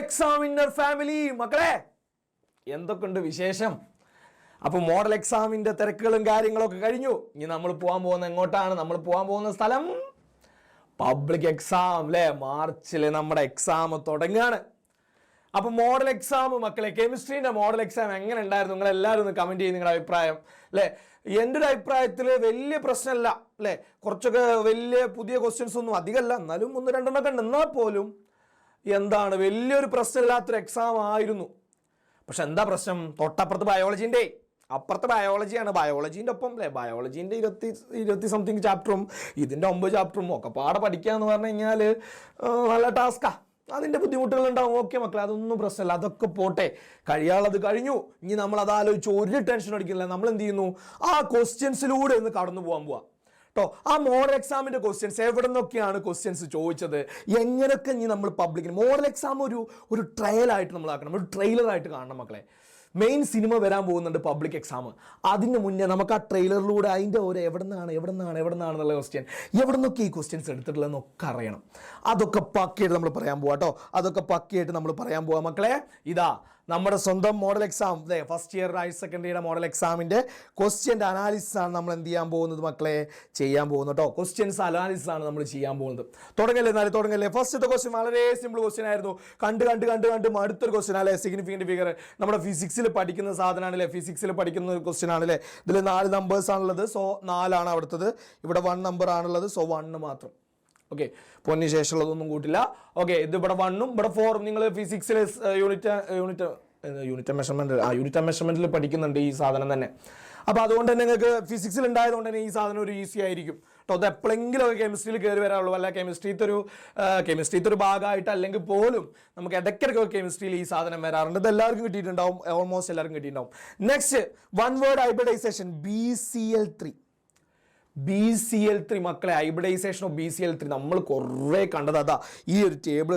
Examiner family മക്കളെ എന്തൊക്കെയുണ്ട് വിശേഷം? അപ്പോൾ മോഡൽ എക്സാമിന്റെ തിരക്കുകളും കാര്യങ്ങളൊക്കെ കഴിഞ്ഞു. ഇനി നമ്മൾ പോകാൻ പോകുന്ന എങ്ങോട്ടാണ്? നമ്മൾ പോകാൻ പോകുന്ന സ്ഥലം പബ്ലിക് എക്സാം അല്ലേ. മാർച്ചിൽ നമ്മുടെ എക്സാം തുടങ്ങുകയാണ്. അപ്പോൾ മോഡൽ എക്സാം മക്കളെ, കെമിസ്ട്രീൻ്റെ മോഡൽ എക്സാം എങ്ങനെ ഉണ്ടായിരുന്നു? നിങ്ങൾ എല്ലാവരും ഒന്ന് കമൻറ്റ് ചെയ്യും നിങ്ങളുടെ അഭിപ്രായം അല്ലേ. എൻ്റെ ഒരു അഭിപ്രായത്തിൽ വലിയ പ്രശ്നമല്ല അല്ലേ. കുറച്ചൊക്കെ വലിയ പുതിയ ക്വസ്റ്റ്യൻസ് ഒന്നും അധികമല്ല, എന്നാലും ഒന്ന് രണ്ടെണ്ണമൊക്കെ ഉണ്ട്. എന്നാൽ പോലും എന്താണ് വലിയൊരു പ്രശ്നമില്ലാത്തൊരു എക്സാം ആയിരുന്നു. പക്ഷെ എന്താ പ്രശ്നം? തൊട്ടപ്പുറത്ത് ബയോളജീൻ്റെ, അപ്പുറത്തെ ബയോളജിയാണ്. ബയോളജീൻ്റെ ഒപ്പം അല്ലേ, ബയോളജീൻ്റെ 20 സംതിങ് ചാപ്റ്ററും ഇതിൻ്റെ 9 ചാപ്റ്ററും ഒക്കെ പാടെ പഠിക്കുക എന്ന് പറഞ്ഞു കഴിഞ്ഞാൽ നല്ല ടാസ്കാണ്. അതിൻ്റെ ബുദ്ധിമുട്ടുകൾ ഉണ്ടാവും. ഓക്കെ മക്കളെ, അതൊന്നും പ്രശ്നമില്ല, അതൊക്കെ പോട്ടെ. കഴിയാനുള്ളത് കഴിഞ്ഞു. ഇനി നമ്മൾ അതാലോചിച്ച് ഒരു ടെൻഷൻ അടിക്കില്ല. നമ്മൾ എന്ത് ചെയ്യുന്നു? ആ ക്വസ്റ്റ്യൻസിലൂടെ ഒന്ന് കടന്നു പോകാൻ പോവാം കേട്ടോ. ആ മോഡൽ എക്സാമിൻ്റെ ക്വസ്റ്റ്യൻസ് എവിടെ നിന്നൊക്കെയാണ് ക്വസ്റ്റ്യൻസ് ചോദിച്ചത്, എങ്ങനെയൊക്കെ ഇനി നമ്മൾ പബ്ലിക്കിന് മോഡൽ എക്സാം ഒരു ട്രയലായിട്ട് നമ്മൾ ആക്കണം, ഒരു ട്രെയിലറായിട്ട് കാണണം മക്കളെ. മെയിൻ സിനിമ വരാൻ പോകുന്നുണ്ട് പബ്ലിക് എക്സാം. അതിന് മുന്നേ നമുക്ക് ആ ട്രെയിലറിലൂടെ അതിൻ്റെ ഓരോ എവിടെ നിന്നാണെന്നുള്ള ക്വസ്റ്റ്യൻ, എവിടെ നിന്നൊക്കെ ഈ ക്വസ്റ്റ്യൻസ് എടുത്തിട്ടുള്ളതെന്നൊക്കെ അറിയണം. അതൊക്കെ പക്കയായിട്ട് നമ്മൾ പറയാൻ പോവാം കേട്ടോ. അതൊക്കെ പക്കയായിട്ട് നമ്മൾ പറയാൻ പോവാം മക്കളെ. ഇതാ നമ്മുടെ സ്വന്തം മോഡൽ എക്സാം, അതെ ഫസ്റ്റ് ഇയർ ഹയർ സെക്കൻഡറിയുടെ മോഡൽ എക്സാമിൻ്റെ ക്വസ്റ്റ്യൻ്റെ അനാലിസിസ് ആണ് നമ്മൾ എന്ത് ചെയ്യാൻ പോകുന്നത് മക്കളെ, ചെയ്യാൻ പോകുന്നത് കേട്ടോ. ക്വസ്റ്റ്യൻസ് അനാലിസിസ് ആണ് നമ്മൾ ചെയ്യാൻ പോകുന്നത്. തുടങ്ങല്ലേ. ഫസ്റ്റത്തെ ക്വസ്റ്റ്യൻ വളരെ സിമ്പിൾ ക്വസ്റ്റ്യൻ ആയിരുന്നു. കണ്ട് അടുത്തൊരു ക്വസ്റ്റ്യൻ അല്ലേ. സിഗ്നിഫിക്കൻറ്റ് ഫിഗർ നമ്മുടെ ഫിസിക്സിൽ പഠിക്കുന്ന സാധനമാണ് അല്ലേ. ഫിസിക്സിൽ പഠിക്കുന്ന ഒരു ക്വസ്റ്റ്യൻ ആണല്ലേ. ഇതിൽ 4 നമ്പേഴ്സ് ആണുള്ളത്. സോ 4 അവിടുത്തത്. ഇവിടെ 1 നമ്പർ ആണുള്ളത്. സോ 1 മാത്രം. ഓക്കെ, പൊന്നിന് ശേഷമുള്ളതൊന്നും കൂട്ടില്ല. ഓക്കെ, ഇത് ഇവിടെ 1ഉം ഇവിടെ 4ഉം. നിങ്ങൾ ഫിസിക്സിൽ യൂണിറ്റ് മെഷർമെന്റിൽ പഠിക്കുന്നുണ്ട് ഈ സാധനം തന്നെ. അപ്പോൾ അതുകൊണ്ട് തന്നെ നിങ്ങൾക്ക് ഫിസിക്സിൽ ഉണ്ടായതുകൊണ്ട് തന്നെ ഈ സാധനം ഒരു ഈസി ആയിരിക്കും കേട്ടോ. അത് എപ്പോഴെങ്കിലും ഒക്കെ കെമിസ്ട്രിയിൽ കയറി വരാനുള്ളൂ. അല്ല കെമിസ്ട്രിത്തെ ഒരു ഭാഗമായിട്ട് അല്ലെങ്കിൽ പോലും നമുക്ക് ഇടയ്ക്കിടയ്ക്ക് കെമിസ്ട്രിയിൽ ഈ സാധനം വരാറുണ്ട്. ഇത് എല്ലാവർക്കും കിട്ടിയിട്ടുണ്ടാവും, ഓൾമോസ്റ്റ് എല്ലാവർക്കും കിട്ടിയിട്ടുണ്ടാവും. Next, one word hybridisation BCl3 മക്കളെ. ഹൈബ്രിഡൈസേഷൻ ഓഫ് BCl3 നമ്മൾ കുറേ കണ്ടത് അതാ. ഈ ഒരു ടേബിൾ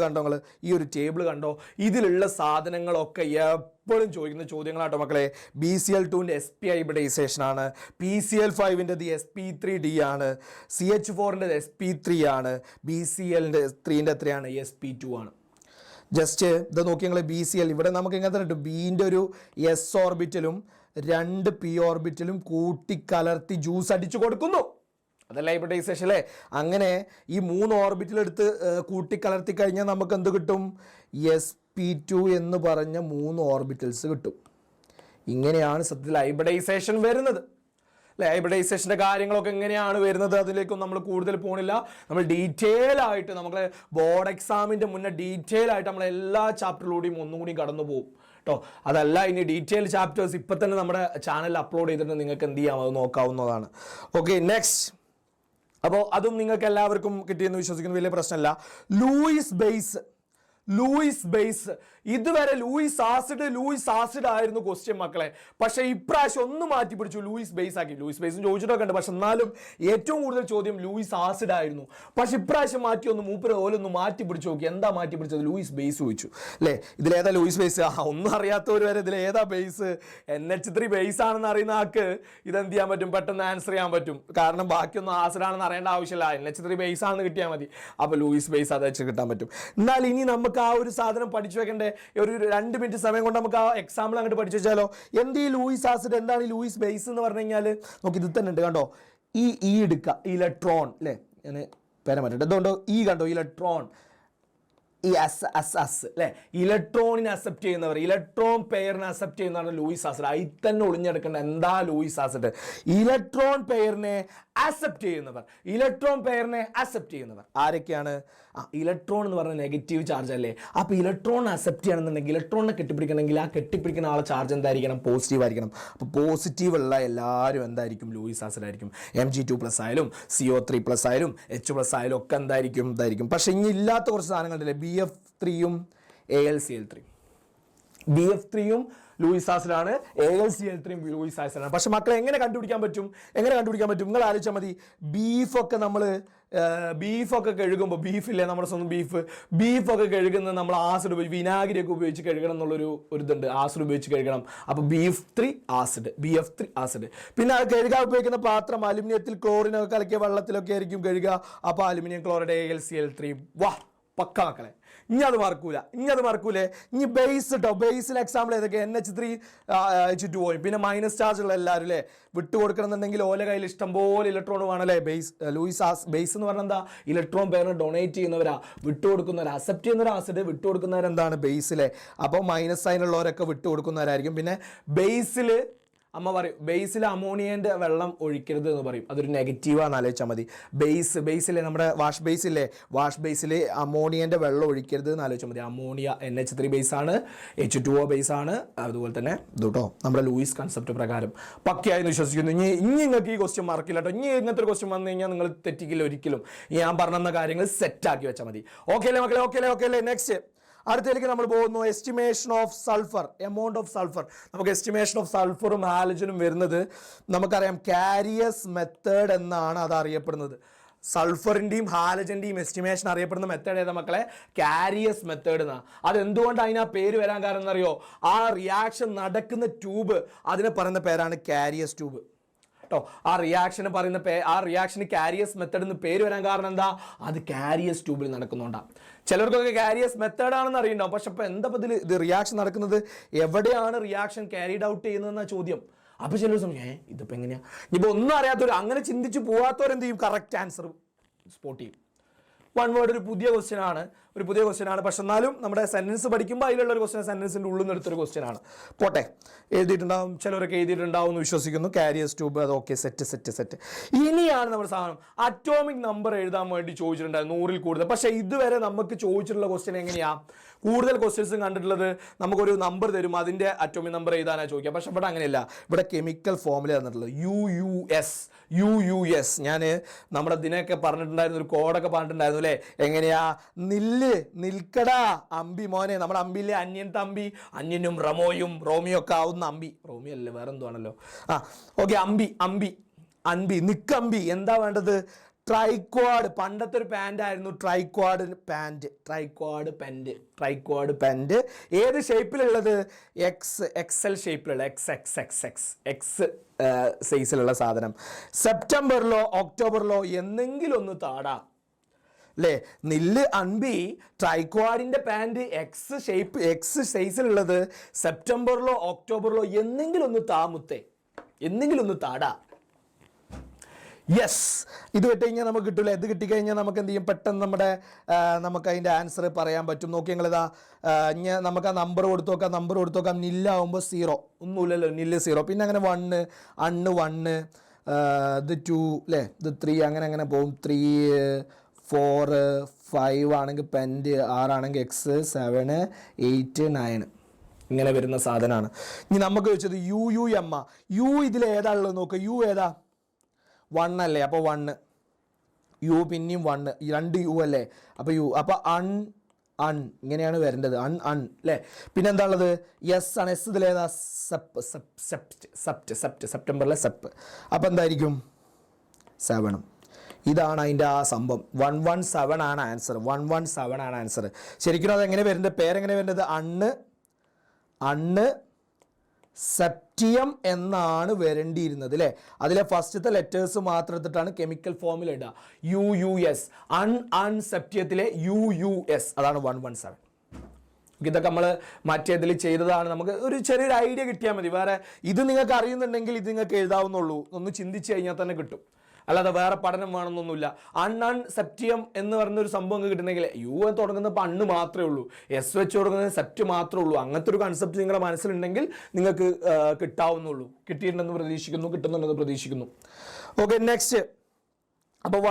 കണ്ടോ ഇതിലുള്ള സാധനങ്ങളൊക്കെ എപ്പോഴും ചോദിക്കുന്ന ചോദ്യങ്ങളാട്ടോ മക്കളെ. BCl2ൻ്റെ sp ഹൈബ്രിഡൈസേഷൻ ആണ്. PCl5ൻ്റെ sp3d ആണ്. CH4ൻ്റെ sp3 ആണ്. BCl3ൻ്റെ എത്രയാണ്? sp2 ആണ്. ജസ്റ്റ് ഇത് നോക്കി നിങ്ങൾ. BCl ഇവിടെ നമുക്ക് ഇങ്ങനെ തന്നെ കിട്ടും. ബീൻ്റെ ഒരു s ഓർബിറ്റലും 2 p ഓർബിറ്റലും കൂട്ടിക്കലർത്തി ജ്യൂസ് അടിച്ചു കൊടുക്കുന്നു. അതല്ല ഹൈബ്രിഡൈസേഷൻ അല്ലേ. അങ്ങനെ ഈ 3 ഓർബിറ്റൽ എടുത്ത് കൂട്ടിക്കലർത്തി കഴിഞ്ഞാൽ നമുക്ക് എന്ത് കിട്ടും? sp2 എന്ന് പറഞ്ഞ 3 ഓർബിറ്റൽസ് കിട്ടും. ഇങ്ങനെയാണ് സത്യത്തിൽ ഹൈബ്രിഡൈസേഷൻ വരുന്നത് അല്ലേ. ഹൈബ്രിഡൈസേഷൻ്റെ കാര്യങ്ങളൊക്കെ എങ്ങനെയാണ് വരുന്നത് അതിലേക്കൊന്നും നമ്മൾ കൂടുതൽ പോകണില്ല. നമ്മൾ ഡീറ്റെയിൽ ആയിട്ട് നമ്മൾ ബോർഡ് എക്സാമിൻ്റെ മുന്നേ ഡീറ്റെയിൽ ആയിട്ട് നമ്മൾ എല്ലാ ചാപ്റ്ററിലൂടെയും ഒന്നുകൂടി കടന്നു പോകും കേട്ടോ. അതല്ല ഇനി ഡീറ്റെയിൽ ചാപ്റ്റേഴ്സ് ഇപ്പം തന്നെ നമ്മുടെ ചാനലിൽ അപ്ലോഡ് ചെയ്തിട്ട് നിങ്ങൾക്ക് എന്ത് ചെയ്യാം, അത് നോക്കാവുന്നതാണ്. Okay, next. അപ്പോൾ അതും നിങ്ങൾക്ക് എല്ലാവർക്കും കിട്ടിയെന്ന് വിശ്വസിക്കുന്നു, വലിയ പ്രശ്നമല്ല. ലൂയിസ് ബേസ് ഇതുവരെ ലൂയിസ് ആസിഡ് ആയിരുന്നു ക്വസ്റ്റ്യൻ മക്കളെ. പക്ഷേ ഇപ്രാവശ്യം ഒന്ന് മാറ്റി പിടിച്ചു, ലൂയിസ് ബേസ് ആക്കി. ലൂയിസ് ബേസും ചോദിച്ചിട്ടൊക്കെ ഉണ്ട്, പക്ഷെ എന്നാലും ഏറ്റവും കൂടുതൽ ചോദ്യം ലൂയിസ് ആസിഡ് ആയിരുന്നു. പക്ഷെ ഇപ്രാവശ്യം മൂപ്പര് ഓലൊന്ന് മാറ്റി പിടിച്ചു നോക്കി. എന്താ മാറ്റി പിടിച്ചത്? ലൂയിസ് ബേസ് ചോദിച്ചു അല്ലേ. ഇതിലേതാ ലൂയിസ് ബേസ്? ഒന്നും അറിയാത്തവർ വരെ ഇതിലേതാ ബേസ്? NH3 ബേസ് ആണെന്ന് അറിയുന്ന ആൾക്ക് ഇതെന്ത് ചെയ്യാൻ പറ്റും? പെട്ടെന്ന് ആൻസർ ചെയ്യാൻ പറ്റും. കാരണം ബാക്കിയൊന്നും ആസിഡ് ആണെന്ന് അറിയേണ്ട ആവശ്യമില്ല. NH3 ബേസ് ആണെന്ന് കിട്ടിയാൽ മതി. അപ്പോൾ ലൂയിസ് ബേസ് അത് വെച്ച് കിട്ടാൻ പറ്റും. എന്നാൽ ഇനി നമുക്ക് ആ ഒരു സാധനം പഠിച്ചു വെക്കണ്ടേ? ഒരു 2 മിനിറ്റ് സമയം കൊണ്ട് നമുക്ക് ആ എക്സാമ്പിൾ അങ്ങോട്ട് പഠിച്ചു വെച്ചാലോ. എന്ത് ഈ ലൂയിസ് ആസിഡ്, എന്താണ് ഈ ലൂയിസ് ബേസ് എന്ന് പറഞ്ഞു കഴിഞ്ഞാൽ നോക്കി ഇത് തന്നെ ഉണ്ട് കണ്ടോ. ഈ എടുക്കുക, ഇലക്ട്രോൺ അല്ലേ. ഞാൻ പേരെ മാറ്റട്ടെ. എന്തുകൊണ്ടോ കണ്ടോ ഇലക്ട്രോൺ, ഈ അല്ലേ. ഇലക്ട്രോണിനെ അക്സെപ്റ്റ് ചെയ്യുന്നവർ, ഇലക്ട്രോൺ പെയറിനെ അക്സെപ്റ്റ് ചെയ്യുന്നവരാണ് ലൂയിസ് ആസിഡ്. അതിൽ തന്നെ ഒളിഞ്ഞെടുക്കേണ്ട എന്താ ലൂയിസ് ആസിഡ്? ഇലക്ട്രോൺ പെയറിനെ അക്സെപ്റ്റ് ചെയ്യുന്നവർ ആരൊക്കെയാണ്? ഇലക്ട്രോൺ എന്ന് പറഞ്ഞാൽ നെഗറ്റീവ് ചാർജ് അല്ലേ. അപ്പോൾ ഇലക്ട്രോൺ അക്സെപ്റ്റ് ചെയ്യണമെന്നുണ്ടെങ്കിൽ, ഇലക്ട്രോണിനെ കെട്ടിപ്പിടിക്കണമെങ്കിൽ ആ കെട്ടിപ്പിടിക്കുന്ന ആളെ ചാർജ് എന്തായിരിക്കണം? പോസിറ്റീവ് ആയിരിക്കണം. അപ്പോൾ പോസിറ്റീവ് ഉള്ള എല്ലാവരും എന്തായിരിക്കും? ലൂയിസ് ആസിഡ് ആയിരിക്കും. Mg2+ ആയാലും CO3+ ആയാലും H+ ആയാലും ഒക്കെ എന്തായിരിക്കും? ഇതായിരിക്കും. പക്ഷേ ഇനി ഇല്ലാത്ത കുറച്ച് സാധനങ്ങളുണ്ടല്ലേ, BF3യും AlCl3. BF3യും Luis ആസിഡാണ്, AlCl3യും Luis ആസിഡാണ്. പക്ഷെ മക്കളെ എങ്ങനെ കണ്ടുപിടിക്കാൻ പറ്റും? നിങ്ങൾ ആലോചിച്ചാൽ മതി. ബീഫൊക്കെ കഴുകുമ്പോൾ, ബീഫില്ലേ നമ്മുടെ സ്വന്തം ബീഫൊക്കെ കഴുകുന്നത് നമ്മൾ ആസിഡ് ഉപയോഗിച്ച്, വിനാഗിരിയൊക്കെ ഉപയോഗിച്ച് കഴുകണം എന്നുള്ളൊരു ഇതുണ്ട്. ആസിഡ് ഉപയോഗിച്ച് കഴുകണം. അപ്പോൾ BF3 ആസിഡ്. പിന്നെ അത് കഴുകാൻ ഉപയോഗിക്കുന്ന പാത്രം അലുമിനിയത്തിൽ ക്ലോറിനൊക്കെ കലക്കിയ വെള്ളത്തിലൊക്കെ ആയിരിക്കും കഴുകുക. അപ്പോൾ അലുമിനിയം ക്ലോറൈഡ് AlCl3. വാ പക്ക മക്കളെ. ഇനി അത് മറക്കൂലേ. ഇനി ബേസ് കേട്ടോ, ബേസിൽ എക്സാമ്പിൾ ഏതൊക്കെ NH3 പിന്നെ മൈനസ് ചാർജ് ഉള്ള എല്ലാവരും അല്ലേ വിട്ടുകൊടുക്കണമെന്നുണ്ടെങ്കിൽ ഓല കയ്യിൽ ഇഷ്ടംപോലെ ഇലക്ട്രോൺ വേണമല്ലേ. ബേസ് എന്ന് പറഞ്ഞാൽ എന്താ, ഇലക്ട്രോൺ പേരിന് ഡൊണേറ്റ് ചെയ്യുന്നവരാ, വിട്ടുകൊടുക്കുന്നവരാ. അക്സെപ്റ്റ് ചെയ്യുന്നവർ ആസിഡ്, വിട്ടുകൊടുക്കുന്നവരെന്താണ് ബേസിലെ. അപ്പോൾ മൈനസ് സൈൻ ഉള്ളവരൊക്കെ വിട്ടുകൊടുക്കുന്നവരായിരിക്കും. പിന്നെ ബേസിൽ അമ്മ പറയും ബേസിൽ അമോണിയൻ്റെ വെള്ളം ഒഴിക്കരുത് എന്ന് പറയും, അതൊരു നെഗറ്റീവാന്ന് ആലോചിച്ചാൽ മതി. ബേസിലെ നമ്മുടെ വാഷ് ബേസിൽ അമോണിയൻ്റെ വെള്ളം ഒഴിക്കരുത് എന്ന് ആലോചിച്ചാൽ മതി. Ammonia NH3 ബേസാണ്, H2O ബേസാണ്. അതുപോലെ തന്നെ ഇത് കേട്ടോ നമ്മുടെ ലൂയിസ് കൺസെപ്റ്റ് പ്രകാരം പക്കയായെന്ന് വിശ്വസിക്കുന്നു. ഇനി നിങ്ങൾക്ക് ഈ ക്വസ്റ്റ്യൻ മറക്കില്ല കേട്ടോ. ഇനി ഇങ്ങനത്തെ ഒരു ക്വസ്റ്റ്യൻ വന്നു കഴിഞ്ഞാൽ നിങ്ങൾ തെറ്റിക്കില്ല ഒരിക്കലും. ഞാൻ പറഞ്ഞ കാര്യങ്ങൾ സെറ്റാക്കി വെച്ചാൽ മതി. ഓക്കെ അല്ലേ മക്കളെ? ഓക്കെ അല്ലേ? നെക്സ്റ്റ് അടുത്തേക്ക് നമ്മൾ പോകുന്നു. Estimation of sulphur, amount of sulphur. നമുക്ക് എസ്റ്റിമേഷൻ ഓഫ് സൾഫറും ഹാലജനും വരുന്നത് നമുക്കറിയാം കാരിയസ് മെത്തേഡ് എന്നാണ് അത് അറിയപ്പെടുന്നത്. സൾഫറിൻ്റെയും ഹാലജൻ്റെയും എസ്റ്റിമേഷൻ അറിയപ്പെടുന്ന മെത്തേഡ് ഏതാ മക്കളെ? കാരിയസ് മെത്തേഡ് എന്നാണ്. അതെന്തുകൊണ്ട് അതിന് ആ പേര് വരാൻ കാരണം എന്നറിയോ? ആ റിയാക്ഷൻ നടക്കുന്ന ട്യൂബ്, അതിനെ പറയുന്ന പേരാണ് കാരിയസ് ട്യൂബ് കേട്ടോ. ആ റിയാക്ഷന് കാരിയസ് മെത്തേഡ് എന്ന് പേര് വരാൻ കാരണം എന്താ? അത് കാരിയസ് ട്യൂബിൽ നടക്കുന്നുണ്ടാ. ചിലർക്കൊക്കെ കാരിയസ് മെത്തേഡ് ആണെന്ന് അറിയണ്ടാവും. പക്ഷെ ഇപ്പൊ എന്താ ഇത് റിയാക്ഷൻ നടക്കുന്നത് എവിടെയാണ് റിയാക്ഷൻ ക്യാരിഡ് ഔട്ട് ചെയ്യുന്നതെന്ന ചോദ്യം. അപ്പൊ ചിലർ സമയം ഇതിപ്പോ എങ്ങനെയാ, ഇപ്പൊ ഒന്നും അറിയാത്തവർ, അങ്ങനെ ചിന്തിച്ച് പോവാത്തവരെന്ത് ചെയ്യും? കറക്റ്റ് ആൻസർ സ്പോട്ട് ചെയ്യും. വൺ വേർഡ് ഒരു പുതിയ ക്വസ്റ്റ്യൻ ആണ്. പക്ഷെ എന്നാലും നമ്മുടെ സെന്റൻസ് പഠിക്കുമ്പോൾ അതിലുള്ള ഒരു ക്വസ്റ്റ്യൻ സെന്റൻസിൻ്റെ ഉള്ളിൽ നിന്ന് എടുത്തൊരു ക്വസ്റ്റ്യൻ ആണ്. പോട്ടെ, എഴുതിയിട്ടുണ്ടാവും, ചിലരൊക്കെ എഴുതിയിട്ടുണ്ടാവും എന്ന് വിശ്വസിക്കുന്നു. കാരിയസ് ട്യൂബ്, അത് ഓക്കെ, സെറ്റ്. ഇനിയാണ് നമ്മുടെ സാധനം. അറ്റോമിക് നമ്പർ എഴുതാൻ വേണ്ടി ചോദിച്ചിട്ടുണ്ടായിരുന്നു 100-ൽ കൂടുതൽ. പക്ഷെ ഇതുവരെ നമുക്ക് ചോദിച്ചിട്ടുള്ള ക്വസ്റ്റ്യൻ എങ്ങനെയാ? കൂടുതൽ ക്വസ്റ്റ്യൻസും കണ്ടിട്ടുള്ളത് നമുക്കൊരു നമ്പർ തരും, അതിൻ്റെ അറ്റോമിക് നമ്പർ എഴുതാനാണ് ചോദിക്കുക. പക്ഷെ ഇവിടെ അങ്ങനെയല്ല. ഇവിടെ കെമിക്കൽ ഫോമിൽ തന്നിട്ടുള്ളത് UUS. ഞാൻ നമ്മുടെ ഇതിനൊക്കെ പറഞ്ഞിട്ടുണ്ടായിരുന്നു, ഒരു കോഡൊക്കെ പറഞ്ഞിട്ടുണ്ടായിരുന്നു അല്ലേ? എങ്ങനെയാ? നിൽക്കടാ അമ്പി മോനെ. നമ്മുടെ അമ്പിയിലെ അന്യൻ തമ്പി, അന്യനും റോമിയോ ഒക്കെ ആവുന്ന അമ്പി. റോമിയോ അല്ലേ, വേറെ എന്തോ ആണല്ലോ. ഓക്കെ, അമ്പി നിക്കമ്പി. എന്താ വേണ്ടത്? ട്രൈക്വാഡ്. പണ്ടത്തെ ഒരു പാൻ്റ് ആയിരുന്നു ട്രൈക്വാഡ് പാൻറ്. ഏത് ഷേപ്പിലുള്ളത്? XL ഷേപ്പിലുള്ള, എക്സ് സൈസിലുള്ള സാധനം. സെപ്റ്റംബറിലോ ഒക്ടോബറിലോ എന്നെങ്കിലും ഒന്ന് താടാ അല്ലേ? അൻപി ട്രൈക്വാഡിന്റെ പാൻറ് എക്സ് സൈസിലുള്ളത് സെപ്റ്റംബറിലോ ഒക്ടോബറിലോ എന്നെങ്കിലും ഒന്ന് താമുത്തേ, എന്നെങ്കിലും ഒന്ന് താടാ. യെസ്, ഇത് കിട്ടിക്കഴിഞ്ഞാൽ നമുക്ക് കിട്ടില്ല. ഇത് കിട്ടിക്കഴിഞ്ഞാൽ നമുക്ക് എന്ത് ചെയ്യും? പെട്ടെന്ന് നമുക്ക് അതിൻ്റെ ആൻസർ പറയാൻ പറ്റും. നോക്കി ഞങ്ങളിതാ, നമുക്ക് ആ നമ്പർ കൊടുത്തു നോക്കാം. നില്ലാവുമ്പോൾ 0 ഒന്നുമില്ലല്ലോ, 0. പിന്നെ അങ്ങനെ 1 ഇത് 2 അല്ലേ, ഇത് 3 അങ്ങനെ പോകും. 3 4 5 ആണെങ്കിൽ പെൻറ്റ്, 6 ആണെങ്കിൽ എക്സ്, 7 8 9 ഇങ്ങനെ വരുന്ന സാധനമാണ്. ഇനി നമുക്ക് വെച്ചത് UUM. ഇതിൽ ഏതാ ഉള്ളത് നോക്കുക. യു ഏതാ? 1 അല്ലേ? അപ്പോൾ 1 യു, പിന്നെയും 1, 2 യു അല്ലേ? അപ്പോൾ യു. അപ്പോൾ അൺ ഇങ്ങനെയാണ് വരേണ്ടത്. അൺ അല്ലേ? പിന്നെ എന്താ ഉള്ളത്? എസ് ആണ്. എസ് ഇതിലേതാ? സെപ്റ്റംബറിലെ സെപ്പ്. അപ്പോൾ എന്തായിരിക്കും? 7. ഇതാണ് അതിൻ്റെ ആ സംഭവം. 117 ആണ് ആൻസർ. 117 ആണ് ആൻസർ. ശരിക്കും അതെങ്ങനെ വരുന്നത്? പേരെങ്ങനെ വരുന്നത്? അണ്ണ് സെപ്റ്റിയം എന്നാണ് വരേണ്ടിയിരുന്നത് അല്ലേ? അതിലെ ഫസ്റ്റത്തെ ലെറ്റേഴ്സ് മാത്രം എടുത്തിട്ടാണ് കെമിക്കൽ ഫോമിൽ ഇടുക. UUS. സെപ്റ്റിയത്തിലെ UUS, അതാണ് 117. ഇതൊക്കെ നമ്മൾ മറ്റേതിൽ ചെയ്തതാണ്. നമുക്ക് ഒരു ചെറിയൊരു ഐഡിയ കിട്ടിയാൽ മതി. വേറെ ഇത് നിങ്ങൾക്ക് അറിയുന്നുണ്ടെങ്കിൽ ഇത് നിങ്ങൾക്ക് എഴുതാവുന്നുള്ളൂ. ഒന്ന് ചിന്തിച്ച് കഴിഞ്ഞാൽ തന്നെ കിട്ടും. അല്ലാതെ വേറെ പഠനം വേണമെന്നൊന്നുമില്ല. സെപ്റ്റിയം എന്ന് പറയുന്ന ഒരു സംഭവം കിട്ടണമെങ്കിൽ യു തുടങ്ങുന്നപ്പോൾ അണ്ണ് മാത്രമേ ഉള്ളൂ, എസ് വെച്ച് തുടങ്ങുന്നത് സെപ്റ്റ് മാത്രമേ ഉള്ളൂ. അങ്ങനത്തെ ഒരു കൺസെപ്റ്റ് നിങ്ങളുടെ മനസ്സിലുണ്ടെങ്കിൽ നിങ്ങൾക്ക് കിട്ടാവുന്നുള്ളൂ. കിട്ടിയിട്ടുണ്ടെന്ന് പ്രതീക്ഷിക്കുന്നു, കിട്ടുന്നുണ്ടെന്ന് പ്രതീക്ഷിക്കുന്നു. Okay, next. അപ്പോൾ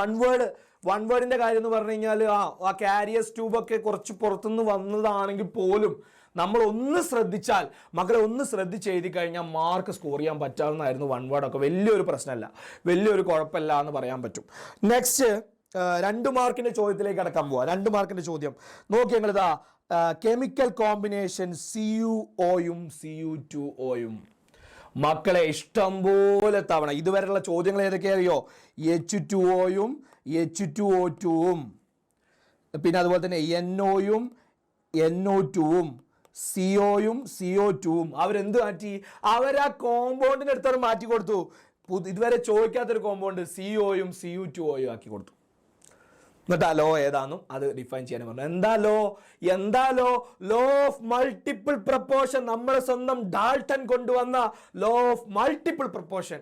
വൺ വേർഡിൻ്റെ കാര്യം എന്ന് പറഞ്ഞു കഴിഞ്ഞാൽ ആ കാരിയസ് ട്യൂബൊക്കെ കുറച്ച് പുറത്തുനിന്ന് വന്നതാണെങ്കിൽ പോലും നമ്മൾ ഒന്ന് ശ്രദ്ധിച്ചാൽ, മക്കളെ ഒന്ന് ശ്രദ്ധിച്ച് എഴുതി കഴിഞ്ഞാൽ മാർക്ക് സ്കോർ ചെയ്യാൻ പറ്റാവുന്നതായിരുന്നു. വൺ വേർഡൊക്കെ വലിയൊരു പ്രശ്നമല്ല, വലിയൊരു കുഴപ്പമില്ല എന്ന് പറയാൻ പറ്റും. നെക്സ്റ്റ് 2 മാർക്കിൻ്റെ ചോദ്യത്തിലേക്ക് കടക്കാൻ പോവാം. 2 മാർക്കിൻ്റെ ചോദ്യം നോക്കി ഞങ്ങളിതാ. കെമിക്കൽ കോമ്പിനേഷൻ CuOയും Cu2Oയും. മക്കളെ ഇഷ്ടംപോലെ തവണ ഇതുവരെയുള്ള ചോദ്യങ്ങൾ ഏതൊക്കെയാ അറിയോ? H2Oയും H2O2ഉം, പിന്നെ അതുപോലെ തന്നെ NOയും NO2ഉം CO-യും CO2ഉം. അവരെന്ത് മാറ്റി? അവരാ കോമ്പൗണ്ടിൻ്റെ അടുത്താണ് മാറ്റി കൊടുത്തു. ഇതുവരെ ചോദിക്കാത്തൊരു കോമ്പൗണ്ട് COയും CU2Oയും ആക്കി കൊടുത്തു. എന്നിട്ട് ആ ലോ ഏതാണെന്നും അത് ഡിഫൈൻ ചെയ്യാൻ പറഞ്ഞു. എന്താ ലോ ഓഫ് മൾട്ടിപ്പിൾ പ്രപ്പോർഷൻ. നമ്മുടെ സ്വന്തം ഡാൾട്ടൺ കൊണ്ടുവന്ന ലോ ഓഫ് മൾട്ടിപ്പിൾ പ്രപ്പോർഷൻ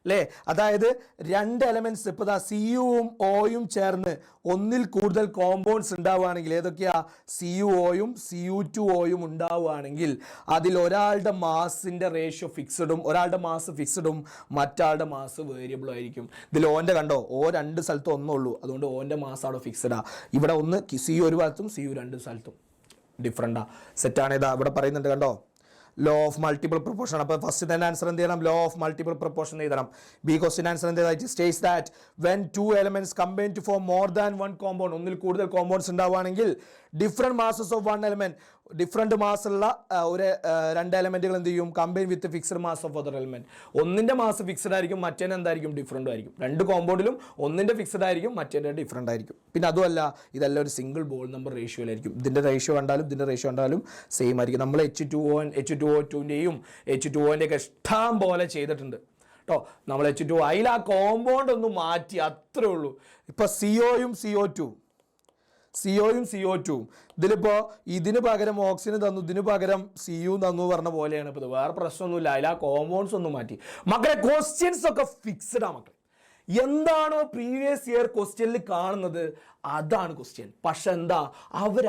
അല്ലേ. അതായത് രണ്ട് എലമെന്റ്സ് ഇപ്പോൾ ദാ CuO-യും Oയും ചേർന്ന് ഒന്നിൽ കൂടുതൽ കോമ്പൗണ്ട്സ് ഉണ്ടാവുകയാണെങ്കിൽ, ഏതൊക്കെയാ, CuO-യും Cu2O-യും ഉണ്ടാവുകയാണെങ്കിൽ അതിൽ ഒരാളുടെ മാസിന്റെ റേഷ്യോ ഫിക്സഡും ഒരാളുടെ മാസ് ഫിക്സഡും മറ്റാളുടെ മാസ് വേരിയബിളും ആയിരിക്കും. ഇതിൽ ഓൻ്റെ കണ്ടോ, O രണ്ട് സ്ഥലത്തും ഒന്നുള്ളൂ, അതുകൊണ്ട് ഓൻ്റെ മാസ് അവിടെ ഫിക്സഡാ. ഇവിടെ ഒന്ന് Cu ഒരു ഭാഗത്തും Cu രണ്ട് സ്ഥലത്തും ഡിഫറൻറ്റാ. സെറ്റാണ്. ഇതാ ഇവിടെ പറയുന്നുണ്ട് കണ്ടോ, ലോ ഓഫ് മൾട്ടിപ്പിൾ പ്രൊപ്പോർഷൻ. അപ്പോൾ ഫസ്റ്റ് തന്നെ ആൻസർ എന്ത് ചെയ്യണം, ലോ ഓഫ് മൾട്ടിപ്പിൾ പ്രൊപ്പോർഷൻ എഴുതണം. ബി ക്വസ്റ്റ്യൻ ആൻസർ എന്ത് ചെയ്താൽ states that when two elements combine to form more than one compound, ഒന്നിൽ കൂടുതൽ കോമ്പൗണ്ട്സ് ഉണ്ടാവുകയാണെങ്കിൽ different masses of one element, different മാസുള്ള ഒരു രണ്ട് എലമെന്റുകൾ എന്ത് ചെയ്യും, combine with fixed mass of other element. ഒന്നിന്റെ മാസ് ഫിക്സഡ് ആയിരിക്കും, മറ്റേ എന്തായിരിക്കും, ഡിഫറെന്റ് ആയിരിക്കും. രണ്ട് കോമ്പൗണ്ടിലും ഒന്നിന്റെ ഫിക്സഡ് ആയിരിക്കും, മറ്റേ ഡിഫറെന്റ് ആയിരിക്കും. പിന്നെ അതുമല്ല, ഇതെല്ലാം ഒരു സിംഗിൾ ബോൾ നമ്പർ റേഷ്യോയിലായിരിക്കും. ഇതിന്റെ റേഷ്യോ കണ്ടാലും സെയിം ആയിരിക്കും. നമ്മൾ H2O2ന്റെയും H2O ഒക്കെ ഇഷ്ടം പോലെ ചെയ്തിട്ടുണ്ട് കേട്ടോ. നമ്മൾ H2O അതിൽ ആ കോമ്പൗണ്ട് ഒന്ന് മാറ്റി, അത്രേ ഉള്ളൂ. ഇപ്പൊ CO-യും CO2 ഇതിലിപ്പോ ഇതിന് പകരം ഓക്സിജൻ തന്നു, ഇതിന് പകരം Cu തന്നു പറഞ്ഞ പോലെയാണ്. ഇപ്പൊ വേറെ പ്രശ്നമൊന്നുമില്ല, അതിൽ ആ കോമ്പൗണ്ട്സ് ഒന്നും മാറ്റി. മക്കളെ ക്വസ്റ്റ്യൻസ് ഒക്കെ ഫിക്സഡ് ആ മക്കളെ. എന്താണോ പ്രീവിയസ് ഇയർ ക്വസ്റ്റ്യനിൽ കാണുന്നത് അതാണ് ക്വസ്റ്റ്യൻ. പക്ഷെ എന്താ,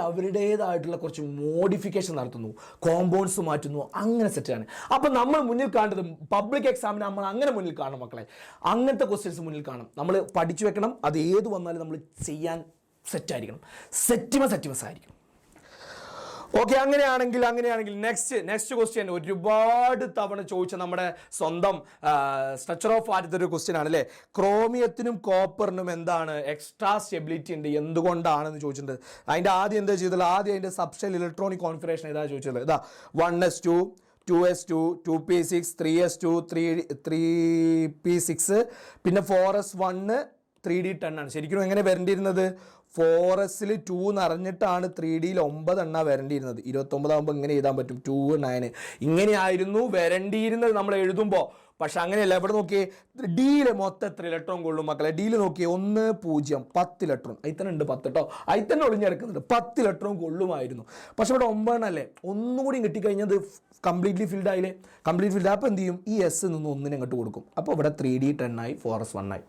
അവരുടേതായിട്ടുള്ള കുറച്ച് മോഡിഫിക്കേഷൻ നടത്തുന്നു, കോമ്പൗണ്ട്സ് മാറ്റുന്നു, അങ്ങനെ സെറ്റാണ്. അപ്പം നമ്മൾ മുന്നിൽ കാണുന്നത് പബ്ലിക് എക്സാമിന് നമ്മൾ അങ്ങനെ മുന്നിൽ കാണണം മക്കളെ. അങ്ങനത്തെ ക്വസ്റ്റ്യൻസ് മുന്നിൽ കാണണം, നമ്മൾ പഠിച്ചു വെക്കണം. അത് ഏത് വന്നാലും നമ്മൾ ചെയ്യാൻ സെറ്റായിരിക്കണം, സെറ്റിമസ് ആയിരിക്കണം. ഓക്കെ, അങ്ങനെയാണെങ്കിൽ നെക്സ്റ്റ് ക്വസ്റ്റ്യൻ ഒരുപാട് തവണ ചോദിച്ച നമ്മുടെ സ്വന്തം സ്ട്രക്ചർ ഓഫ് ആദ്യത്തെ ഒരു ക്വസ്റ്റ്യൻ ആണ് അല്ലേ. ക്രോമിയത്തിനും കോപ്പറിനും എന്താണ് എക്സ്ട്രാ സ്റ്റെബിലിറ്റി ഉണ്ട്, എന്തുകൊണ്ടാണെന്ന് ചോദിച്ചിട്ടുണ്ട്. അതിൻ്റെ ആദ്യം എന്താ ചെയ്തത്, ആദ്യം അതിൻ്റെ സബ്ഷെൽ ഇലക്ട്രോണിക് കോൺഫിഗറേഷൻ ഏതാ ചോദിച്ചത്. ഇതാ 1s2 2s2 2p6 3s2 3p6 പിന്നെ 4s1 3d10 ആണ്. ശരിക്കും എങ്ങനെ വരേണ്ടിയിരുന്നത്, 4s 2 നിറഞ്ഞിട്ടാണ് 3d 9 വരേണ്ടിയിരുന്നത്. 29 ആകുമ്പോൾ ഇങ്ങനെ എഴുതാൻ പറ്റും, 2 9 ഇങ്ങനെയായിരുന്നു വരേണ്ടിയിരുന്നത് നമ്മൾ എഴുതുമ്പോൾ. പക്ഷെ അങ്ങനെയല്ല. ഇവിടെ നോക്കിയേ, ഡിയിൽ മൊത്തം എത്ര ഇലക്ട്രോൺ കൊള്ളും മക്കളെ, ഡിയിൽ നോക്കിയേ 1 0 10 ഇലക്ട്രോൺ. അതിൽ തന്നെ ഉണ്ട് 10 കേട്ടോ, അതിൽ തന്നെ ഒളിഞ്ഞെടുക്കുന്നുണ്ട്. 10 ഇലക്ട്രോൺ കൊള്ളുമായിരുന്നു. പക്ഷെ ഇവിടെ 9 അല്ലേ, ഒന്നുകൂടി കിട്ടിക്കഴിഞ്ഞത് കംപ്ലീറ്റ്ലി ഫിൽഡ് ആയില്ലേ, കംപ്ലീറ്റ് ഫിൽഡ്. അപ്പോൾ എന്ത് ചെയ്യും, ഈ S നിന്ന് 1 അങ്ങോട്ട് കൊടുക്കും. അപ്പോൾ ഇവിടെ 3d10 ആയി, 4s1 ആയി.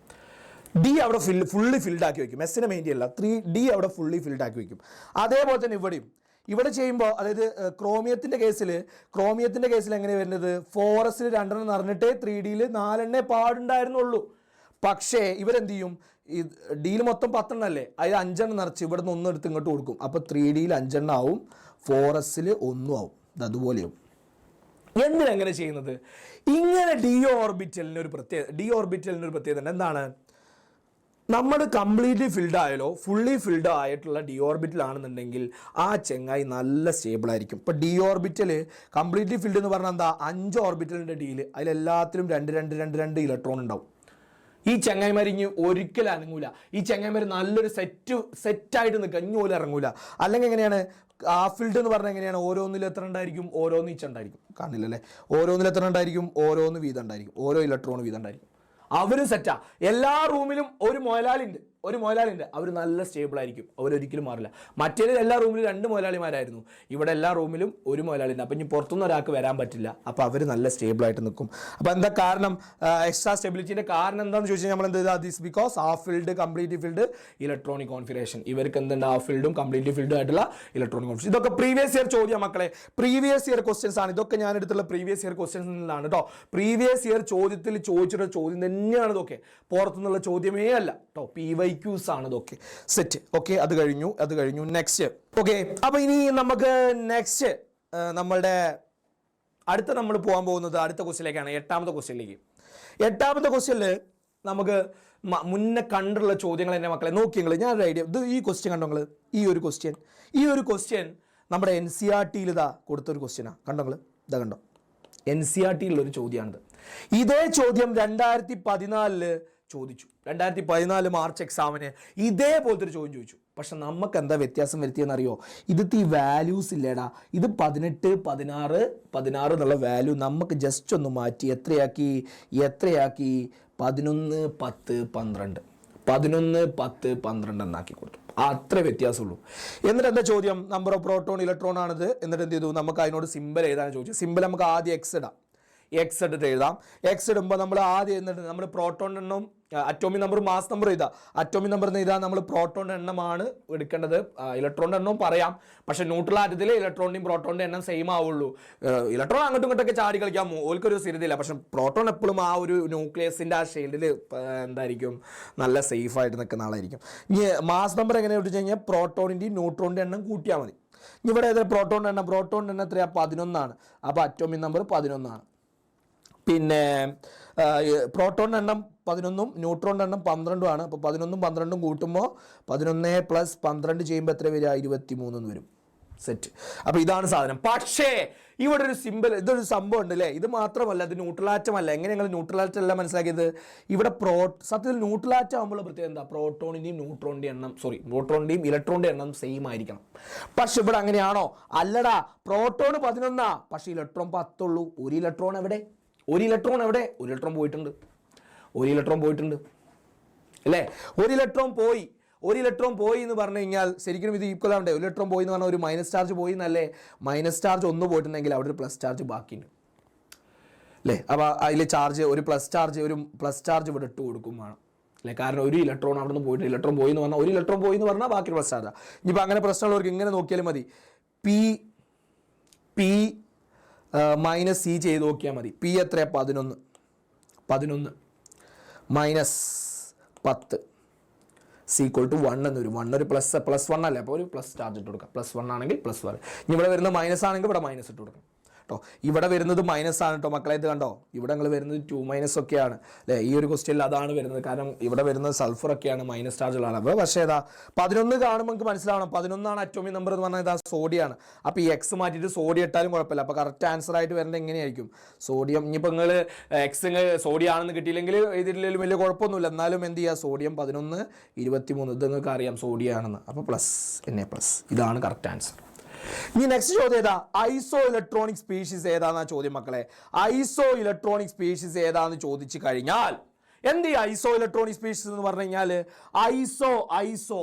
ഡി അവിടെ ഫുള്ളി ഫിൽഡ് ആക്കി വയ്ക്കും, എസ്സിനെ മെയിൻറ്റെയിൻ അല്ല, 3d അവിടെ ഫുള്ളി ഫിൽഡ് ആക്കി വയ്ക്കും. അതേപോലെ തന്നെ ഇവിടെ ചെയ്യുമ്പോൾ, അതായത് ക്രോമിയത്തിൻ്റെ കേസിൽ എങ്ങനെ വരുന്നത്, 4s 2 നിറഞ്ഞിട്ടേ 3d 4 പാടുണ്ടായിരുന്നുള്ളൂ. പക്ഷേ ഇവരെന്ത് ചെയ്യും, ഈ ഡിയിൽ മൊത്തം 10 അല്ലേ, അതിൽ 5 നിറച്ച് ഇവിടെ നിന്ന് 1 എടുത്ത് ഇങ്ങോട്ട് കൊടുക്കും. അപ്പോൾ 3d 5 ആവും, 4s 1 ആവും. അതുപോലെയാവും. എന്തിനെങ്ങനെ ചെയ്യുന്നത്, ഇങ്ങനെ ഡി ഓർബിറ്റലിന് ഒരു പ്രത്യേകത എന്താണ്, നമ്മൾ കംപ്ലീറ്റ്ലി ഫിൽഡ് ആയാലോ ഫുള്ളി ഫിൽഡ് ആയിട്ടുള്ള ഡി ഓർബിറ്റൽ ആണെന്നുണ്ടെങ്കിൽ ആ ചെങ്ങായി നല്ല സ്റ്റേബിൾ ആയിരിക്കും. ഇപ്പോൾ ഡി ഓർബിറ്റൽ കംപ്ലീറ്റ്ലി ഫിൽഡ് എന്ന് പറഞ്ഞാൽ എന്താ, 5 ഓർബിറ്റലിൻ്റെ ഡിയിൽ അതിലെല്ലാത്തിലും 2 ഇലക്ട്രോൺ ഉണ്ടാവും. ഈ ചങ്ങായിമാർ ഇനി ഒരിക്കലും അനങ്ങൂല. ഈ ചങ്ങായിമാർ നല്ലൊരു സെറ്റായിട്ട് നിൽക്കുക, ഇനി പോലും ഇറങ്ങൂല. അല്ലെങ്കിൽ എങ്ങനെയാണ്, ആ ഫിൽഡ് എന്ന് പറഞ്ഞാൽ എങ്ങനെയാണ്, ഓരോന്നിൽ എത്ര ഉണ്ടായിരിക്കും, ഓരോന്ന് ഈച്ച ഉണ്ടായിരിക്കും, കാണില്ലല്ലേ, ഓരോന്നിൽ എത്ര ഉണ്ടായിരിക്കും, ഓരോന്ന് വീതം ഉണ്ടായിരിക്കും, ഓരോ ഇലക്ട്രോൺ വീതം ഉണ്ടായിരിക്കും. അവരും സെറ്റാ. എല്ലാ റൂമിലും ഒരു മുതലാളിയുണ്ട്, അവർ നല്ല സ്റ്റേബിൾ ആയിരിക്കും, അവരൊരിക്കലും മാറില്ല. മറ്റേതിൽ എല്ലാ റൂമിലും 2 മുതലാളിമാരായിരുന്നു, ഇവിടെ എല്ലാ റൂമിലും ഒരു മുതലാളിയുണ്ട്. അപ്പം ഇനി പുറത്തുനിന്ന് ഒരാൾക്ക് വരാൻ പറ്റില്ല, അപ്പോൾ അവർ നല്ല സ്റ്റേബിൾ ആയിട്ട് നിൽക്കും. അപ്പോൾ എന്താ കാരണം, എക്സ്ട്രാ സ്റ്റെബിലിറ്റിൻ്റെ കാരണം എന്താണെന്ന് ചോദിച്ചാൽ നമ്മൾ എന്ത് ചെയ്താൽ, ദിസ് ബിക്കോസ് ആ filled completely filled electronic configuration. ഇവർക്ക് എന്തുണ്ട്, ആ ഫിൽഡും കംപ്ലീറ്റ്ലി ഫിൽഡും ആയിട്ടുള്ള ഇലക്ട്രോണിക് കോൺഫിഗറേഷൻ. ഇതൊക്കെ പ്രീവിയസ് ഇയർ ചോദ്യം മക്കളെ, പ്രീവിയസ് ഇയർ ക്വസ്റ്റ്യൻസ് ആണ് ഇതൊക്കെ. ഞാൻ എടുത്തുള്ള പ്രീവിയസ് ഇയർ ക്വസ്റ്റ്യൻസിലാണ് കേട്ടോ. പ്രീവിയസ് ഇയർ ചോദ്യത്തിൽ ചോദിച്ചിട്ടുള്ള ചോദ്യം തന്നെയാണ് ഇതൊക്കെ, പുറത്തുനിന്നുള്ള ചോദ്യമേ അല്ല കേട്ടോ. PYQs ആണ് ഇതൊക്കെ. സെറ്റ്. ഓക്കെ, അത് കഴിഞ്ഞു. നെക്സ്റ്റ്. ഓക്കെ, അപ്പൊ ഇനി നമുക്ക് നെക്സ്റ്റ് നമ്മളുടെ നമ്മൾ പോകാൻ പോകുന്നത് അടുത്ത ക്വസ്റ്റ്യനിലേക്കാണ്, 8ാമത്തെ ക്വസ്റ്റ്യനിലേക്ക്. 8ാമത്തെ ക്വസ്റ്റ്യനിൽ നമുക്ക് മുന്നേ കണ്ടുള്ള ചോദ്യങ്ങൾ തന്നെ മക്കളെ നോക്കിയെങ്കിൽ ഞാനൊരു ഐഡിയ, ഈ ക്വസ്റ്റ്യൻ കണ്ടോ നിങ്ങൾ, ഈ ഒരു ക്വസ്റ്റ്യൻ നമ്മുടെ NCERT-യിൽ ഇതാ കൊടുത്തൊരു ക്വസ്റ്റ്യനാണ്. കണ്ടോ നിങ്ങൾ, ഇതാ കണ്ടോ, NCERT-യിലുള്ളൊരു ചോദ്യമാണിത്. ഇതേ ചോദ്യം 2014 ചോദിച്ചു. 2014 മാർച്ച് എക്സാമിന് ഇതേപോലത്തെ ഒരു ചോദ്യം ചോദിച്ചു. പക്ഷെ നമുക്ക് എന്താ വ്യത്യാസം വരുത്തിയെന്നറിയോ, ഇതിൽ ഈ വാല്യൂസ് ഇല്ലേടാ. ഇത് 18 16 എന്നുള്ള വാല്യൂ നമുക്ക് ജസ്റ്റ് ഒന്ന് മാറ്റി എത്രയാക്കി 11 10 12 11, 10, 12 എന്നാക്കി കൊടുത്തു. അത്ര വ്യത്യാസമുള്ളൂ. എന്നിട്ട് എന്താ ചോദ്യം? നമ്പർ ഓഫ് പ്രോട്ടോൺ ഇലക്ട്രോൺ ആണിത്. എന്നിട്ട് എന്ത് ചെയ്തു? നമുക്ക് അതിനോട് സിമ്പിൾ എഴുതാൻ ചോദിച്ചു. സിമ്പിൾ നമുക്ക് ആദ്യം എക്സ് ഇടാം. എക്സ് എടുത്തിട്ട് എഴുതാം. എക്സ് ഇടുമ്പോൾ നമ്മൾ ആദ്യം എന്നിട്ട് നമ്മൾ പ്രോട്ടോൺ എണ്ണം, അറ്റോമിക് നമ്പർ, മാസ് നമ്പർ എഴുതാം. അറ്റോമിക് നമ്പർ എന്ന് എഴുതാൻ നമ്മൾ പ്രോട്ടോണിൻ്റെ എണ്ണമാണ് എടുക്കേണ്ടത്. ഇലക്ട്രോണിൻ്റെ എണ്ണവും പറയാം, പക്ഷേ ന്യൂട്രൽ ആറ്റത്തിൽ ഇലക്ട്രോണിൻ്റെയും പ്രോട്ടോണിൻ്റെ എണ്ണം സെയിം ആവുള്ളൂ. ഇലക്ട്രോൺ അങ്ങോട്ടും ഇങ്ങോട്ടൊക്കെ ചാടി കളിക്കാം, ഓൽക്കൊരു സ്ഥിരതയില്ല. പക്ഷെ പ്രോട്ടോൺ എപ്പോഴും ആ ഒരു ന്യൂക്ലിയസിൻ്റെ ആ ഷെയ്ഡിൽ എന്തായിരിക്കും, നല്ല സേഫ് ആയിട്ട് നിൽക്കുന്ന ആളായിരിക്കും. ഇനി മാസ് നമ്പർ എങ്ങനെയാണെന്ന് വെച്ച് കഴിഞ്ഞാൽ പ്രോട്ടോണിൻ്റെയും ന്യൂട്രോണിൻ്റെ എണ്ണം കൂട്ടിയാൽ മതി. ഇനി ഇവിടെ ഏതാ പ്രോട്ടോണിൻ്റെ എണ്ണം എത്രയാണ്? 11 അപ്പോൾ അറ്റോമിക് നമ്പർ 11. പിന്നെ പ്രോട്ടോണിൻ്റെ എണ്ണം 11, ന്യൂട്രോണിൻ്റെ എണ്ണം 12 അപ്പോൾ 11, 12 കൂട്ടുമ്പോൾ 11 + 12 ചെയ്യുമ്പോൾ എത്ര വരിക? 23 എന്ന് വരും. സെറ്റ്. അപ്പോൾ ഇതാണ് സാധനം. പക്ഷേ ഇവിടെ ഒരു സിമ്പിൾ, ഇതൊരു സംഭവം ഉണ്ട് അല്ലേ? ഇത് മാത്രമല്ല, ഇത് ന്യൂട്രൽ അല്ല. എങ്ങനെ ഞങ്ങൾ ന്യൂട്രൽ ആറ്റം അല്ല മനസ്സിലാക്കിയത്? ഇവിടെ സത്യത്തിൽ ന്യൂട്രൽ ആറ്റം ആകുമ്പോൾ പ്രത്യേകം എന്താ? പ്രോട്ടോണിൻ്റെയും ന്യൂട്രോണിൻ്റെയും ഇലക്ട്രോണിൻ്റെ എണ്ണം സെയിം ആയിരിക്കണം. പക്ഷെ ഇവിടെ അങ്ങനെയാണോ? അല്ലടാ, പ്രോട്ടോൺ 11, പക്ഷേ ഇലക്ട്രോൺ 10 ഉള്ളൂ. ഒരു ഇലക്ട്രോൺ എവിടെ? ഒരു ഇലക്ട്രോൺ പോയിട്ടുണ്ട് അല്ലേ? ഒരു ഇലക്ട്രോൺ പോയി എന്ന് പറഞ്ഞു കഴിഞ്ഞാൽ ശരിക്കും ഇത് ഈക്വൽ ആവണ്ടേ? ഒരു ഇലക്ട്രോൺ പോയി എന്ന് പറഞ്ഞാൽ ഒരു മൈനസ് ചാർജ് പോയി എന്നല്ലേ? മൈനസ് ചാർജ് 1 പോയിട്ടുണ്ടെങ്കിൽ അവിടെ ഒരു പ്ലസ് ചാർജ് ബാക്കിയുണ്ട് അല്ലേ? അപ്പോൾ അതിൽ ചാർജ്, ഒരു പ്ലസ് ചാർജ് ഇവിടെ ഇട്ട് കൊടുക്കും വേണം അല്ലേ? കാരണം ഒരു ഇലക്ട്രോൺ അവിടെ നിന്ന് പോയിട്ട് ഇലക്ട്രോൺ പോയി എന്ന് പറഞ്ഞാൽ, ഒരു ഇലക്ട്രോൺ പോയി എന്ന് പറഞ്ഞാൽ ബാക്കി പ്ലസ് ചാർജാണ്. ഇനിയിപ്പോൾ അങ്ങനെ പ്രശ്നമുള്ളവർക്ക് ഇങ്ങനെ നോക്കിയാലും മതി. പി മൈനസ് സി ചെയ്ത് നോക്കിയാൽ മതി. പി എത്രയാണ്? 11 മൈനസ് 10 = 1 എന്ന് വരും. 1 ഒരു +1 അല്ലേ? അപ്പോൾ ഒരു പ്ലസ് ചാർജ് ഇട്ട് കൊടുക്കാം. +1 ആണെങ്കിൽ +1. ഇനി ഇവിടെ വരുന്നത് മൈനസ് ആണെങ്കിൽ ഇവിടെ മൈനസ് ഇട്ട് കൊടുക്കണം കേട്ടോ. ഇവിടെ വരുന്നത് മൈനസ് ആണ് കേട്ടോ മക്കളെ. ഇത് കണ്ടോ, ഇവിടെ നിങ്ങൾ വരുന്നത് 2- ഒക്കെയാണ് അല്ലേ? ഈ ഒരു ക്വസ്റ്റ്യനിൽ അതാണ് വരുന്നത്. കാരണം ഇവിടെ വരുന്നത് സൾഫർ ഒക്കെയാണ്, മൈനസ് ചാർജുകളാണ്. അപ്പോൾ പക്ഷേ ഏതാ 11 കാണുമ്പോൾ നമുക്ക് മനസ്സിലാവണം 11 അറ്റോമിക് നമ്പർ എന്ന് പറഞ്ഞാൽ ഇതാ സോഡിയാണ്. അപ്പോൾ ഈ എക്സ് മാറ്റിയിട്ട് സോഡിയം ഇട്ടാലും കുഴപ്പമില്ല. അപ്പോൾ കറക്റ്റ് ആൻസർ ആയിട്ട് വരേണ്ടത് എങ്ങനെയായിരിക്കും? സോഡിയം. ഇനിയിപ്പോൾ നിങ്ങൾ എക്സ് സോഡിയം ആണെന്ന് കിട്ടിയില്ലെങ്കിൽ ഇതിലും വലിയ കുഴപ്പമൊന്നുമില്ല. എന്നാലും എന്ത് ചെയ്യുക? സോഡിയം 11, 23 ഇത് നിങ്ങൾക്ക് അറിയാം സോഡിയം ആണെന്ന്. അപ്പോൾ Na+. ഇതാണ് കറക്റ്റ് ആൻസർ. ഇനി നെക്സ്റ്റ് ചോദ്യം ഏതാ? ഐസോ ഇലക്ട്രോണിക് സ്പീഷീസ് ഏതാന്നാ ചോദ്യം മക്കളെ. ഐസോ ഇലക്ട്രോണിക് സ്പീഷീസ് ഏതാന്ന് ചോദിച്ചു കഴിഞ്ഞാൽ എന്ത് ഈ ഐസോ ഇലക്ട്രോണിക് സ്പീഷീസ് എന്ന് പറഞ്ഞു കഴിഞ്ഞാൽ ഐസോ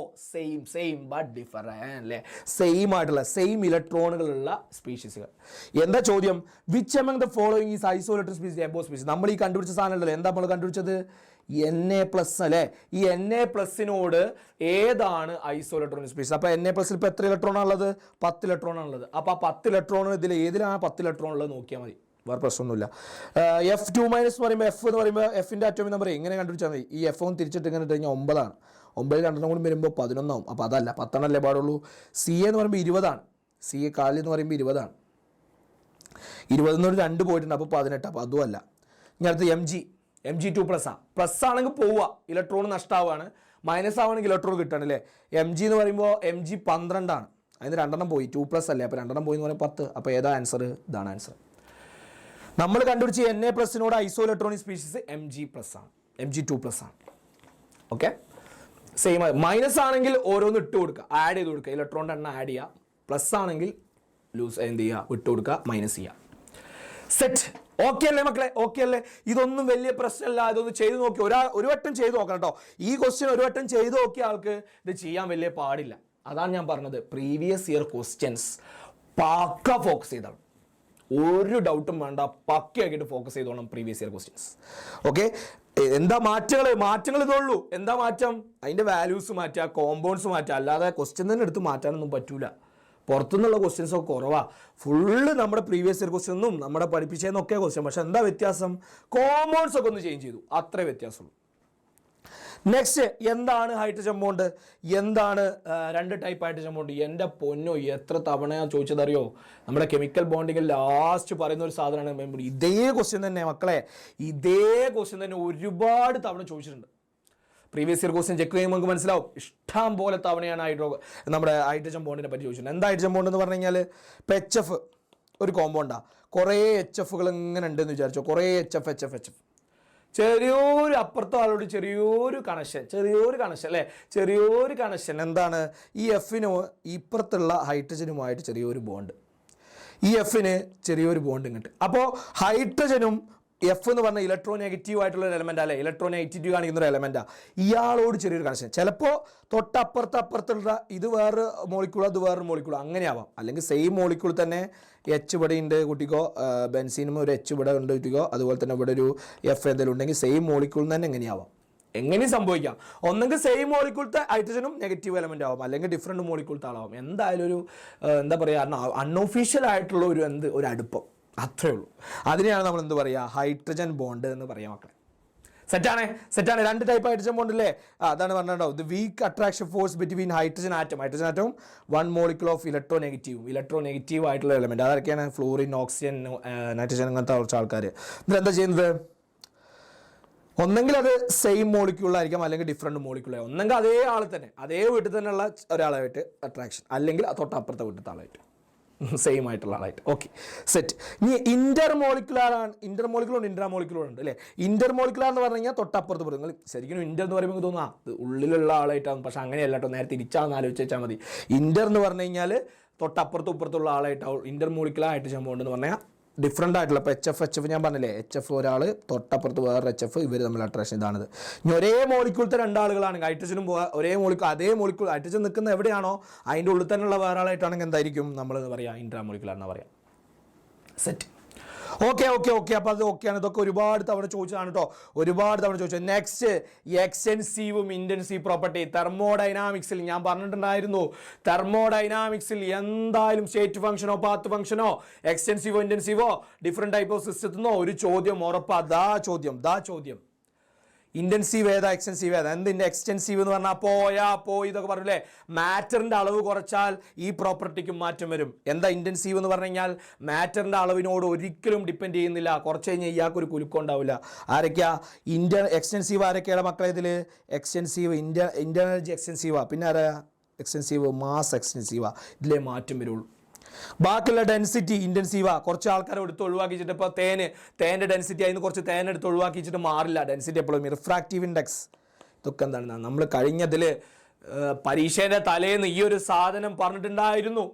സെയിം ബട്ട് ഡിഫറെന്റ് അല്ലേ? സെയിം ആയിട്ടുള്ള ഇലക്ട്രോണുകളുള്ള സ്പീഷീസുകൾ. എന്താ ചോദ്യം? Which among the following is iso electronic species above species? നമ്മൾ ഈ കണ്ടുപിടിച്ച സാധനം ഉണ്ടല്ലോ, എന്താ നമ്മൾ കണ്ടുപിടിച്ചത്? Na+ അല്ലേ? ഈ Na+നോട് ഏതാണ് ഐസോ ഇലക്ട്രോണിക് സ്പീഷീസ്? അപ്പോൾ Na+ ഇപ്പോൾ എത്ര ഇലക്ട്രോണാണ് ഉള്ളത്? 10 ഇലക്ട്രോണാണ് ഉള്ളത്. അപ്പോൾ ആ 10 ഇലക്ട്രോൺ ഇതിൽ ഏതിലാണ് 10 ഇലക്ട്രോൺ ഉള്ളത് നോക്കിയാൽ മതി, വേറെ പ്രശ്നമൊന്നുമില്ല. F2- എന്ന് പറയുമ്പോൾ F എന്ന് പറയുമ്പോൾ എഫിൻ്റെ അറ്റോമിക് നമ്പർ എങ്ങനെ കണ്ടുപിടിച്ചാൽ മതി? ഈ F1 തിരിച്ചിട്ട് ഇങ്ങനെ ഇട്ട് കഴിഞ്ഞാൽ 9 ആണ്. 9 രണ്ടെണ്ണം കൂടി വരുമ്പോൾ 11 ആവും. അപ്പോൾ അതല്ല, 10 അല്ലേ പാടുള്ളൂ. CA എന്ന് പറയുമ്പോൾ 20 ആണ്. CA കാലി എന്ന് പറയുമ്പോൾ 20 ആണ്. 20 2 പോയിട്ടുണ്ട്, അപ്പോൾ 18. അപ്പോൾ അതും അല്ല. ഇനി അടുത്ത് Mg2+ പ്ലസ് ആണെങ്കിൽ പോവുക, ഇലക്ട്രോൺ നഷ്ടമാവുകയാണ്. മൈനസ് ആവുകയാണെങ്കിൽ ഇലക്ട്രോൺ കിട്ടുകയാണ് അല്ലേ? Mg എന്ന് പറയുമ്പോൾ Mg 12 ആണ്. അതിന് 2 പോയി, 2+ അല്ലേ? അപ്പോൾ 2 പോയി എന്ന് പറയുമ്പോൾ 10. അപ്പോൾ ഏതാ ആൻസർ? ഇതാണ് ആൻസർ. നമ്മൾ കണ്ടുപിടിച്ച Na+നോട് ഐസോ ഇലക്ട്രോണിക് സ്പീഷീസ് Mg+ ആണ്, Mg2+ ആണ്. Okay, same. മൈനസ് ആണെങ്കിൽ ഓരോന്ന് ഇട്ട് കൊടുക്കുക, ആഡ് ചെയ്ത് കൊടുക്കുക, ഇലക്ട്രോണിൻ്റെ എണ്ണം ആഡ് ചെയ്യുക. പ്ലസ് ആണെങ്കിൽ എന്ത് ചെയ്യുക? വിട്ട് കൊടുക്കുക, മൈനസ് ചെയ്യുക. സെറ്റ്. ഓക്കെ അല്ലേ മക്കളെ? ഓക്കെ അല്ലേ? ഇതൊന്നും വലിയ പ്രശ്നമല്ല. ഇതൊന്ന് ചെയ്ത് നോക്കി, ഒരു വട്ടം ചെയ്ത് നോക്കണം കേട്ടോ. ഈ ക്വസ്റ്റ്യൻ ഒരു വട്ടം ചെയ്ത് നോക്കിയ ആൾക്ക് ഇത് ചെയ്യാൻ വലിയ പാടില്ല. അതാണ് ഞാൻ പറഞ്ഞത്, പ്രീവിയസ് ഇയർ ക്വസ്റ്റ്യൻസ് പക്ക ഫോക്കസ് ചെയ്താണ്. ഒരു ഡൗട്ടും വേണ്ട, പക്കയാക്കിയിട്ട് ഫോക്കസ് ചെയ്തോണം പ്രീവിയസ് ഇയർ ക്വസ്റ്റ്യൻസ്. ഓക്കെ, എന്താ മാറ്റങ്ങൾ ഇതുള്ളൂ. എന്താ മാറ്റം? അതിൻ്റെ വാല്യൂസ് മാറ്റുക, കോമ്പൗണ്ട്സ് മാറ്റുക. അല്ലാതെ ക്വസ്റ്റ്യൻ തന്നെ എടുത്ത് മാറ്റാനൊന്നും പറ്റൂല. പുറത്തുനിന്നുള്ള ക്വസ്റ്റ്യൻസ് ഒക്കെ കുറവാണ്. ഫുള്ള് നമ്മുടെ പ്രീവിയസ് ഇയർ ക്വസ്റ്റ്യനും നമ്മുടെ പഠിപ്പിച്ചതെന്നൊക്കെ ക്വസ്റ്റ്യൻ. പക്ഷെ എന്താ വ്യത്യാസം? കോമ്പൗണ്ട്സ് ഒക്കെ ഒന്ന് ചേഞ്ച് ചെയ്തു, അത്രേ വ്യത്യാസമുള്ളൂ. നെക്സ്റ്റ്, എന്താണ് ഹൈഡ്രജൻ ബോണ്ട്? എന്താണ് 2 ടൈപ്പ് ഹൈഡ്രജൻ ബോണ്ട്? എൻ്റെ പൊന്നോ, എത്ര തവണയാണ് ചോദിച്ചതറിയോ? നമ്മുടെ കെമിക്കൽ ബോണ്ടിങ്ങിൽ ലാസ്റ്റ് പറയുന്ന ഒരു സാധനമാണ് മെമ്പർ. ഇതേ ക്വസ്റ്റ്യൻ തന്നെ മക്കളെ, ഇതേ ക്വസ്റ്റ്യൻ തന്നെ ഒരുപാട് തവണ ചോദിച്ചിട്ടുണ്ട്. പ്രീവിയസ് ഇയർ ക്വസ്റ്റ്യൻ ചെക്ക് ചെയ്യുമ്പോൾ നമുക്ക് മനസ്സിലാവും. ഇഷ്ടം പോലെ തവണയാണ് നമ്മുടെ ഹൈഡ്രജൻ ബോണ്ടിനെ പറ്റി ചോദിച്ചിട്ടുണ്ട്. എന്താ ഹൈഡ്രജൻ ബോണ്ട് എന്ന് പറഞ്ഞു കഴിഞ്ഞാൽ, ഇപ്പോൾ HF ഒരു കോമ്പൗണ്ടാണ്. കുറേ HFകൾ ഇങ്ങനെ ഉണ്ടെന്ന് വിചാരിച്ചോ, കുറേ HF. ചെറിയൊരു അപ്പുറത്തെ ആളോട് ചെറിയൊരു കണക്ഷൻ അല്ലേ? ചെറിയൊരു കണക്ഷൻ. എന്താണ്? ഈ എഫിന് ഇപ്പുറത്തുള്ള ഹൈഡ്രജനുമായിട്ട് ചെറിയൊരു ബോണ്ട്, ഈ എഫിന് ചെറിയൊരു ബോണ്ട് ഇങ്ങോട്ട്. അപ്പോൾ ഹൈഡ്രജനും എഫ് എന്ന് പറഞ്ഞ ഇലക്ട്രോ നെഗറ്റീവ് ആയിട്ടുള്ള ഒരു എലമെന്റ് അല്ലേ, ഇലക്ട്രോ നെഗറ്റീവ് കാണിക്കുന്ന ഒരു എലമെന്റാണ്. ഇയാളോട് ചെറിയൊരു കണക്ഷൻ, ചിലപ്പോൾ തൊട്ടപ്പുറത്തുള്ള ഇത് വേറെ മോളിക്കൂൾ അത് വേറൊരു മോളിക്കൂൾ അങ്ങനെയാവാം. അല്ലെങ്കിൽ സെയിം മോളിക്കൂൾ തന്നെ എച്ച് ഇവിടെ ഉണ്ട് കുട്ടിക്കോ, ബെൻസീനും ഒരു എച്ച് ഇവിടെ ഉണ്ട് കുട്ടിക്കോ, അതുപോലെ തന്നെ ഇവിടെ ഒരു എഫ് എന്തെങ്കിലും ഉണ്ടെങ്കിൽ സെയിം മോളിക്കൂൾ തന്നെ എങ്ങനെയാവാം, എങ്ങനെയും സംഭവിക്കാം. ഒന്നെങ്കിൽ സെയിം മോളിക്കൂളത്തെ ഹൈഡ്രജനും നെഗറ്റീവ് എലമെന്റ് ആവാം, അല്ലെങ്കിൽ ഡിഫറെൻറ്റ് മോളിക്കൂളത്തെ ആളാവും. എന്തായാലും ഒരു എന്താ പറയുക, അൺഒഫീഷ്യൽ ആയിട്ടുള്ള ഒരു അടുപ്പം, അത്രേ ഉള്ളൂ. അതിനെയാണ് നമ്മൾ എന്ത് പറയുക, ഹൈഡ്രജൻ ബോണ്ട് എന്ന് പറയാം മക്കളെ. സെറ്റാണ്. രണ്ട് ടൈപ്പ് ഹൈഡ്രജൻ ബോണ്ട് അല്ലേ, അതാണ് പറഞ്ഞിട്ടുണ്ടാവും. The weak attraction force between hydrogen ആറ്റവും 1 മോളിക്യൂൾ ഓഫ് ഇലക്ട്രോ നെഗറ്റീവ് ആയിട്ടുള്ള എലമെന്റ്. അതൊക്കെയാണ് ഫ്ലോറിൻ, ഓക്സിജൻ, നൈട്രജൻ, അങ്ങനത്തെ കുറച്ച് ആൾക്കാർ. ഇതിലെന്താ ചെയ്യുന്നത്, ഒന്നെങ്കിൽ അത് സെയിം മോളിക്യൂളായിരിക്കാം, അല്ലെങ്കിൽ ഡിഫറെൻറ്റ് മോളിക്യൂളായി, ഒന്നെങ്കിൽ അതേ ആൾ തന്നെ അതേ വീട്ടിൽ തന്നെയുള്ള ഒരാളായിട്ട് അട്രാക്ഷൻ, അല്ലെങ്കിൽ തൊട്ടപ്പുറത്തെ വീട്ടിലത്തെ ആളായിട്ട് സെയിം ആയിട്ടുള്ള ആളായിട്ട്. Okay, set. ഇനി ഇന്റർമോളിക്കുലർ ഉണ്ട് അല്ലേ. ഇന്റർമോളിക്കുലർ എന്ന് പറഞ്ഞു കഴിഞ്ഞാൽ തൊട്ടപ്പുറത്ത് പോകും. നിങ്ങൾ ശരിക്കും ഇന്റർ എന്ന് പറയുമ്പോൾ തോന്നുക ഉള്ളിലുള്ള ആളായിട്ടാണ്, പക്ഷെ അങ്ങനെയല്ല കേട്ടോ, നേരെ തിരിച്ചാന്ന് ആലോചിച്ച് വെച്ചാൽ മതി. ഇന്റർ എന്ന് പറഞ്ഞു കഴിഞ്ഞാൽ തൊട്ടപ്പുറത്തും ഇപ്പുറത്തുള്ള ആളായിട്ടാവും ഇന്റർമോളിക്കുലർ ആയിട്ട് സംഭവം എന്ന് പറഞ്ഞാൽ ഡിഫറെൻ്റ് ആയിട്ടുള്ള. ഇപ്പോൾ എച്ച് എഫ് ഞാൻ പറഞ്ഞില്ലേ, എച്ച് ഒരാൾ തൊട്ടപ്പുറത്ത് വേറെ എച്ച് ഇവർ തമ്മിൽ അട്രാക്ഷൻ ഇതാണിത്. ഇനി ഒരേ മോളിക്യൂളത്തെ രണ്ടാളുകളാണെങ്കിൽ ഹൈഡ്രജനും ഒരേ അതേ മോളിക്യൂൾ ഹൈഡ്രജൻ നിൽക്കുന്ന എവിടെയാണോ അതിൻ്റെ ഉള്ളിൽ തന്നെയുള്ള വേറെ ആളായിട്ടാണെങ്കിൽ എന്തായിരിക്കും നമ്മൾ പറയുക, ഇൻട്രാമോളിക്കുലർ എന്ന് പറയാം. സെറ്റ്. ഓക്കെ. അപ്പോൾ അത് ഓക്കെയാണ്. ഇതൊക്കെ ഒരുപാട് തവണ ചോദിച്ചതാണ് കേട്ടോ, ഒരുപാട് തവണ ചോദിച്ചത്. നെക്സ്റ്റ്, എക്സ്റ്റെൻസീവും ഇൻറ്റൻസീവ് പ്രോപ്പർട്ടി. തെർമോഡൈനാമിക്സിൽ ഞാൻ പറഞ്ഞിട്ടുണ്ടായിരുന്നു, തെർമോഡൈനാമിക്സിൽ എന്തായാലും സ്റ്റേറ്റ് ഫംഗ്ഷനോ പാത്ത് ഫംഗ്ഷനോ എക്സ്റ്റെൻസീവോ ഇൻറ്റൻസീവോ ഡിഫറെൻറ്റ് ടൈപ്പ് ഓഫ് സിസ്റ്റത്തിൽ നിന്നോ ഒരു ചോദ്യം ഉറപ്പാ. ദാ ചോദ്യം ഇന്റൻസീവ് ഏതാ, എക്സ്റ്റൻസീവ് ഏതാ? എന്തിൻ്റെ എക്സ്റ്റൻസീവ് എന്ന് പറഞ്ഞാൽ പോയി ഇതൊക്കെ പറഞ്ഞില്ലേ, മാറ്ററിൻ്റെ അളവ് കുറച്ചാൽ ഈ പ്രോപ്പർട്ടിക്കും മാറ്റം വരും. എന്താ ഇന്റൻസീവ് എന്ന് പറഞ്ഞു കഴിഞ്ഞാൽ മാറ്ററിൻ്റെ അളവിനോട് ഒരിക്കലും ഡിപ്പെൻഡ് ചെയ്യുന്നില്ല. കുറച്ച് കഴിഞ്ഞാൽ ഇയാൾക്കൊരു കുലുക്കം ഉണ്ടാവില്ല. ആരൊക്കെയാ എക്സ്റ്റൻസീവ് ആരൊക്കെയാണ് മക്കളെ ഇതിൽ? എക്സ്റ്റൻസീവ് ഇന്റർനർജി എക്സ്റ്റൻസീവാ, പിന്നെ ആരാ എക്സ്റ്റൻസീവ്? മാസ് എക്സ്റ്റൻസീവാ. ഇതിലേ മാറ്റം വരുള്ളൂ. ബാക്കിയുള്ള ഡെൻസിറ്റി ഇൻറ്റൻസീവാ. കുറച്ച് ആൾക്കാരെ എടുത്ത് ഒഴിവാക്കിച്ചിട്ട് ഇപ്പോൾ തേൻ്റെ ഡെൻസിറ്റി അതിന് കുറച്ച് തേനെടുത്ത് ഒഴിവാക്കിച്ചിട്ട് മാറില്ല ഡെൻസിറ്റി എപ്പോഴും. റിഫ്രാക്റ്റീവ് ഇൻഡെക്സ് ഇതൊക്കെ എന്താണ് നമ്മൾ കഴിഞ്ഞതിൽ പരീക്ഷേൻ്റെ തലേന്ന് ഈ ഒരു സാധനം പറഞ്ഞിട്ടുണ്ടായിരുന്നു.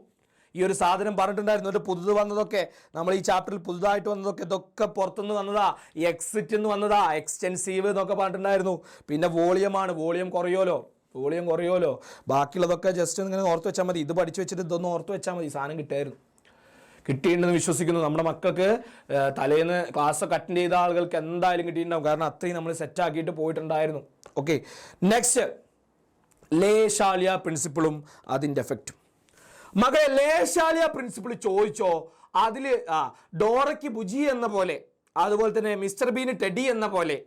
എന്നിട്ട് പുതുത് വന്നതൊക്കെ നമ്മൾ ഈ ചാപ്റ്ററിൽ പുതുതായിട്ട് വന്നതൊക്കെ ഇതൊക്കെ പുറത്തുനിന്ന് വന്നതാ, എക്സിറ്റ് എന്ന് വന്നതാ, എക്സ്റ്റെൻസീവ് എന്നൊക്കെ പറഞ്ഞിട്ടുണ്ടായിരുന്നു. പിന്നെ വോളിയം കുറയുമല്ലോ. ബാക്കിയുള്ളതൊക്കെ ജസ്റ്റ് ഇങ്ങനെ ഓർത്ത് വെച്ചാൽ മതി. ഇത് പഠിച്ചു വെച്ചിട്ട് ഇതൊന്നും ഓർത്ത് വെച്ചാൽ മതി, സാധനം കിട്ടിയിട്ടുണ്ടെന്ന് വിശ്വസിക്കുന്നു. നമ്മുടെ മക്കൾക്ക് തലേന്ന് ക്ലാസ്സൊക്കെ അറ്റൻഡ് ചെയ്ത ആളുകൾക്ക് എന്തായാലും കിട്ടിയിട്ടുണ്ടാവും, കാരണം അത്രയും നമ്മൾ സെറ്റാക്കിയിട്ട് പോയിട്ടുണ്ടായിരുന്നു. ഓക്കെ, നെക്സ്റ്റ്, ലേശാലിയ പ്രിൻസിപ്പിളും അതിൻ്റെ എഫക്റ്റും. മകളെ, ലേശാലിയ പ്രിൻസിപ്പിൾ ചോദിച്ചോ? അതിൽ ഡോറയ്ക്ക് ബുജി എന്ന പോലെ, അതുപോലെ തന്നെ മിസ്റ്റർ ബീന് ടെഡി എന്ന പോലെ,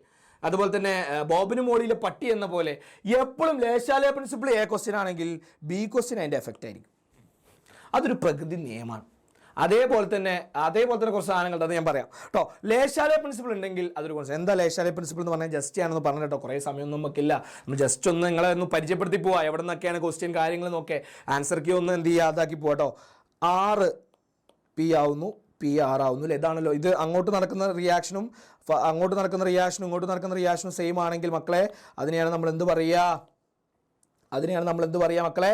അതുപോലെ തന്നെ ബോബിന് മോളിയിലെ പട്ടി എന്ന പോലെ, എപ്പോഴും ലേശാലിയ പ്രിൻസിപ്പിൾ എ ക്വസ്റ്റ്യൻ ആണെങ്കിൽ ബി ക്വസ്റ്റ്യൻ അതിൻ്റെ എഫക്റ്റ് ആയിരിക്കും. അതൊരു പ്രകൃതി നിയമമാണ്. അതേപോലെ തന്നെ കുറച്ച് സാധനങ്ങൾ അത് ഞാൻ പറയാം കേട്ടോ. ലേശാലിയ പ്രിൻസിപ്പിൾ ഉണ്ടെങ്കിൽ അതൊരു കോൺസെപ്റ്റ്. എന്താ ലേശാലിയ പ്രിൻസിപ്പിൾ എന്ന് പറഞ്ഞാൽ ജസ്റ്റ് ആണെന്ന് പറഞ്ഞു കേട്ടോ, കുറേ സമയമൊന്നും നമുക്കില്ല. നമ്മൾ ജസ്റ്റ് ഒന്ന് നിങ്ങളെ ഒന്ന് പരിചയപ്പെടുത്തി പോവാം, എവിടെ നിന്നൊക്കെയാണ് ക്വസ്റ്റ്യൻ കാര്യങ്ങൾ നോക്കേ. ആൻസർ കീ ഒന്ന് എന്ത് ചെയ്യുക, അതാക്കി പോവാട്ടോ. 6 P ആവുന്നു, PR ആവുന്നു അല്ലേ, ഇതാണല്ലോ. ഇത് അങ്ങോട്ട് നടക്കുന്ന റിയാക്ഷനും ഇങ്ങോട്ട് നടക്കുന്ന റിയാക്ഷനും സെയിം ആണെങ്കിൽ മക്കളെ അതിനെയാണ് നമ്മൾ എന്ത് പറയുക മക്കളെ?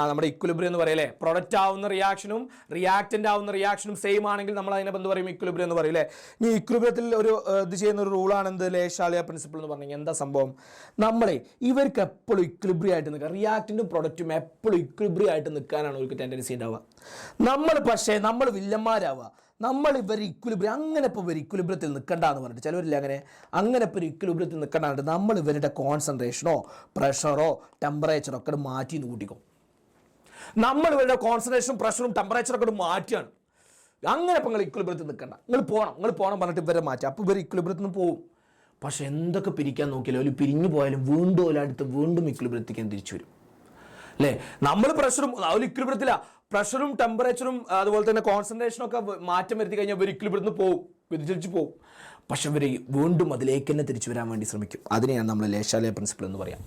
നമ്മുടെ ഇക്വിലിബ്രിയം എന്ന് പറയല്ലേ. പ്രൊഡക്റ്റ് ആവുന്ന റിയാക്ഷനും റിയാക്റ്റൻ്റ് ആവുന്ന റിയാക്ഷനും സെയിം ആണെങ്കിൽ നമ്മൾ അതിനെ എന്ത് പറയും? ഇക്വിലിബ്രിയം എന്ന് പറയില്ലേ. ഇനി ഇക്വിലിബ്രിയത്തിൽ ഒരു ഇത് ചെയ്യുന്ന ഒരു റൂളാണ് എന്ത്? ലേശാലിയ പ്രിൻസിപ്പിൾ എന്ന് പറഞ്ഞു കഴിഞ്ഞാൽ എന്താ സംഭവം? നമ്മളെ ഇവർക്ക് എപ്പോഴും ഇക്വിലിബ്രിയം ആയിട്ട് നിൽക്കുക, റിയാക്റ്റൻറ്റും പ്രൊഡക്റ്റും എപ്പോഴും ഇക്വിലിബ്രിയം ആയിട്ട് നിൽക്കാനാണ് അവർക്ക് ടെൻഡൻസി ഉണ്ടാവുക. നമ്മൾ വില്ലന്മാരാവുക. ഇവർ ഇക്വിലിബ്രിയം, അങ്ങനെ ഇപ്പോൾ ഇവർ ഇക്വിലിബ്രിയത്തിൽ നിൽക്കണ്ട എന്ന് പറഞ്ഞിട്ട് ചിലവരില്ല അങ്ങനെ ഇപ്പോൾ ഇക്വിലിബ്രിയത്തിൽ നിൽക്കണ്ടായിട്ട് നമ്മൾ ഇവരുടെ കോൺസെൻട്രേഷനോ പ്രഷറോ ടെമ്പറേച്ചറോ ഒക്കെ മാറ്റി കൂട്ടിക്കും. നമ്മൾ ഇവരുടെ കോൺസെൻട്രേഷനും പ്രഷറും ടെമ്പറേച്ചറൊക്കെ മാറ്റിയാണ്. അങ്ങനെ ഇപ്പോൾ നിങ്ങൾ ഇക്വിലിബ്രിയത്തിൽ നിൽക്കണ്ട, നിങ്ങൾ പോകണം പറഞ്ഞിട്ട് ഇവരെ മാറ്റി. അപ്പോൾ ഇവർ ഇക്വിലിബ്രിയത്തിൽ നിന്ന് പോകും. പക്ഷെ എന്തൊക്കെ പിരിക്കാൻ നോക്കിയാലും ഒരു പിരിഞ്ഞു പോയാലും വീണ്ടും ഇക്വിലിബ്രിയത്തിലേക്ക് തിരിച്ചു വരും അല്ലേ. നമ്മൾ പ്രഷറും ഇക്വിലിബ്രിയത്തില പ്രഷറും ടെമ്പറേച്ചറും അതുപോലെ തന്നെ കോൺസെൻട്രേഷനും ഒക്കെ മാറ്റം വരുത്തി കഴിഞ്ഞാൽ ഇവർ ഇക്വിലിബ്രിയത്തിൽ പോകും, വ്യതിചലിച്ച് പോകും. പക്ഷെ ഇവർ വീണ്ടും അതിലേക്ക് തന്നെ തിരിച്ചു വരാൻ വേണ്ടി ശ്രമിക്കും. അതിനെയാണ് നമ്മൾ ലേശാലിയ പ്രിൻസിപ്പിൾ എന്ന് പറയാം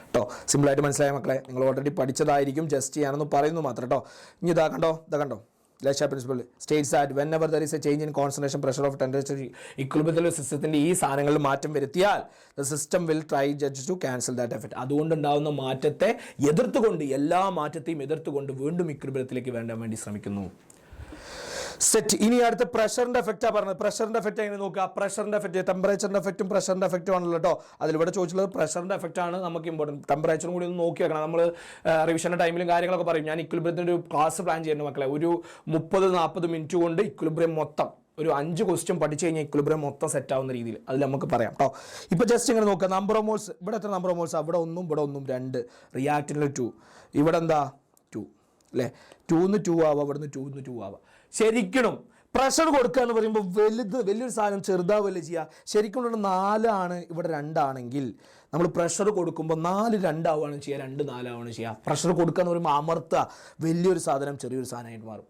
കേട്ടോ. സിമ്പിളായിട്ട് മനസ്സിലായ മക്കളെ, നിങ്ങൾ ഓൾറെഡി പഠിച്ചതായിരിക്കും, ജസ്റ്റ് ചെയ്യാനെന്ന് പറയുന്നു മാത്രം കേട്ടോ. ഇനി ഇതാ കണ്ടോ Le Chatelier principle states that whenever there is a change in concentration pressure of temperature ഇക്വിലിബ്രിയത്തിലെ സിസ്റ്റത്തിൻ്റെ ഈ സാധനങ്ങളിൽ മാറ്റം വരുത്തിയാൽ the system will try just to cancel that effect. അതുകൊണ്ടുണ്ടാകുന്ന മാറ്റത്തെ എല്ലാ മാറ്റത്തെയും എതിർത്തുകൊണ്ട് വീണ്ടും ഇക്വിലിബ്രിയത്തിലേക്ക് വേണ്ടി ശ്രമിക്കുന്നു. സെറ്റ്. ഇനി അടുത്ത പ്രഷറിന്റെ എഫക്റ്റാ പറഞ്ഞത്. പ്രഷറിന്റെ എഫക്റ്റ് എങ്ങനെ നോക്കുക? പ്രഷറിന്റെ എഫക്റ്റ് ടെമ്പറേച്ചറിന്റെ എഫക്റ്റും പ്രഷറിന്റെ എഫക്റ്റും ആണല്ലോ കേട്ടോ. അതിലിവിടെ ചോദിച്ചുള്ളത് പ്രഷറിന്റെ എഫക്റ്റ് ആണ് നമുക്ക് ഇമ്പോർട്ടൻറ്റ്. ടെമ്പറേച്ചറും കൂടി ഒന്ന് നോക്കി വെക്കണം. നമ്മൾ റിവിഷന്റെ ടൈമിലും കാര്യങ്ങളൊക്കെ പറയും. ഞാൻ ഇക്വിലിബ്രിയത്തിന്റെ ഒരു ക്ലാസ് പ്ലാൻ ചെയ്യുന്നു മക്കളെ. ഒരു 30-40 മിനിറ്റ് കൊണ്ട് ഇക്വിലിബ്രിയം മൊത്തം ഒരു 5 ക്വസ്റ്റ്യൻ പഠിച്ചു കഴിഞ്ഞാൽ ഇക്വിലിബ്രിയം മൊത്തം സെറ്റ് ആവുന്ന രീതിയിൽ അതിൽ നമുക്ക് പറയാം കേട്ടോ. ഇപ്പോൾ ജസ്റ്റ് ഇങ്ങനെ നോക്കുക. നമ്പർ ഓഫ് മോൾസ് ഇവിടെ എത്ര നമ്പർ ഓഫ് മോൾസ്? ഇവിടെ 1 ഇവിടെ 1 2. റിയാക്റ്റിനിൽ 2. ഇവിടെ എന്താ 2 അല്ലേ? 2 2 ആവാം. ഇവിടുന്ന് 2 2 ആവാം. ശരിക്കും പ്രഷർ കൊടുക്കുക എന്ന് പറയുമ്പോൾ വലിയൊരു സാധനം ചെറുതാവല്ലേ ചെയ്യുക. ശരിക്കും ഇവിടെ 4 ആണ്, ഇവിടെ 2 ആണെങ്കിൽ നമ്മൾ പ്രഷർ കൊടുക്കുമ്പോൾ 4 2 ആവുകയാണ് ചെയ്യുക, 2 4 ആവുകയാണ് ചെയ്യുക. പ്രഷർ കൊടുക്കുക എന്ന് പറയുമ്പോൾ അമർത്തുക, വലിയൊരു സാധനം ചെറിയൊരു സാധനമായിട്ട് മാറും.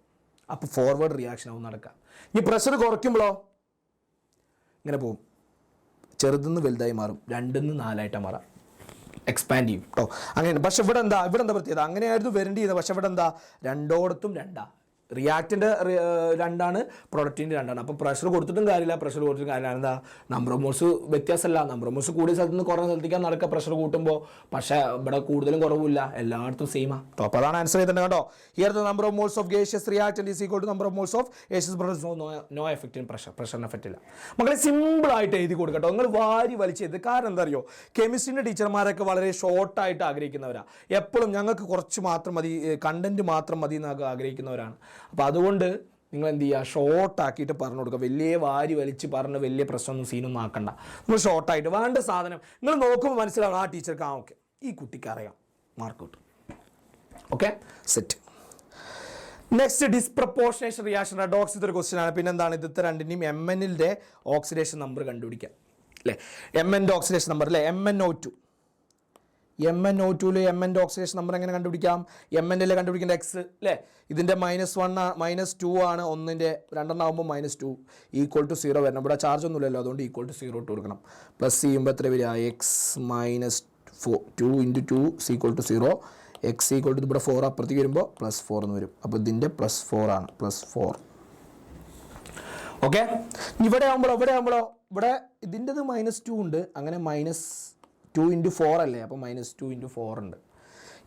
അപ്പോൾ ഫോർവേഡ് റിയാക്ഷൻ ആവും നടക്കുക. ഈ പ്രഷർ കുറയ്ക്കുമ്പോഴോ ഇങ്ങനെ പോകും, ചെറുതെന്ന് വലുതായി മാറും, 2 4 ആയിട്ടാണ് മാറാം, എക്സ്പാൻഡ് ചെയ്യും കേട്ടോ. അങ്ങനെ. പക്ഷെ ഇവിടെ എന്താ പ്രത്യേകത? അങ്ങനെയായിരുന്നു വരേണ്ടി ചെയ്യുന്നത്. പക്ഷെ ഇവിടെ എന്താ 2 2. റിയാക്റ്റിൻ്റെ 2 പ്രൊഡക്റ്റിൻ്റെ 2. അപ്പോൾ പ്രഷർ കൊടുത്തിട്ടും കാര്യമില്ല, പ്രഷർ കൊടുത്തിട്ടും കാര്യമില്ല. എന്താ നമ്പർ ഓഫ് മോൾസ് വ്യത്യാസമല്ല. നമ്പർ ഓഫ് മോൾസ് കൂടിയ സ്ഥലത്ത് നിന്ന് കുറഞ്ഞ സ്ഥലത്തേക്കാൻ നടക്കുക പ്രഷർ കൂട്ടുമ്പോൾ. പക്ഷേ ഇവിടെ കൂടുതലും കുറവില്ല, എല്ലായിടത്തും സെയിമാ. അപ്പോൾ അതാണ് ആൻസർ ചെയ്തിട്ടുണ്ട് കേട്ടോ. Here the number of moles of gaseous reactant is equal to number of moles of gaseous products. No effect in pressure. പ്രഷറിന് എഫക്റ്റ് ഇല്ല. മക്കളെ സിമ്പിളായിട്ട് എഴുതി കൊടുക്കട്ടോ. നിങ്ങൾ വാരി വലിച്ചെഴുത്. കാരണം എന്താ അറിയോ, കെമിസ്ട്രീൻ്റെ ടീച്ചർമാരൊക്കെ വളരെ ഷോർട്ടായിട്ട് ആഗ്രഹിക്കുന്നവരാണ്. എപ്പോഴും ഞങ്ങൾക്ക് കുറച്ച് മാത്രം മതി, കണ്ടന്റ് മാത്രം മതി എന്നൊക്കെ ആഗ്രഹിക്കുന്നവരാണ്. അപ്പോൾ അതുകൊണ്ട് നിങ്ങൾ എന്ത് ചെയ്യുക, ഷോർട്ടാക്കിയിട്ട് പറഞ്ഞു കൊടുക്കുക. വലിയ വാരി വലിച്ച് പറഞ്ഞ് വലിയ പ്രശ്നമൊന്നും സീനൊന്നും ആക്കണ്ട. നിങ്ങൾ ഷോർട്ടായിട്ട് വേണ്ട സാധനം നിങ്ങൾ നോക്കുമ്പോൾ മനസ്സിലാവും, ആ ടീച്ചർക്ക് ഓക്കെ ഈ കുട്ടിക്ക് അറിയാം, മാർക്ക് കിട്ടും. Okay set. Next disproportionation reaction redox. ഇതൊരു ക്വസ്റ്റ്യൻ ആണ്. പിന്നെന്താണ് ഇത് രണ്ടിൻ്റെയും Mnന്റെ ഓക്സിഡേഷൻ നമ്പർ കണ്ടുപിടിക്കാം അല്ലേ? Mnന്റെ ഓക്സിഡേഷൻ നമ്പർ അല്ലേ? MnO2. MnO2ൽ Mൻ്റെ ഓക്സിഡേഷൻ നമ്പർ എങ്ങനെ കണ്ടുപിടിക്കാം? Mൻ്റെ കണ്ടുപിടിക്കേണ്ട X അല്ലേ? ഇതിൻ്റെ -2 ആണ്. 1ൻ്റെ 2 ആകുമ്പോൾ -2 ഈക്വൽ ടു 0 വരണം. ഇവിടെ ചാർജ് ഒന്നുമില്ലല്ലോ, അതുകൊണ്ട് ഈക്വൽ ടു 0 ഇട്ട് കൊടുക്കണം. പ്ലസ് ചെയ്യുമ്പോൾ എത്ര വരിക? X - 2 × 2 equal to 0. X equal to ഇവിടെ 4 അപ്പുറത്തേക്ക് വരുമ്പോൾ +4 എന്ന് വരും. അപ്പോൾ ഇതിൻ്റെ +4 ആണ്. +4. ഓക്കെ. ഇവിടെ ആകുമ്പോഴോ ഇവിടെ ഇതിൻ്റെത് -2 ഉണ്ട്. അങ്ങനെ -2 × 4 അല്ലേ? അപ്പോൾ -2 × 4 ഉണ്ട്.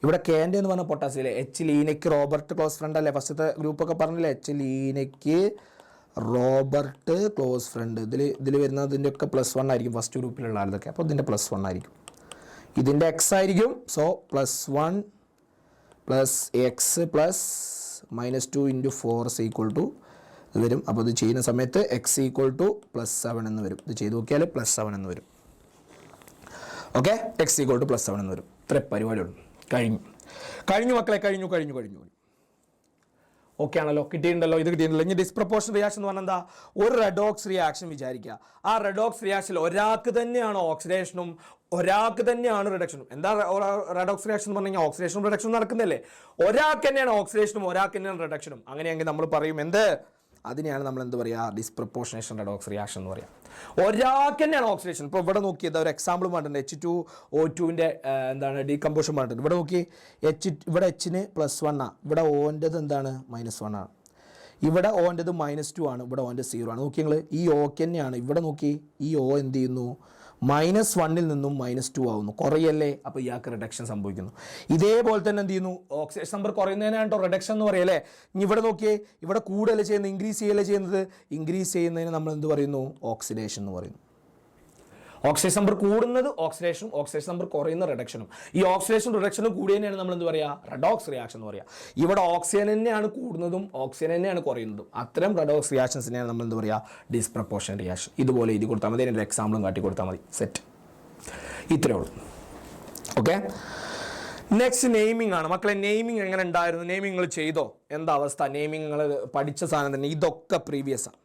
ഇവിടെ Kൻ്റെ എന്ന് പറഞ്ഞ പൊട്ടാസ്യം H ലീനയ്ക്ക് റോബർട്ട് ക്ലോസ് ഫ്രണ്ട് അല്ലേ? ഫസ്റ്റത്തെ ഗ്രൂപ്പൊക്കെ പറഞ്ഞില്ലേ? H ലീനയ്ക്ക് റോബർട്ട് ക്ലോസ് ഫ്രണ്ട്. ഇതിൽ വരുന്നതിൻ്റെ ഒക്കെ +1 ആയിരിക്കും ഫസ്റ്റ് ഗ്രൂപ്പിലുള്ള ആളതൊക്കെ. അപ്പോൾ ഇതിൻ്റെ +1 ആയിരിക്കും. ഇതിൻ്റെ X ആയിരിക്കും. സോ +1 + X +-2 × 4 ഈക്വൽ ടു ഇത് വരും. അപ്പോൾ ഇത് ചെയ്യുന്ന സമയത്ത് X ഈക്വൽ ടു +7 എന്ന് വരും. ഇത് ചെയ്ത് നോക്കിയാൽ +7 എന്ന് വരും. ഓക്കെ. X ഈക്വൽ ടു +7 എന്ന് വരും. ഇത്ര പരിപാടിയുള്ളൂ. കഴിഞ്ഞു മക്കളെ, കഴിഞ്ഞു. ഓക്കെ ആണല്ലോ? കിട്ടിയിട്ടുണ്ടല്ലോ? ഇത് കിട്ടിയിട്ടുണ്ടല്ലോ. ഇനി ഡിസ്പ്രപ്പോർഷൻ റിയാക്ഷൻ എന്ന് പറഞ്ഞാൽ എന്താ? ഒരു റെഡോക്സ് റിയാക്ഷൻ വിചാരിക്കുക. ആ റെഡോക്സ് റിയാക്ഷനിൽ ഒരാൾക്ക് തന്നെയാണ് ഓക്സിഡേഷനും ഒരാൾക്ക് തന്നെയാണ് റിഡക്ഷനും. എന്താ റെഡോക്സ് റിയാക്ഷൻ എന്ന് പറഞ്ഞു കഴിഞ്ഞാൽ ഓക്സിഡേഷനും റിഡക്ഷനും നടക്കുന്നില്ലേ? ഒരാൾക്ക് തന്നെയാണ് ഓക്സിഡേഷനും ഒരാൾക്ക് തന്നെയാണ് റിഡക്ഷനും. അങ്ങനെയെങ്കിൽ നമ്മൾ പറയും എന്ത്? അതിനെയാണ് നമ്മൾ എന്ത് പറയുക? ഡിസ്പ്രപ്പോർഷനേഷൻ റെഡോക്സ് റിയാക്ഷൻ എന്ന് പറയാം. ഒരാൾക്ക് തന്നെയാണ് ഓക്സിഡേഷൻ. ഇപ്പോൾ ഇവിടെ നോക്കിയത് ഒരു എക്സാമ്പിൾ പറഞ്ഞിട്ടുണ്ട്. H2O2ൻ്റെ എന്താണ് ഡീകമ്പോഷൻ പറഞ്ഞിട്ടുണ്ട്. ഇവിടെ നോക്കി ഇവിടെ Hന് +1 ആണ്. ഇവിടെ Oൻ്റെത് എന്താണ്? -1 ആണ്. ഇവിടെ Oൻ്റെത് -2 ആണ്. ഇവിടെ Oൻ്റെ 0 ആണ്. നോക്കി നിങ്ങൾ, ഈ O തന്നെയാണ്. ഇവിടെ നോക്കി, ഈ O എന്ത് ചെയ്യുന്നു? -1ൽ നിന്നും -2 ആവുന്നു. കുറയല്ലേ? അപ്പോൾ ഇയാൾക്ക് റിഡക്ഷൻ സംഭവിക്കുന്നു. ഇതേപോലെ തന്നെ എന്ത് ചെയ്യുന്നു? ഓക്സിഡേഷൻ നമ്പർ കുറയുന്നതിനാണ് കേട്ടോ റിഡക്ഷൻ എന്ന് പറയല്ലേ. ഇനി ഇവിടെ നോക്കിയേ, ഇവിടെ കൂടുതലല്ലേ ചെയ്യുന്നത്? ഇൻക്രീസ് ചെയ്യല്ലേ ചെയ്യുന്നത്? ഇൻക്രീസ് ചെയ്യുന്നതിന് നമ്മൾ എന്ത് പറയുന്നു? ഓക്സിഡേഷൻ എന്ന് പറയുന്നു. ഓക്സിഡേഷൻ നമ്പർ കൂടുന്നത് ഓക്സിഡേഷനും ഓക്സിഡേഷൻ നമ്പർ കുറയുന്ന റിഡക്ഷനും. ഈ ഓക്സിഡേഷൻ റിഡക്ഷനും കൂടിയതിനെയാണ് നമ്മൾ എന്ത് പറയുക? റെഡോക്സ് റിയാക്ഷൻ എന്ന് പറയുക. ഇവിടെ ഓക്സിജൻ തന്നെയാണ് കൂടുന്നതും ഓക്സിജൻ തന്നെയാണ് കുറയുന്നതും. അത്തരം റെഡോക്സ് റിയാക്ഷൻസിനെയാണ് നമ്മൾ എന്ത് പറയുക? Disproportion reaction. ഇതുപോലെ എഴുതി കൊടുത്താൽ മതി. അതിൻ്റെ എക്സാമ്പിളും കാട്ടി കൊടുത്താൽ മതി. സെറ്റ്. ഇത്രയേ ഉള്ളൂ. ഓക്കെ. നെക്സ്റ്റ് നെയിമിംഗ് ആണ് മക്കളെ. നെയിമിംഗ് എങ്ങനെ ഉണ്ടായിരുന്നു? നെയിമിംഗ് നിങ്ങൾ ചെയ്തോ? എന്താ അവസ്ഥ? നെയിമിംഗ് നിങ്ങൾ പഠിച്ച സാധനം തന്നെ. ഇതൊക്കെ പ്രീവിയസ് ആണ്.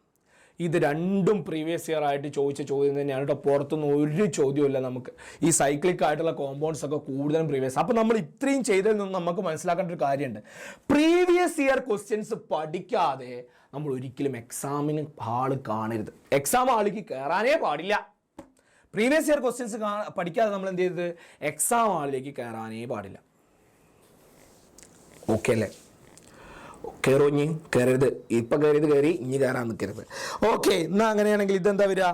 ഇത് രണ്ടും പ്രീവിയസ് ഇയർ ആയിട്ട് ചോദിച്ച ചോദ്യം തന്നെയാണ് കേട്ടോ. പുറത്തുനിന്ന് ഒരു ചോദ്യമില്ല നമുക്ക്. ഈ സൈക്ലിക് ആയിട്ടുള്ള കോമ്പൗണ്ട്സ് ഒക്കെ കൂടുതലും പ്രീവിയസ്. അപ്പോൾ നമ്മൾ ഇത്രയും ചെയ്തതിൽ നിന്ന് നമുക്ക് മനസ്സിലാക്കേണ്ട ഒരു കാര്യമുണ്ട്. പ്രീവിയസ് ഇയർ ക്വസ്റ്റ്യൻസ് പഠിക്കാതെ നമ്മൾ ഒരിക്കലും എക്സാമിന് ഹാള് കാണരുത്. എക്സാം ഹാളിലേക്ക് കയറാനേ പാടില്ല. പ്രീവിയസ് ഇയർ ക്വസ്റ്റ്യൻസ് പഠിക്കാതെ നമ്മൾ എന്ത് ചെയ്തത്? എക്സാം ഹാളിലേക്ക് കയറാനേ പാടില്ല. ഓക്കെ അല്ലേ? കയറോ? ഇനി കയറരുത്. ഇപ്പം കയറിയത് കയറി, ഇനി കയറാൻ നിൽക്കരുത്. ഓക്കെ. എന്നാൽ അങ്ങനെയാണെങ്കിൽ ഇതെന്താ വരിക?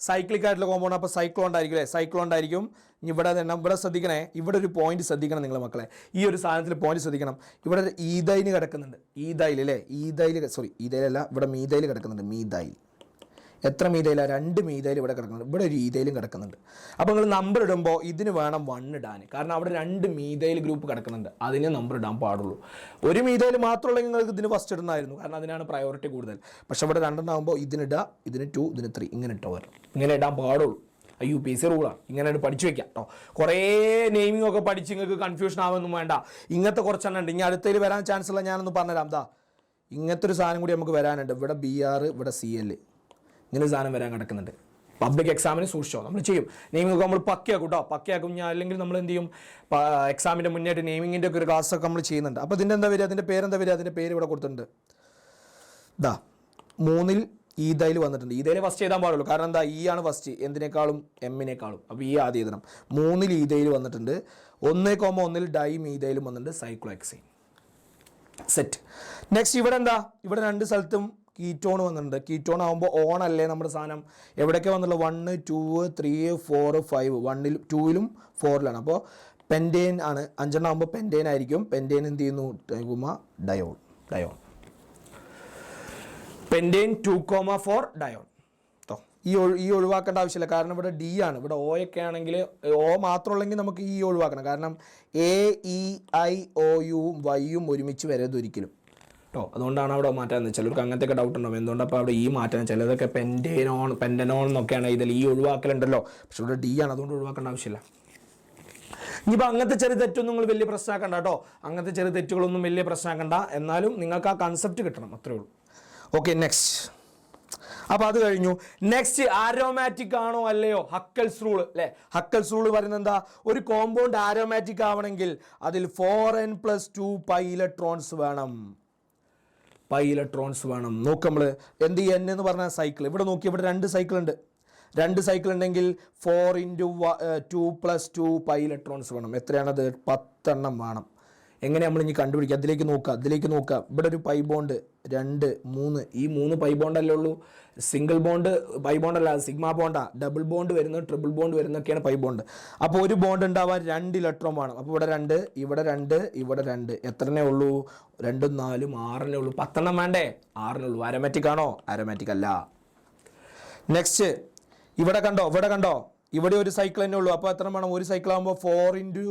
സൈക്ലിക് ആയിട്ടുള്ള കോമ്പൗണ്ട്, അപ്പോൾ സൈക്ലോ ഉണ്ടായിരിക്കും അല്ലേ, സൈക്ലോ ഉണ്ടായിരിക്കും. ഇവിടെ തന്നെ ഇവിടെ ശ്രദ്ധിക്കണേ, ഇവിടെ ഒരു പോയിന്റ് ശ്രദ്ധിക്കണം നിങ്ങൾ മക്കളെ, ഈ ഒരു സാധനത്തിൽ പോയിന്റ് ശ്രദ്ധിക്കണം. ഇവിടെ ഈതൈല് കിടക്കുന്നുണ്ട്, ഈതൈൽ അല്ലേ, ഈതൈലല്ല, ഇവിടെ മീതൈൽ കിടക്കുന്നുണ്ട്, മീതൈൽ. എത്ര മീതയിലാണ്? 2 മീതയിൽ ഇവിടെ കിടക്കുന്നുണ്ട്, ഇവിടെ ഒരു ഈതയിലും കിടക്കുന്നുണ്ട്. അപ്പോൾ നിങ്ങൾ നമ്പർ ഇടുമ്പോൾ ഇതിന് വേണം 1 ഇടാൻ, കാരണം അവിടെ 2 മീതയിൽ ഗ്രൂപ്പ് കിടക്കുന്നുണ്ട്, അതിന് നമ്പർ ഇടാൻ പാടുള്ളൂ. ഒരു മീതയിൽ മാത്രമുള്ളെങ്കിൽ നിങ്ങൾക്ക് ഇതിന് ഫസ്റ്റ് ഇടുന്നതായിരുന്നു, കാരണം അതിനാണ് പ്രയോറിറ്റി കൂടുതൽ. പക്ഷെ ഇവിടെ 2 ആകുമ്പോൾ ഇതിനിടുക, ഇതിന് 2, ഇതിന് 3, ഇങ്ങനെ ഇട്ടോ വരും, ഇങ്ങനെ ഇടാൻ പാടുള്ളൂ. UPSC റൂളാണ്, ഇങ്ങനെ പഠിച്ചു വെക്കാം കേട്ടോ. കുറേ നെയിമിംഗ് ഒക്കെ പഠിച്ച് നിങ്ങൾക്ക് കൺഫ്യൂഷൻ ആവുമൊന്നും വേണ്ട. ഇങ്ങനത്തെ കുറച്ചെണ്ണം ഉണ്ട്, ഇനി അടുത്തതിൽ വരാൻ ചാൻസ് ഉള്ള ഞാനൊന്ന് പറഞ്ഞുതരാം. ഇങ്ങനത്തെ ഒരു സാധനം കൂടി നമുക്ക് വരാനുണ്ട്. ഇവിടെ BR, ഇവിടെ CL, ഇങ്ങനെ സാധനം വരാൻ കിടക്കുന്നുണ്ട്. പബ്ലിക് എക്സാമിന് സൂക്ഷിച്ചോ, നമ്മൾ ചെയ്യും. നെയിമിംഗ് നമ്മൾ പക്കയാക്കും കേട്ടോ, പക്കയാക്കും. ഞാൻ അല്ലെങ്കിൽ നമ്മൾ എന്ത് ചെയ്യും, എക്സാമിൻ്റെ മുന്നേറ്റ് നെയിമിങ്ങിൻ്റെ ഒക്കെ ഒരു ക്ലാസ്സൊക്കെ നമ്മൾ ചെയ്യുന്നുണ്ട്. അപ്പോൾ ഇതിൻ്റെ എന്താ വരിക, അതിൻ്റെ പേരെന്താ വരിക, അതിൻ്റെ പേര് ഇവിടെ കൊടുത്തിട്ടുണ്ട്. 3ൽ ഈതയിൽ വന്നിട്ടുണ്ട്. ഈതയിൽ ഫസ്റ്റ് ചെയ്താൽ പാടുള്ളൂ, കാരണം എന്താ, ആണ് ഫസ്റ്റ്, എന്തിനേക്കാളും എമ്മിനേക്കാളും. അപ്പോൾ ആദ്യം എഴുതണം. 3ൽ ഈതയിൽ വന്നിട്ടുണ്ട്. 1,1 ഡൈ മീതയിലും വന്നിട്ടുണ്ട്, സൈക്ലോഹെക്സെയിൻ. സെറ്റ്. നെക്സ്റ്റ് ഇവിടെ എന്താ, ഇവിടെ 2 സ്ഥലത്തും കീറ്റോൺ വന്നിട്ടുണ്ട്. കീറ്റോൺ ആകുമ്പോൾ ഓൺ അല്ലേ നമ്മുടെ സാധനം. എവിടെയൊക്കെ വന്നുള്ളത്, 1, 2, 3, 4, 5. 1ൽ 2ലും 4ലാണ്. അപ്പോൾ പെൻറ്റേൻ ആണ്. 5 ആകുമ്പോൾ പെൻറ്റേൻ ആയിരിക്കും. പെൻറ്റേൻ എന്ത് ചെയ്യുന്നു, ഡയോൺ. പെൻറ്റേൻ 2,4 ഡയോൺ. ഈ ഒഴിവാക്കേണ്ട ആവശ്യമില്ല, കാരണം ഇവിടെ D ആണ്. ഇവിടെ O ഒക്കെ ആണെങ്കിൽ O മാത്രമുള്ളെങ്കിൽ നമുക്ക് ഈ ഒഴിവാക്കണം, കാരണം A, E, I, O, U, Y ഒരുമിച്ച് വരരുത് ഒരിക്കലും കേട്ടോ. അതുകൊണ്ടാണ് അവിടെ മാറ്റാൻ. ചിലർക്ക് അങ്ങനത്തെ ഡൗട്ട് ഉണ്ടാവും, എന്തുകൊണ്ട് അപ്പോൾ അവിടെ മാറ്റാൻ. ചിലതൊക്കെ പെൻറ്റനോൺ എന്നൊക്കെയാണ് ഇതിൽ ഒഴിവാക്കലുണ്ടല്ലോ, പക്ഷെ ഇവിടെ D ആണ്, അതുകൊണ്ട് ഒഴിവാക്കേണ്ട ആവശ്യമില്ല. ഇനിയിപ്പോൾ അങ്ങനത്തെ ചെറിയ തെറ്റൊന്നും നിങ്ങൾ വലിയ പ്രശ്നമാക്കണ്ട കേട്ടോ, അങ്ങനത്തെ ചെറിയ തെറ്റുകളൊന്നും വലിയ പ്രശ്നമാക്കണ്ട. എന്നാലും നിങ്ങൾക്ക് ആ കൺസെപ്റ്റ് കിട്ടണം, അത്രേ ഉള്ളൂ. Okay, next. അപ്പോൾ അത് കഴിഞ്ഞു. നെക്സ്റ്റ് ആരോമാറ്റിക് ആണോ അല്ലയോ, ഹക്കൽസ് റൂൾ അല്ലേ. ഹക്കൽസ് റൂൾ പറയുന്നത് എന്താ, ഒരു കോമ്പൗണ്ട് ആരോമാറ്റിക് ആവണമെങ്കിൽ അതിൽ 4n+2 പൈലട്രോൺസ് വേണം. നോക്ക് നമ്മൾ എന്ത് n എന്ന് പറഞ്ഞാൽ സൈക്കിൾ. ഇവിടെ നോക്കി, ഇവിടെ 2 സൈക്കിൾ ഉണ്ട്. 2 സൈക്കിൾ ഉണ്ടെങ്കിൽ 4 × 2 + 2 പൈലട്രോൺസ് വേണം. എത്രയാണത്, 10 എണ്ണം വേണം. എങ്ങനെ നമ്മൾ ഇനി കണ്ടുപിടിക്കുക, അതിലേക്ക് നോക്കുക. ഇവിടെ ഒരു പൈ ബോണ്ട് 2, 3, ഈ 3 പൈ ബോണ്ടല്ലേ ഉള്ളൂ. സിംഗിൾ ബോണ്ട് പൈ ബോണ്ടല്ല, സിഗ്മ ബോണ്ടാ. ഡബിൾ ബോണ്ട് വരുന്നത്, ട്രിപ്പിൾ ബോണ്ട് വരുന്നതൊക്കെയാണ് പൈ ബോണ്ട്. അപ്പോൾ ഒരു ബോണ്ട് ഉണ്ടാവാൻ 2 ഇലക്ട്രോൺ വേണം. അപ്പോൾ ഇവിടെ 2, ഇവിടെ 2, ഇവിടെ 2. എത്രണ്ണേ ഉള്ളൂ, 2, 4, 6 ഉള്ളൂ. 10 എണ്ണം വേണ്ടേ, 6 ഉള്ളൂ. ആരോമാറ്റിക് ആണോ, ആരോമാറ്റിക് അല്ല. നെക്സ്റ്റ് ഇവിടെ കണ്ടോ, ഇവിടെ ഒരു സൈക്കിൾ തന്നെ ഉള്ളൂ. അപ്പോൾ എത്ര വേണം, ഒരു സൈക്കിൾ ആകുമ്പോൾ 4 ×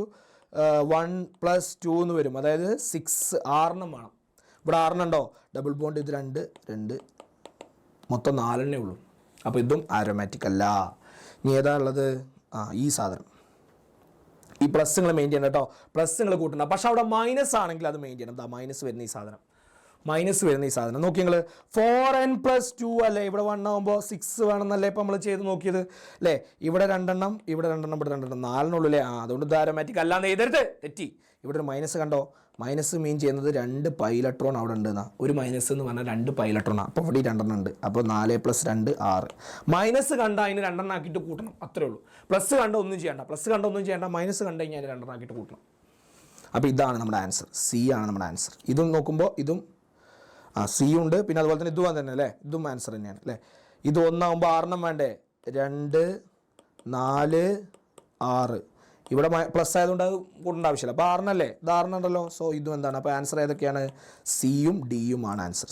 1 + 2 എന്ന് വരും, അതായത് 6, 6 വേണം. ഇവിടെ 6 ഉണ്ടോ, ഡബിൾ ബോണ്ട് ഇത് 2, 2, മൊത്തം 4 ഉള്ളൂ. അപ്പോൾ ഇതും ആരോമാറ്റിക് അല്ല. ഇനി ഏതാ ഉള്ളത്, ഈ സാധനം. ഈ പ്ലസ് നിങ്ങൾ മെയിൻ ചെയ്യണം കേട്ടോ, പ്ലസ് നിങ്ങൾ കൂട്ടണം. പക്ഷെ അവിടെ മൈനസ് ആണെങ്കിൽ അത് മെയിൻ ചെയ്യണം. മൈനസ് വരുന്ന ഈ സാധനം നോക്കി നിങ്ങൾ. 4n+2 അല്ലേ, ഇവിടെ 1 ആകുമ്പോൾ 6 വേണമെന്നല്ലേ ഇപ്പം നമ്മൾ ചെയ്ത് നോക്കിയത് അല്ലേ. ഇവിടെ 2 എണ്ണം, ഇവിടെ 2 എണ്ണം, ഇവിടെ 2 എണ്ണം, 4 ഉള്ളൂ. അതുകൊണ്ട് ഇത് ആരോമാറ്റിക് അല്ലാന്ന് എഴുതരുത്, തെറ്റി. ഇവിടെ ഒരു മൈനസ് കണ്ടോ, മൈനസ് മീൻ ചെയ്യുന്നത് 2 പൈലട്രോൺ അവിടെ ഉണ്ടെന്നാ. ഒരു മൈനസ് എന്ന് പറഞ്ഞാൽ 2 പൈലട്രോണാണ്. അപ്പോൾ ഇവിടെ 2 ഉണ്ട്. അപ്പോൾ 4 + 2 6. മൈനസ് കണ്ട അതിന് 2 എണ്ണം ആക്കിയിട്ട് കൂട്ടണം, അത്രേ ഉള്ളൂ. പ്ലസ് കണ്ട ഒന്നും ചെയ്യണ്ട, മൈനസ് കണ്ടു കഴിഞ്ഞാൽ 2 എണ്ണം ആക്കിയിട്ട് കൂട്ടണം. അപ്പോൾ ഇതാണ് നമ്മുടെ ആൻസർ, C ആണ് നമ്മുടെ ആൻസർ. ഇതും നോക്കുമ്പോൾ ഇതും C ഉണ്ട്, പിന്നെ അതുപോലെ തന്നെ ഇതും തന്നെ അല്ലേ, ഇതും ആൻസർ തന്നെയാണ് അല്ലേ. ഇത് 1 ആകുമ്പോൾ 6 എണ്ണം വേണ്ടേ, 2, 4, 6. ഇവിടെ പ്ലസ് ആയതുകൊണ്ട് അത് കൂട്ടേണ്ട ആവശ്യമില്ല. അപ്പോൾ 6 അല്ലേ, ഇത് 6 ഉണ്ടല്ലോ. സോ ഇതും എന്താണ്, അപ്പോൾ ആൻസർ ഏതൊക്കെയാണ്, C-യും D-യും ആണ് ആൻസർ.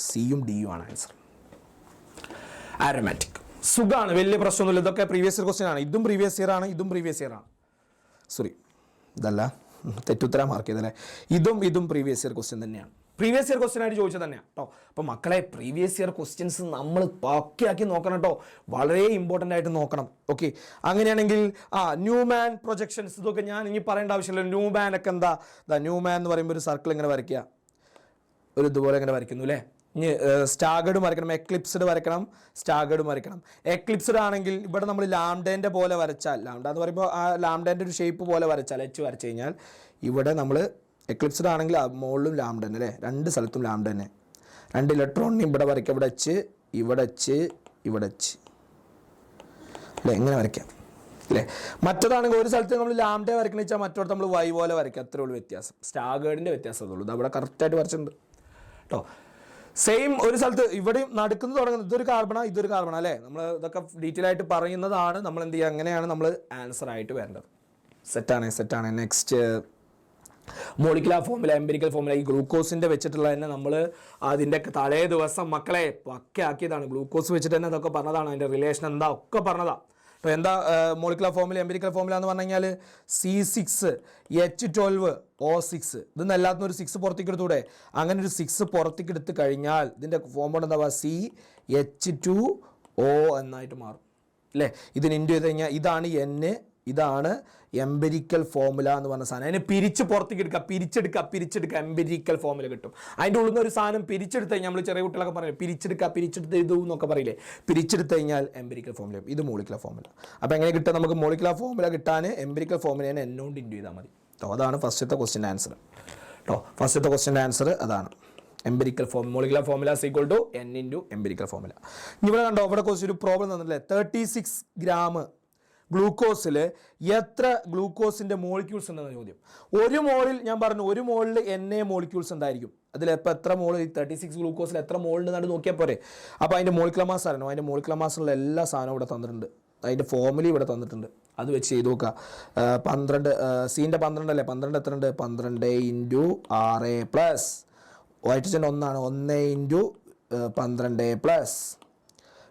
ആരോമാറ്റിക് സുഖമാണ്, വലിയ പ്രശ്നമൊന്നുമില്ല. ഇതൊക്കെ പ്രീവിയസ് ഇയർ ക്വസ്റ്റ്യൻ ആണ്. ഇതും പ്രീവിയസ് ഇയർ ആണ്. സോറി, ഇതല്ല, തെറ്റുത്തരം മാർക്ക് ചെയ്തല്ലേ. ഇതും പ്രീവിയസ് ഇയർ ക്വസ്റ്റ്യൻ തന്നെയാണ്. പ്രീവിയസ് ഇയർ ക്വസ്റ്റ്യൻ ആയിട്ട് ചോദിച്ചത് തന്നെയാണ് കേട്ടോ. അപ്പോൾ മക്കളെ, പ്രീവിയസ് ഇയർ ക്വസ്റ്റ്യൻസ് നമ്മൾ പക്കയാക്കി നോക്കണം കേട്ടോ, വളരെ ഇമ്പോർട്ടൻ്റ് ആയിട്ട് നോക്കണം. ഓക്കെ, അങ്ങനെയാണെങ്കിൽ ന്യൂമാൻ പ്രൊജക്ഷൻസ് ഇതൊക്കെ ഞാൻ ഇനി പറയേണ്ട ആവശ്യമില്ല. ന്യൂമാൻ ഒക്കെ എന്താ, ന്യൂമാൻ എന്ന് പറയുമ്പോൾ ഒരു സർക്കിൾ ഇങ്ങനെ വരയ്ക്കുക, ഒരു ഇതുപോലെ ഇങ്ങനെ വരയ്ക്കുന്നു അല്ലേ. ഇനി സ്റ്റാഗേർഡ് വരയ്ക്കണം, എക്ലിപ്സ്ഡ് വരയ്ക്കണം, സ്റ്റാഗേർഡ് വരയ്ക്കണം. എക്ലിപ്സ്ഡ് ആണെങ്കിൽ ഇവിടെ നമ്മൾ ലാംഡേൻ്റെ പോലെ വരച്ചാൽ, ലാംഡ എന്ന് പറയുമ്പോൾ ആ ലാംഡേൻ്റെ ഒരു ഷേപ്പ് പോലെ വരച്ചാൽ, H വരച്ച് കഴിഞ്ഞാൽ ഇവിടെ നമ്മൾ എക്ലിപ്സ്ഡ് ആണെങ്കിൽ മുകളിലും ലാംഡ തന്നെ അല്ലേ, 2 സ്ഥലത്തും ലാംഡ തന്നെ. 2 ഇലക്ട്രോണിന് ഇവിടെ വരയ്ക്കാം, ഇവിടെ H അല്ലേ, ഇങ്ങനെ വരയ്ക്കാം അല്ലേ. മറ്റേതാണെങ്കിൽ ഒരു സ്ഥലത്ത് നമ്മൾ ലാംഡ വരയ്ക്കണമെന്ന് വെച്ചാൽ മറ്റോടത്ത് നമ്മൾ Y പോലെ വരയ്ക്കാം, അത്രേ ഉള്ളൂ വ്യത്യാസം. സ്റ്റാഗേർഡിൻ്റെ വ്യത്യാസം അതുള്ളൂ. ഇത് അവിടെ കറക്റ്റായിട്ട് വരച്ചിട്ടുണ്ട് കേട്ടോ. സെയിം ഒരു സ്ഥലത്ത് ഇവിടെ നടക്കുന്നത് തുടങ്ങുന്നത് ഇതൊരു കാർബണ അല്ലേ? നമ്മൾ ഇതൊക്കെ ഡീറ്റെയിൽ ആയിട്ട് പറയുന്നതാണ്. നമ്മൾ എന്ത് ചെയ്യുക, അങ്ങനെയാണ് നമ്മൾ ആൻസർ ആയിട്ട് വരേണ്ടത്. സെറ്റാണ്. Next molecular formula, empirical formula. ഈ ഗ്ലൂക്കോസിന്റെ വെച്ചിട്ടുള്ള തന്നെ നമ്മൾ അതിൻ്റെ തലേ ദിവസം മക്കളെ പക്കയാക്കിയതാണ്. ഗ്ലൂക്കോസ് വെച്ചിട്ട് തന്നെ അതൊക്കെ പറഞ്ഞതാണ്. അതിൻ്റെ റിലേഷൻ എന്താ ഒക്കെ പറഞ്ഞതാണ്. അപ്പോൾ എന്താ മോളിക്കുലർ ഫോർമുല, എംപിരിക്കൽ ഫോർമുല എന്ന് പറഞ്ഞു കഴിഞ്ഞാൽ C6H12O6. ഇതൊന്നും എല്ലാത്തിനും ഒരു 6 പുറത്തേക്ക് എടുത്തൂടെ? അങ്ങനെ ഒരു 6 പുറത്തേക്ക് എടുത്ത് കഴിഞ്ഞാൽ ഇതിൻ്റെ കോമ്പൗണ്ട് എന്താ CH2O എന്നായിട്ട് മാറും അല്ലേ? ഇതിന് ഇൻറ്റു ചെയ്ത് കഴിഞ്ഞാൽ ഇതാണ് N, ഇതാണ് എംപിരിക്കൽ ഫോർമുല എന്ന് പറഞ്ഞ സാധനം. അതിനെ പിരിച്ച് പുറത്തേക്ക് പിരിച്ചെടുക്കുക എംപിരിക്കൽ ഫോർമുല കിട്ടും. അതിൻ്റെ ഉള്ളിൽ നിന്ന് ഒരു സാധനം പിരിച്ചെടുത്ത് കഴിഞ്ഞാൽ നമ്മൾ ചെറിയ കുട്ടികളൊക്കെ പറയും പിരിച്ചെടുത്ത് എഴുതൂ എന്നൊക്കെ പറയില്ലേ? പിരിച്ചെടുത്ത് കഴിഞ്ഞാൽ എംപിരിക്കൽ ഫോർമുല. ഇത് മോളിക്കുലർ ഫോർമുല. അപ്പോൾ എങ്ങനെ കിട്ടുക? നമുക്ക് മോളിക്കുലർ ഫോർമുല കിട്ടാൻ എംപിരിക്കൽ ഫോർമുലേനെ എന്നോണ്ട് ഇൻറ്റു ചെയ്താൽ മതി കേട്ടോ. അതാണ് ഫസ്റ്റത്തെ ക്വസ്റ്റ്യൻ്റെ ആൻസർ കേട്ടോ. ഫസ്റ്റത്തെ ക്വസ്റ്റ്യൻ്റെ ആൻസർ അതാണ്. Empirical molecular formula equal to N into empirical formula. ഇവിടെ കണ്ടോ, ഇവിടെ കുറച്ച് ഒരു പ്രോബ്ലം തന്നില്ലേ? 36 ഗ്രാം ഗ്ലൂക്കോസിൽ എത്ര ഗ്ലൂക്കോസിൻ്റെ മോളിക്യൂൾസ് ഉണ്ടെന്ന ചോദ്യം. ഒരു മോളിൽ ഞാൻ പറഞ്ഞു, ഒരു മോളിൽ NA മോളിക്യൂൾസ് ഉണ്ടായിരിക്കും. അതിലിപ്പോൾ എത്ര മോൾ, ഈ 36 ഗ്ലൂക്കോസിൽ എത്ര മോളുണ്ടെന്നാണ് നോക്കിയാൽ പോരെ. അപ്പോൾ അതിൻ്റെ മോളിക്കുലർ മാസ് അറിയണം. അതിൻ്റെ മോളിക്കുലർ മാസുള്ള എല്ലാ സാധനവും ഇവിടെ തന്നിട്ടുണ്ട്. അതിൻ്റെ ഫോർമുല ഇവിടെ തന്നിട്ടുണ്ട്. അത് വെച്ച് ചെയ്ത് നോക്കുക. 12 സീൻ്റെ 12 അല്ലേ? 12 എത്ര ഉണ്ട്? 12 ഇൻറ്റു 6 പ്ലസ് ഹൈഡ്രജൻ 1 ആണ്. 1 ഇൻറ്റു 12 പ്ലസ്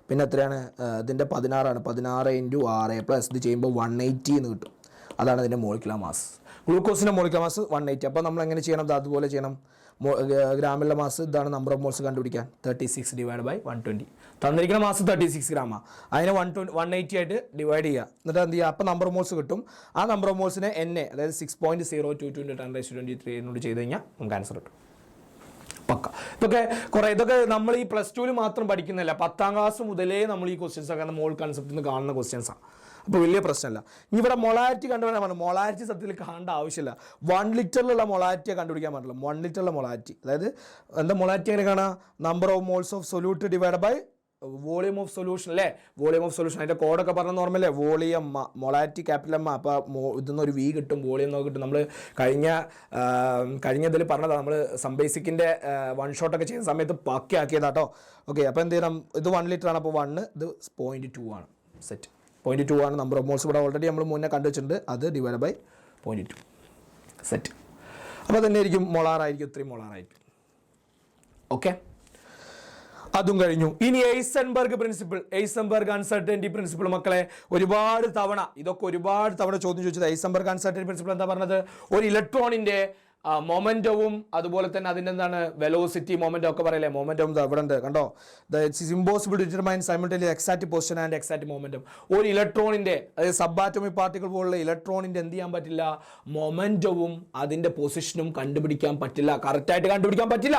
പിന്നെ എത്രയാണ്? ഇതിൻ്റെ 16 ആണ്. 16 ഇൻറ്റു 6 പ്ലസ് ഇത് ചെയ്യുമ്പോൾ 180 എന്ന് കിട്ടും. അതാണ് ഇതിൻ്റെ മോളിക്കുലർ മാസ്. ഗ്ലൂക്കോസിൻ്റെ മോളിക്കുലർ മാസ് 180. അപ്പോൾ നമ്മൾ എങ്ങനെ ചെയ്യണം? അതുപോലെ ചെയ്യണം. ഗ്രാമിലുള്ള മാസ് ഇതാണ്. നമ്പർ ഓഫ് മോൾസ് കണ്ടുപിടിക്കാൻ 36 ഡിവൈഡ് ബൈ 120. തന്നിരിക്കുന്ന മാസ് 36 ഗ്രാമാണ്. അതിനെ 180 ആയിട്ട് ഡിവൈഡ് ചെയ്യുക. എന്നിട്ട് എന്ത് ചെയ്യുക? അപ്പോൾ നമ്പർ ഓഫ് മോൾസ് കിട്ടും. ആ നമ്പർ ഓഫ് മോൾസിനെ NA, അതായത് 6.022 × 10⁻23 എന്നോട് ചെയ്ത് കഴിഞ്ഞാൽ നമുക്ക് ആൻസർ കിട്ടും. പക്ക. ഇതൊക്കെ നമ്മൾ ഈ +2 മാത്രം പഠിക്കുന്നില്ല. 10ാം ക്ലാസ് മുതലേ നമ്മൾ ഈ ക്വസ്റ്റ്യൻസ് ഒക്കെ മോൾ കൺസെപ്റ്റിൽ നിന്ന് കാണുന്ന ക്വസ്റ്റ്യൻസാണ്. അപ്പോൾ വലിയ പ്രശ്നമല്ല. ഇനി ഇവിടെ മൊളാരിറ്റി കണ്ടുപിടിക്കാൻ പറഞ്ഞു. മൊളാരിറ്റി സത്യത്തിൽ കാണേണ്ട ആവശ്യമില്ല. 1 ലിറ്ററിലുള്ള മൊളാരിറ്റിയെ കണ്ടുപിടിക്കാൻ പറ്റില്ല. 1 ലിറ്ററിലുള്ള മൊളാരിറ്റി, അതായത് എന്താ മൊളാരിറ്റി എങ്ങനെ കാണാം? Number of moles of solute divide by volume of solution അല്ലേ? വോളിയം ഓഫ് സൊല്യൂഷൻ അതിൻ്റെ കോഡൊക്കെ പറഞ്ഞ ഓർമ്മല്ലേ? Volume molarity capital M. അപ്പോൾ ഇതിൽ ഒരു V കിട്ടും, വോളിയം എന്നൊക്കെ കിട്ടും. നമ്മൾ കഴിഞ്ഞതിൽ പറഞ്ഞതാണ്. നമ്മൾ സംബേസിക്കിൻ്റെ 1 ഷോട്ടൊക്കെ ചെയ്യുന്ന സമയത്ത് പക്കയാക്കിയതാട്ടോ. ഓക്കെ, അപ്പോൾ എന്ത് ചെയ്യണം? ഇത് 1 ലിറ്റർ ആണ്. അപ്പോൾ 1 ഇത് 0.2 ആണ്. സെറ്റ് 0.2 ആണ് നമ്പർ ഓഫ് മോൾസ്. ഇവിടെ ഓൾറെഡി നമ്മൾ മുന്നേ കണ്ടുവച്ചിട്ടുണ്ട്. അത് ഡിവൈഡ് ബൈ 0.2 സെറ്റ്. അപ്പോൾ തന്നെ ആയിരിക്കും മൊളാറായിരിക്കും, 3 മൊളാറായിരിക്കും. ഓക്കെ, അതും കഴിഞ്ഞു. ഇനി എയ്സൻബർഗ് പ്രിൻസിപ്പിൾ, എയ്സൻബർഗ് അൺസർട്ടനിറ്റി പ്രിൻസിപ്പിൾ. മക്കളെ ഒരുപാട് തവണ ചോദ്യം ചോദിച്ചത്. എയ്സൻബർഗ് അൺസർട്ടനിറ്റി പ്രിൻസിപ്പിൾ എന്താ പറഞ്ഞത്? ഒരു ഇലക്ട്രോണിന്റെ മൊമെന്റവും അതുപോലെ തന്നെ അതിൻ്റെ എന്താണ് വെലോസിറ്റി, മൊമെന്റം ഒക്കെ പറയില്ലേ? മൊമെന്റം ഇവിടെ ഉണ്ട് കണ്ടോ? It is impossible to determine simultaneous exact position and exact momentum. ഒരു ഇലക്ട്രോണിന്റെ, അതായത് സബ് ആറ്റോമിക് പാർട്ടിക്കിൾ പോലുള്ള ഇലക്ട്രോണിന്റെ എന്ത് ചെയ്യാൻ പറ്റില്ല? മൊമെന്റവും അതിന്റെ പൊസിഷനും കണ്ടുപിടിക്കാൻ പറ്റില്ല, കറക്റ്റായിട്ട് കണ്ടുപിടിക്കാൻ പറ്റില്ല.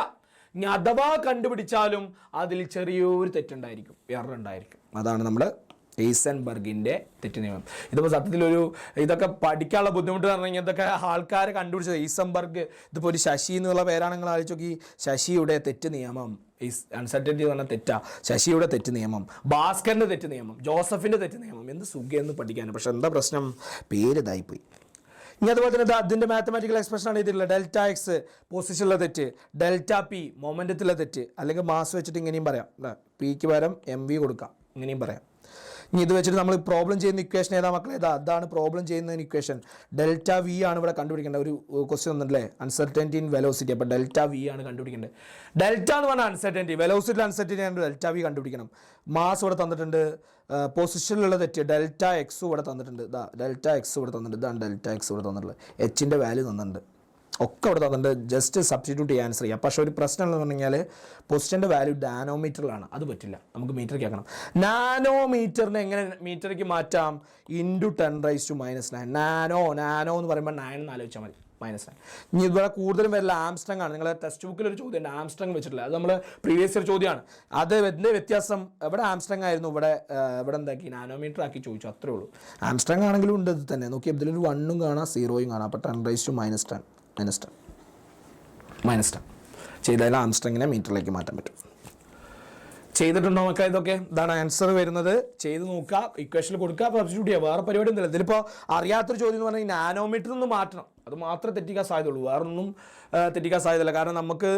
ഇനി അഥവാ കണ്ടുപിടിച്ചാലും അതിൽ ചെറിയൊരു തെറ്റുണ്ടായിരിക്കും, എറർ ഉണ്ടായിരിക്കും. അതാണ് നമ്മുടെ എയ്സൻബർഗിൻ്റെ തെറ്റ് നിയമം. ഇതിപ്പോൾ സത്യത്തിലൊരു ഇതൊക്കെ പഠിക്കാനുള്ള ബുദ്ധിമുട്ട് പറഞ്ഞു കഴിഞ്ഞാൽ ഇതൊക്കെ ആൾക്കാരെ കണ്ടുപിടിച്ചത്. എയ്സൻബർഗ് ഇതിപ്പോൾ ഒരു ശശി എന്നുള്ള പേരാണ്. നിങ്ങൾ ആലോചിച്ച് നോക്കി, ശശിയുടെ തെറ്റ് നിയമം. അൺസർട്ടനിറ്റി എന്ന് പറഞ്ഞാൽ തെറ്റാ. ശശിയുടെ തെറ്റ് നിയമം, ഭാസ്കറിൻ്റെ തെറ്റ് നിയമം, ജോസഫിൻ്റെ തെറ്റ് നിയമം. എന്ത് സുഖമെന്ന് പഠിക്കാൻ. പക്ഷെ എന്താ പ്രശ്നം? പേര് ഇതായിപ്പോയി. ഇനി അതുപോലെ തന്നെ അതിൻ്റെ മാത്തമാറ്റിക്കൽ എക്സ്പ്രഷനാണ് ഇതിലുള്ള Δx പൊസിഷനിലെ തെറ്റ്, Δp മൊമെൻറ്റത്തിലെ തെറ്റ്. അല്ലെങ്കിൽ മാസ് വെച്ചിട്ട് ഇങ്ങനെയും പറയാം. പിക്ക് പകരം MV കൊടുക്കാം, ഇങ്ങനെയും പറയാം. ഇനി ഇത് വെച്ചിട്ട് നമ്മൾ പ്രോബ്ലം ചെയ്യുന്ന ഇക്വേഷൻ ഏതാ മക്കളെ? അതാണ് പ്രോബ്ലം ചെയ്യുന്ന ഇക്വേഷൻ. ΔV ആണ് ഇവിടെ കണ്ടുപിടിക്കേണ്ടത്. ഒരു ക്വസ്റ്റ്യൻ തന്നിട്ടില്ലേ? Uncertainty in velocity. അപ്പോൾ ΔV ആണ് കണ്ടുപിടിക്കേണ്ടത്. ഡെൽറ്റ എന്ന് പറഞ്ഞാൽ അൺസർട്ടനിറ്റി, വെലോസിറ്റി അൺസർട്ടനിറ്റി ആണ് ΔV കണ്ടുപിടിക്കണം. മാസ് ഇവിടെ തന്നിട്ടുണ്ട്. പൊസിഷനിലുള്ള തെറ്റ് Δx ഇവിടെ തന്നിട്ടുണ്ട്. Δx ഇവിടെ തന്നിട്ടുണ്ട്. ഇതാണ് Δx ഇവിടെ തന്നിട്ടുള്ളത്. Hൻ്റെ വാല്യൂ തന്നിട്ടുണ്ട്. ഒക്കെ ഇവിടെ തന്നിട്ടുണ്ട്. ജസ്റ്റ് സബ്സ്റ്റിറ്റ്യൂട്ട് ചെയ്യാൻ ആൻസർ ചെയ്യാം. പക്ഷേ ഒരു പ്രശ്നം എന്ന് പറഞ്ഞു കഴിഞ്ഞാൽ പൊസിഷൻ്റെ വാല്യൂ നാനോമീറ്ററിലാണ്. അത് പറ്റില്ല, നമുക്ക് മീറ്ററിലേക്ക് ആക്കണം. നാനോമീറ്ററിനെ എങ്ങനെ മീറ്ററിലേക്ക് മാറ്റാം? ഇൻറ്റു 10⁻⁻⁹. നാനോ എന്ന് പറയുമ്പോൾ 9 എന്ന് ആലോചിച്ചാൽ മതി, -9. ഇനി ഇവിടെ കൂടുതലും വരില്ല ആംസ്ട്രങ് ആണ്. നിങ്ങളെ ടെക്സ്റ്റ് ബുക്കിൽ ഒരു ചോദ്യം ഉണ്ട് ആംസ്ട്രങ് വെച്ചിട്ടില്ല. അത് നമ്മൾ പ്രീവിയസ് ഇയർ ചോദ്യമാണ്. അത് ഇതിൻ്റെ വ്യത്യാസം ഇവിടെ ആംസ്ട്രങ് ആയിരുന്നു, ഇവിടെ എന്താക്കി നാനോമീറ്റർ ആക്കി ചോദിച്ചു, അത്രേ ഉള്ളൂ. ആംസ്ട്രങ് ആണെങ്കിലും ഉണ്ട് ഇത് തന്നെ. നോക്കി ഇതിലൊരു 1ഉം കാണാം 0യും കാണാം. അപ്പോൾ 10⁻⁻10 ചെയ്താൽ ആംസ്ട്രങ്ങിനെ മീറ്ററിലേക്ക് മാറ്റാൻ പറ്റും. ചെയ്തിട്ടുണ്ടോ മക്കളെ? ഇതൊക്കെ ഇതാണ് ആൻസർ വരുന്നത്. ചെയ്ത് നോക്കുക, ഇക്വേഷനിൽ കൊടുക്കുക, സബ്സ്റ്റിറ്റ്യൂട്ട് ചെയ്യുക. വേറെ പരിപാടി ഒന്നുമില്ല. ഇതിലിപ്പോൾ അറിയാത്തൊരു ചോദ്യം എന്ന് പറഞ്ഞാൽ നാനോമീറ്റർ ഒന്ന് മാറ്റണം. അത് മാത്രമേ തെറ്റിക്കാൻ സാധ്യതയുള്ളൂ, വേറൊന്നും തെറ്റിക്കാൻ സാധ്യതയില്ല. കാരണം നമുക്ക്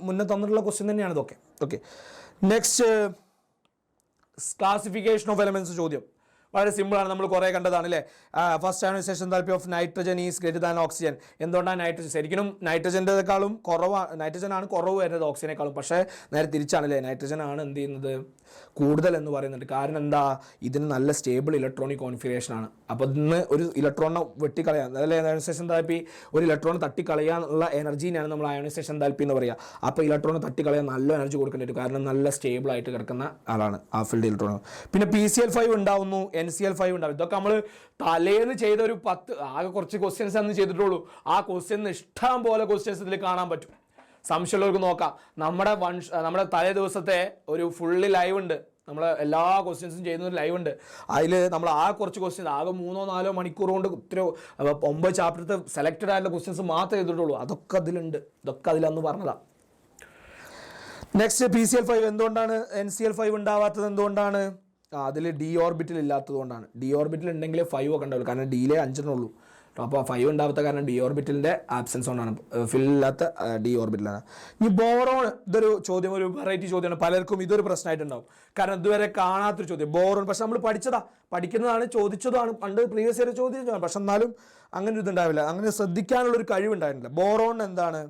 മുന്നേ തന്നിട്ടുള്ള ക്വസ്റ്റ്യൻ തന്നെയാണ് ഇതൊക്കെ. Okay, next classification of elements ചോദ്യം വളരെ സിമ്പിളാണ്, നമ്മൾ കുറേ കണ്ടതാണ് അല്ലേ. First ionisation enthalpy of nitrogen is greater than oxygen. എന്തുകൊണ്ടാണ് നൈട്രജൻ? ശരിക്കും നൈട്രജൻ്റെക്കാളും നൈട്രജനാണ് കുറവ് വരുന്നത് ഓക്സിജനേക്കാളും. പക്ഷേ നേരെ തിരിച്ചാണല്ലേ, നൈട്രജൻ ആണ് എന്ത് ചെയ്യുന്നത് കൂടുതൽ എന്ന് പറയുന്നുണ്ട്. കാരണം എന്താ, ഇതിന് നല്ല സ്റ്റേബിൾ ഇലക്ട്രോണിക് കോൺഫിഗറേഷൻ ആണ്. അപ്പോൾ ഇതിന് ഒരു ഇലക്ട്രോണിനെ വെട്ടിക്കളയാൻ, അതല്ലേ അയോണൈസേഷൻ എൻതാൽപ്പി, ഒരു ഇലക്ട്രോൺ തട്ടിക്കളയാനുള്ള എനർജീനെയാണ് നമ്മൾ അയോണൈസേഷൻ എൻതാൽപ്പി എന്ന് പറയുക. അപ്പോൾ ഇലക്ട്രോൺ തട്ടിക്കളയാൻ നല്ല എനർജി കൊടുക്കേണ്ടി വരും, കാരണം നല്ല സ്റ്റേബിൾ ആയിട്ട് കിടക്കുന്ന ആളാണ് ആ ഫീൽഡ് ഇലക്ട്രോൺ. പിന്നെ PCl5 ഉണ്ടാവുന്നു, NCl5 ഉണ്ടാവും. ഇതൊക്കെ നമ്മൾ തലേന്ന് ചെയ്ത ഒരു 10 ആകെ കുറച്ച് ക്വസ്റ്റ്യൻസ് അന്ന് ചെയ്തിട്ടുള്ളൂ. ആ ക്വസ്റ്റ്യൻ ഇഷ്ടം പോലെ ക്വസ്റ്റ്യൻസ് ഇതിൽ കാണാൻ പറ്റും. സംശയമുള്ളവർക്ക് നോക്കാം. നമ്മുടെ തലേ ദിവസത്തെ ഒരു ഫുള്ള് ലൈവ് ഉണ്ട്, നമ്മൾ എല്ലാ ക്വസ്റ്റ്യൻസും ചെയ്യുന്ന ഒരു ലൈവ് ഉണ്ട്. അതിൽ നമ്മൾ ആ കുറച്ച് ക്വസ്റ്റ്യൻസ് ആകെ 3-4 മണിക്കൂർ കൊണ്ട് ഇത്ര 9 ചാപ്റ്ററത്തെ സെലക്റ്റഡ് ആയിട്ടുള്ള ക്വസ്റ്റ്യൻസ് മാത്രമേ ചെയ്തിട്ടുള്ളൂ. അതൊക്കെ അതിലുണ്ട്, ഇതൊക്കെ അതിലന്ന് പറഞ്ഞതാണ്. നെക്സ്റ്റ് PCl5 എന്തുകൊണ്ടാണ് NCl5 ഉണ്ടാവാത്തത്? എന്തുകൊണ്ടാണ്? അതിൽ ഡി ഓർബിറ്റൽ ഇല്ലാത്തത് കൊണ്ടാണ്. ഡി ഓർബിറ്റൽ ഉണ്ടെങ്കിൽ 5 ഒക്കെ ഉണ്ടാവില്ല, കാരണം ഡിയിലെ 5 ഉള്ളൂ. അപ്പോൾ 5 ഉണ്ടാവാത്ത കാരണം ഡി ഓർബിറ്റലിൻ്റെ ആബ്സെൻസ് കൊണ്ടാണ്, ഫില്ലാത്ത ഡി ഓർബിറ്റലാണ്. ഇനി ബോറോൺ, ഇതൊരു ചോദ്യം, ഒരു വെറൈറ്റി ചോദ്യമാണ്. പലർക്കും ഇതൊരു പ്രശ്നമായിട്ടുണ്ടാവും, കാരണം ഇതുവരെ കാണാത്തൊരു ചോദ്യം. ബോറോൺ പക്ഷെ നമ്മൾ പഠിക്കുന്നതാണ്, ചോദിച്ചതാണ്, പണ്ട് പ്രീവിയസ് ഇയർ ചോദിച്ചതാണ്. പക്ഷെ എന്നാലും അങ്ങനെ ഒരു ഇതുണ്ടാവില്ല, അങ്ങനെ ശ്രദ്ധിക്കാനുള്ളൊരു കഴിവുണ്ടായിരുന്നില്ല. ബോറോൺ എന്താണ്?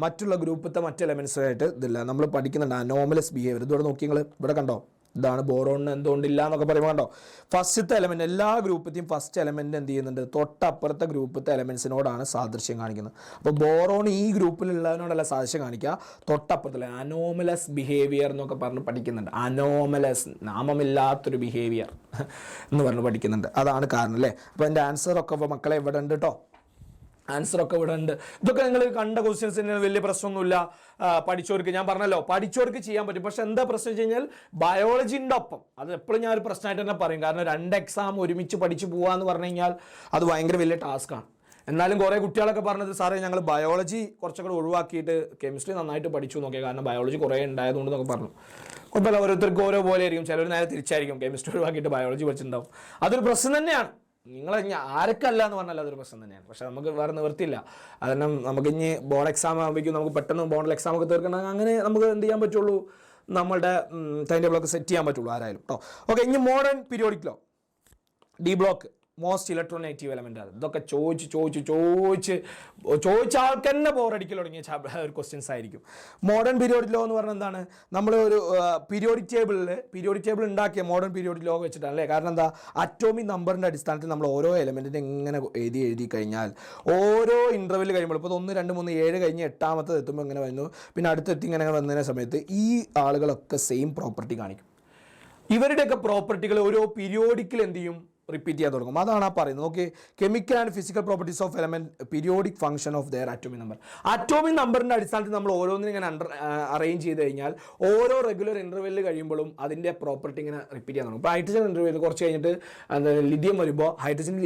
മറ്റുള്ള ഗ്രൂപ്പത്തെ മറ്റ് എലമെൻസുമായിട്ട് ഇതില്ല. നമ്മൾ പഠിക്കുന്നുണ്ട് അനോമലസ് ബിഹേവിയർ. ഇതോടെ നോക്കി നിങ്ങൾ ഇവിടെ കണ്ടോ, ഇതാണ് ബോറോണിന് എന്തുകൊണ്ടില്ല എന്നൊക്കെ പറയുമ്പോൾ കണ്ടോ, ഫസ്റ്റത്തെ എലമെൻറ്റ്, എല്ലാ ഗ്രൂപ്പത്തെയും ഫസ്റ്റ് എലമെൻറ്റ് എന്ത് ചെയ്യുന്നുണ്ട്, തൊട്ടപ്പുറത്തെ ഗ്രൂപ്പത്തെ എലമെൻസിനോടാണ് സാദൃശ്യം കാണിക്കുന്നത്. അപ്പോൾ ബോറോൺ ഈ ഗ്രൂപ്പിലുള്ളതിനോടല്ല സാദൃശ്യം കാണിക്കുക, തൊട്ടപ്പുറത്തുള്ള അനോമലസ് ബിഹേവിയർ എന്നൊക്കെ പറഞ്ഞ് പഠിക്കുന്നുണ്ട്. അനോമലസ്, നാമമില്ലാത്തൊരു ബിഹേവിയർ എന്ന് പറഞ്ഞ് പഠിക്കുന്നുണ്ട്. അതാണ് കാരണം അല്ലേ. അപ്പോൾ എൻ്റെ ആൻസറൊക്കെ മക്കളെ ഇവിടെ ഉണ്ട് കേട്ടോ, ആൻസറൊക്കെ ഇവിടെ ഉണ്ട്. ഇതൊക്കെ നിങ്ങൾ കണ്ട ക്വസ്റ്റ്യൻസിന് വലിയ പ്രശ്നമൊന്നുമില്ല. പഠിച്ചവർക്ക് ഞാൻ പറഞ്ഞല്ലോ, പഠിച്ചവർക്ക് ചെയ്യാൻ പറ്റും. പക്ഷെ എന്താ പ്രശ്നം വെച്ച് കഴിഞ്ഞാൽ ബയോളജിൻ്റെ ഒപ്പം, അത് എപ്പോഴും ഞാൻ ഒരു പ്രശ്നമായിട്ട് തന്നെ പറയും. കാരണം 2 എക്സാം ഒരുമിച്ച് പഠിച്ച് പോകാമെന്ന് പറഞ്ഞു കഴിഞ്ഞാൽ അത് ഭയങ്കര വലിയ ടാസ്ക്കാണ്. എന്നാലും കുറേ കുട്ടികളൊക്കെ പറഞ്ഞത്, സാറേ ഞങ്ങൾ ബയോളജി കുറച്ചുകൂടെ ഒഴിവാക്കിയിട്ട് കെമിസ്ട്രി നന്നായിട്ട് പഠിച്ചു നോക്കിയാൽ, കാരണം ബയോളജി കുറേ ഉണ്ടായതുകൊണ്ട് എന്നൊക്കെ പറഞ്ഞു. കുഴപ്പമില്ല, ഓരോരുത്തർക്ക് ഓരോ പോലെ ആയിരിക്കും. ചിലർ നേരെ തിരിച്ചായിരിക്കും, കെമിസ്ട്രി ഒഴിവാക്കിയിട്ട് ബയോളജി പഠിച്ചിട്ടുണ്ടാവും. അതൊരു പ്രശ്നം തന്നെയാണ്. നിങ്ങൾ ആരൊക്കെയല്ല എന്ന് പറഞ്ഞാൽ അതൊരു പ്രശ്നം തന്നെയാണ്. പക്ഷെ നമുക്ക് വേറെ നിവൃത്തിയില്ല. കാരണം നമുക്ക് ഇനി ബോർഡ് എക്സാം ആകുമ്പോഴേക്കും നമുക്ക് പെട്ടെന്ന് ബോർഡിൽ എക്സാം ഒക്കെ തീർക്കണം. അങ്ങനെ നമുക്ക് എന്ത് ചെയ്യാൻ പറ്റുള്ളൂ, നമ്മളുടെ ടൈം ടേബിളൊക്കെ സെറ്റ് ചെയ്യാൻ പറ്റുള്ളൂ ആരായാലും കേട്ടോ. ഓക്കെ, ഇനി modern periodic law, D block, most electronegative element ആണ്. ഇതൊക്കെ ചോദിച്ച ആൾക്ക് തന്നെ ബോറടിക്കൽ തുടങ്ങിയ ഒരു ക്വസ്റ്റ്യൻസ് ആയിരിക്കും. മോഡേൺ പീരിയോഡിക് ലോ എന്ന് പറഞ്ഞാൽ എന്താണ്, നമ്മൾ ഒരു പീരിയോഡിക് ടേബിൾ ഉണ്ടാക്കിയ മോഡേൺ പീരിയോഡിക് ലോ വെച്ചിട്ടാണ് അല്ലേ. കാരണം എന്താ, അറ്റോമിക് നമ്പറിൻ്റെ അടിസ്ഥാനത്തിൽ നമ്മൾ ഓരോ എലമെൻറ്റിനെ ഇങ്ങനെ എഴുതി കഴിഞ്ഞാൽ ഓരോ ഇൻ്റർവെൽ കഴിയുമ്പോൾ, ഇപ്പോൾ 1, 2, 3, 7 കഴിഞ്ഞ് 8ാമത്തെ എത്തുമ്പോൾ ഇങ്ങനെ വരുന്നു, പിന്നെ അടുത്തെത്തി ഇങ്ങനെ വന്നതിന് സമയത്ത് ഈ ആളുകളൊക്കെ സെയിം പ്രോപ്പർട്ടി കാണിക്കും. ഇവരുടെയൊക്കെ പ്രോപ്പർട്ടികൾ ഓരോ പീരിയോഡിക്കിൽ എന്ത് ചെയ്യും, റിപ്പീറ്റ് ചെയ്യാൻ തുടങ്ങും. അതാണ് ആ പറയുന്നത്. Okay, chemical and physical properties of element, periodic function of their atomic number. Atomic നമ്പറിൻ്റെ അടിസ്ഥാനത്തിൽ നമ്മൾ ഓരോന്നിനും ഇങ്ങനെ അറേഞ്ച് ചെയ്ത് കഴിഞ്ഞാൽ ഓരോ റെഗുലർ ഇൻ്റർവെല്ലിൽ കഴിയുമ്പോഴും അതിൻ്റെ പ്രോപ്പർട്ടി ഇങ്ങനെ റിപ്പീറ്റ് ചെയ്യാൻ തുടങ്ങും. ഇപ്പോൾ ഹൈഡ്രജൻ ഇൻ്റർവെല്ലിൽ കുറച്ച് കഴിഞ്ഞിട്ട് ലിഥിയം വരുമ്പോൾ ഹൈഡ്രജൻ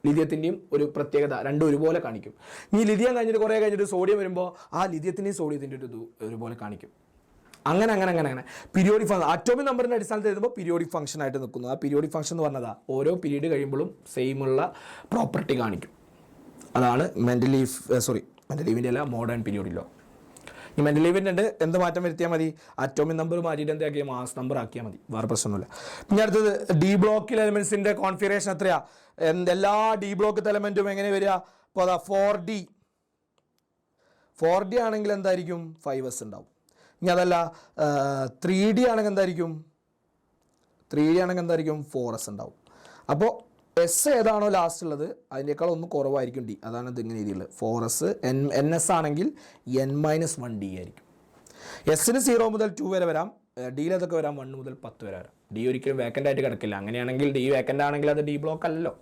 ലിഥിയത്തിൻ്റെയും ഒരു പ്രത്യേകത രണ്ടും ഒരുപോലെ കാണിക്കും. ഇനി ലിഥിയം കഴിഞ്ഞിട്ട് കുറേ കഴിഞ്ഞിട്ട് സോഡിയം വരുമ്പോൾ ആ ലിഥിയത്തിൻ്റെയും സോഡിയത്തിൻ്റെ ഒരു ഒരുപോലെ കാണിക്കും. അങ്ങനെ പീരിയോഡിക് ഫംഗ്ഷൻ അറ്റോമിക് നമ്പറിൻ്റെ അടിസ്ഥാനത്തിൽ എഴുതുമ്പോൾ പീരിയോഡിക് ഫംഗ്ഷൻ ആയിട്ട് നിൽക്കുന്നു. ആ പീരിയോഡിക് ഫംഗ്ഷൻ എന്ന് പറഞ്ഞതാ ഓരോ പീരീഡ് കഴിയുമ്പോഴും സെയിം ഉള്ള പ്രോപ്പർട്ടി കാണിക്കും. അതാണ് മെൻഡലീവിൻ്റെ അല്ല മോഡേൺ പീരിയോഡിക് ലോ. ഈ മെൻഡലീവിൻ്റെ ഉണ്ട് എന്ത് മാറ്റം വരുത്തിയാൽ മതി, അറ്റോമിക് നമ്പർ മാറ്റിയിട്ട് എന്താക്കിയാൽ മാസ് നമ്പർ ആക്കിയാൽ മതി, വേറെ പ്രശ്നമൊന്നുമില്ല. പിന്നെ അടുത്തത് ഡി ബ്ലോക്കിൽ എലമെൻസിൻ്റെ കോൺഫിഗറേഷൻ എത്രയാ, എല്ലാ ഡി ബ്ലോക്ക് എലമെൻറ്റും എങ്ങനെ വരിക, ഇപ്പോൾ അതാ 4D ആണെങ്കിൽ എന്തായിരിക്കും 5s ഉണ്ടാവും. ഇനി അതല്ല 3D ആണെങ്കിൽ എന്തായിരിക്കും 4s ഉണ്ടാവും. അപ്പോൾ എസ് ഏതാണോ ലാസ്റ്റ് ഉള്ളത് അതിനേക്കാൾ ഒന്ന് കുറവായിരിക്കും ഡി, അതാണ് ഇതിങ്ങനെ രീതിയുള്ളത്. 4s, NS ആണെങ്കിൽ N-1D ആയിരിക്കും. എസിന് 0 മുതൽ 2 വരെ വരാം, ഡിയിൽ അതൊക്കെ വരാം 1 മുതൽ 10 വരെ വരാം. ഡി ഒരിക്കലും വേക്കൻ്റ് ആയിട്ട് കിടക്കില്ല. അങ്ങനെയാണെങ്കിൽ ഡി വേക്കൻ്റ് ആണെങ്കിൽ അത് ഡി ബ്ലോക്ക് അല്ലല്ലോ.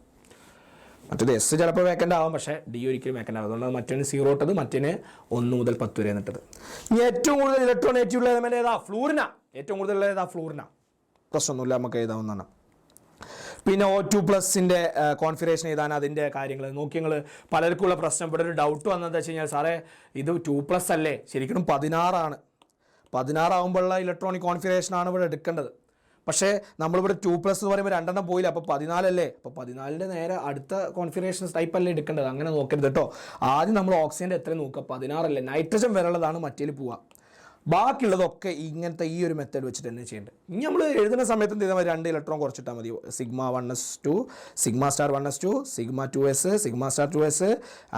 മറ്റേത് എസ് ചിലപ്പോൾ വേക്കൻ്റ് ആവാം, പക്ഷേ ഡി ഒരിക്കലും വേക്കൻ്റ് ആവും. അതുകൊണ്ട് മറ്റേന് 0 ഇട്ടത്, മറ്റേന് 1 മുതൽ 10 വരെ എന്നിട്ടത്. ഇനി ഏറ്റവും കൂടുതൽ ഇലക്ട്രോനെഗറ്റീവ് എലമെന്റ് ഏതാ, ഫ്ലൂറിന. ഏറ്റവും കൂടുതൽ ഏതാ, ഫ്ലൂറിന. പ്രശ്നമൊന്നുമില്ല, നമുക്ക് എഴുതാവുന്നതാണ്. പിന്നെ O2+ കോൺഫിഗറേഷൻ എഴുതാൻ അതിൻ്റെ കാര്യങ്ങൾ നോക്കി. നിങ്ങൾ പലർക്കുള്ള പ്രശ്നം, ഇവിടെ ഒരു ഡൗട്ട് വന്നതെന്ന് വെച്ച് കഴിഞ്ഞാൽ, സാറേ ഇത് 2+ അല്ലേ, ശരിക്കും 16 ആണ്. 16 ആകുമ്പോഴുള്ള ഇലക്ട്രോണിക് കോൺഫിഗറേഷൻ ആണ് ഇവിടെ എടുക്കേണ്ടത്. പക്ഷേ നമ്മളിവിടെ 2+ എന്ന് പറയുമ്പോൾ 2 പോയില്ല, അപ്പോൾ 14 അല്ലേ? അപ്പോൾ 14 നേരെ അടുത്ത കോൺഫിഗറേഷൻ ടൈപ്പ് അല്ലേ എടുക്കേണ്ടത്. അങ്ങനെ നോക്കരുത് കേട്ടോ. ആദ്യം നമ്മൾ ഓക്സിജൻ്റെ എത്ര നോക്കുക? 16 അല്ലേ? നൈട്രജൻ വരെയുള്ളതാണ് മറ്റേൽ പോവുക. ബാക്കിയുള്ളതൊക്കെ ഇങ്ങനത്തെ ഈ ഒരു മെത്തേഡ് വെച്ചിട്ട് തന്നെ ചെയ്യേണ്ടത്. ഇനി നമ്മൾ എഴുതുന്ന സമയത്ത് എന്ത് ചെയ്താൽ മതി? 2 ഇലക്ട്രോൺ കുറച്ചിട്ടാൽ മതി. σ1s2, σ*1s2, σ2s, σ*2s,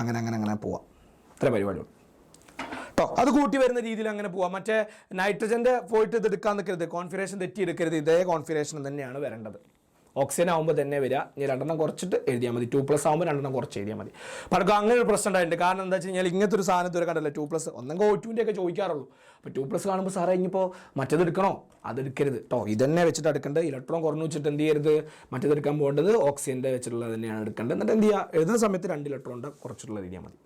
അങ്ങനെ പോവാം. ഇത്ര പരിപാടിയുള്ളൂ കേട്ടോ. അത് കൂട്ടി വരുന്ന രീതിയിൽ അങ്ങനെ പോവാം. മറ്റേ നൈട്രജൻ്റെ പോയിട്ട് ഇത് എടുക്കാൻ നിൽക്കരുത്, കോൺഫിഗറേഷൻ തെറ്റി എടുക്കരുത്. ഇതേ കോൺഫിഗറേഷൻ തന്നെയാണ് വരേണ്ടത്. ഓക്സിജൻ ആകുമ്പോൾ തന്നെ വരിക. ഇനി 2 കുറച്ചിട്ട് എഴുതിയാൽ മതി. 2+ ആകുമ്പോൾ 2 കുറച്ച് എഴുതിയാൽ മതി. പലർക്കും അങ്ങനെ ഒരു പ്രശ്നം ഉണ്ടായിട്ടുണ്ട്. കാരണം എന്താ വെച്ച് കഴിഞ്ഞാൽ ഇങ്ങനത്തെ ഒരു സാധനം ഇതുവരെ കണ്ടല്ലോ. 2+ ഒന്നെങ്കിൽ O2ൻ്റെ ഒക്കെ ചോദിക്കാറുള്ളൂ. അപ്പോൾ 2+ കാണുമ്പോൾ സാറേ ഇനിയിപ്പോൾ മറ്റേത് എടുക്കണോ? അതെടുക്കരുത് കേട്ടോ. ഇതന്നെ വെച്ചിട്ട് എടുക്കേണ്ടത്. ഇലക്ട്രോൺ കുറഞ്ഞു വെച്ചിട്ട് എന്ത് ചെയ്യരുത്? മറ്റേത് എടുക്കാൻ പോകേണ്ടത് ഓക്സിജൻ്റെ വെച്ചിട്ടുള്ളത് തന്നെയാണ് എടുക്കേണ്ടത്. എന്നിട്ട് എന്ത് ചെയ്യുക? എഴുതുന്ന സമയത്ത് 2 ഇലക്ട്രോണിൻ്റെ കുറച്ചിട്ടുള്ള എഴുതിയാൽ മതി.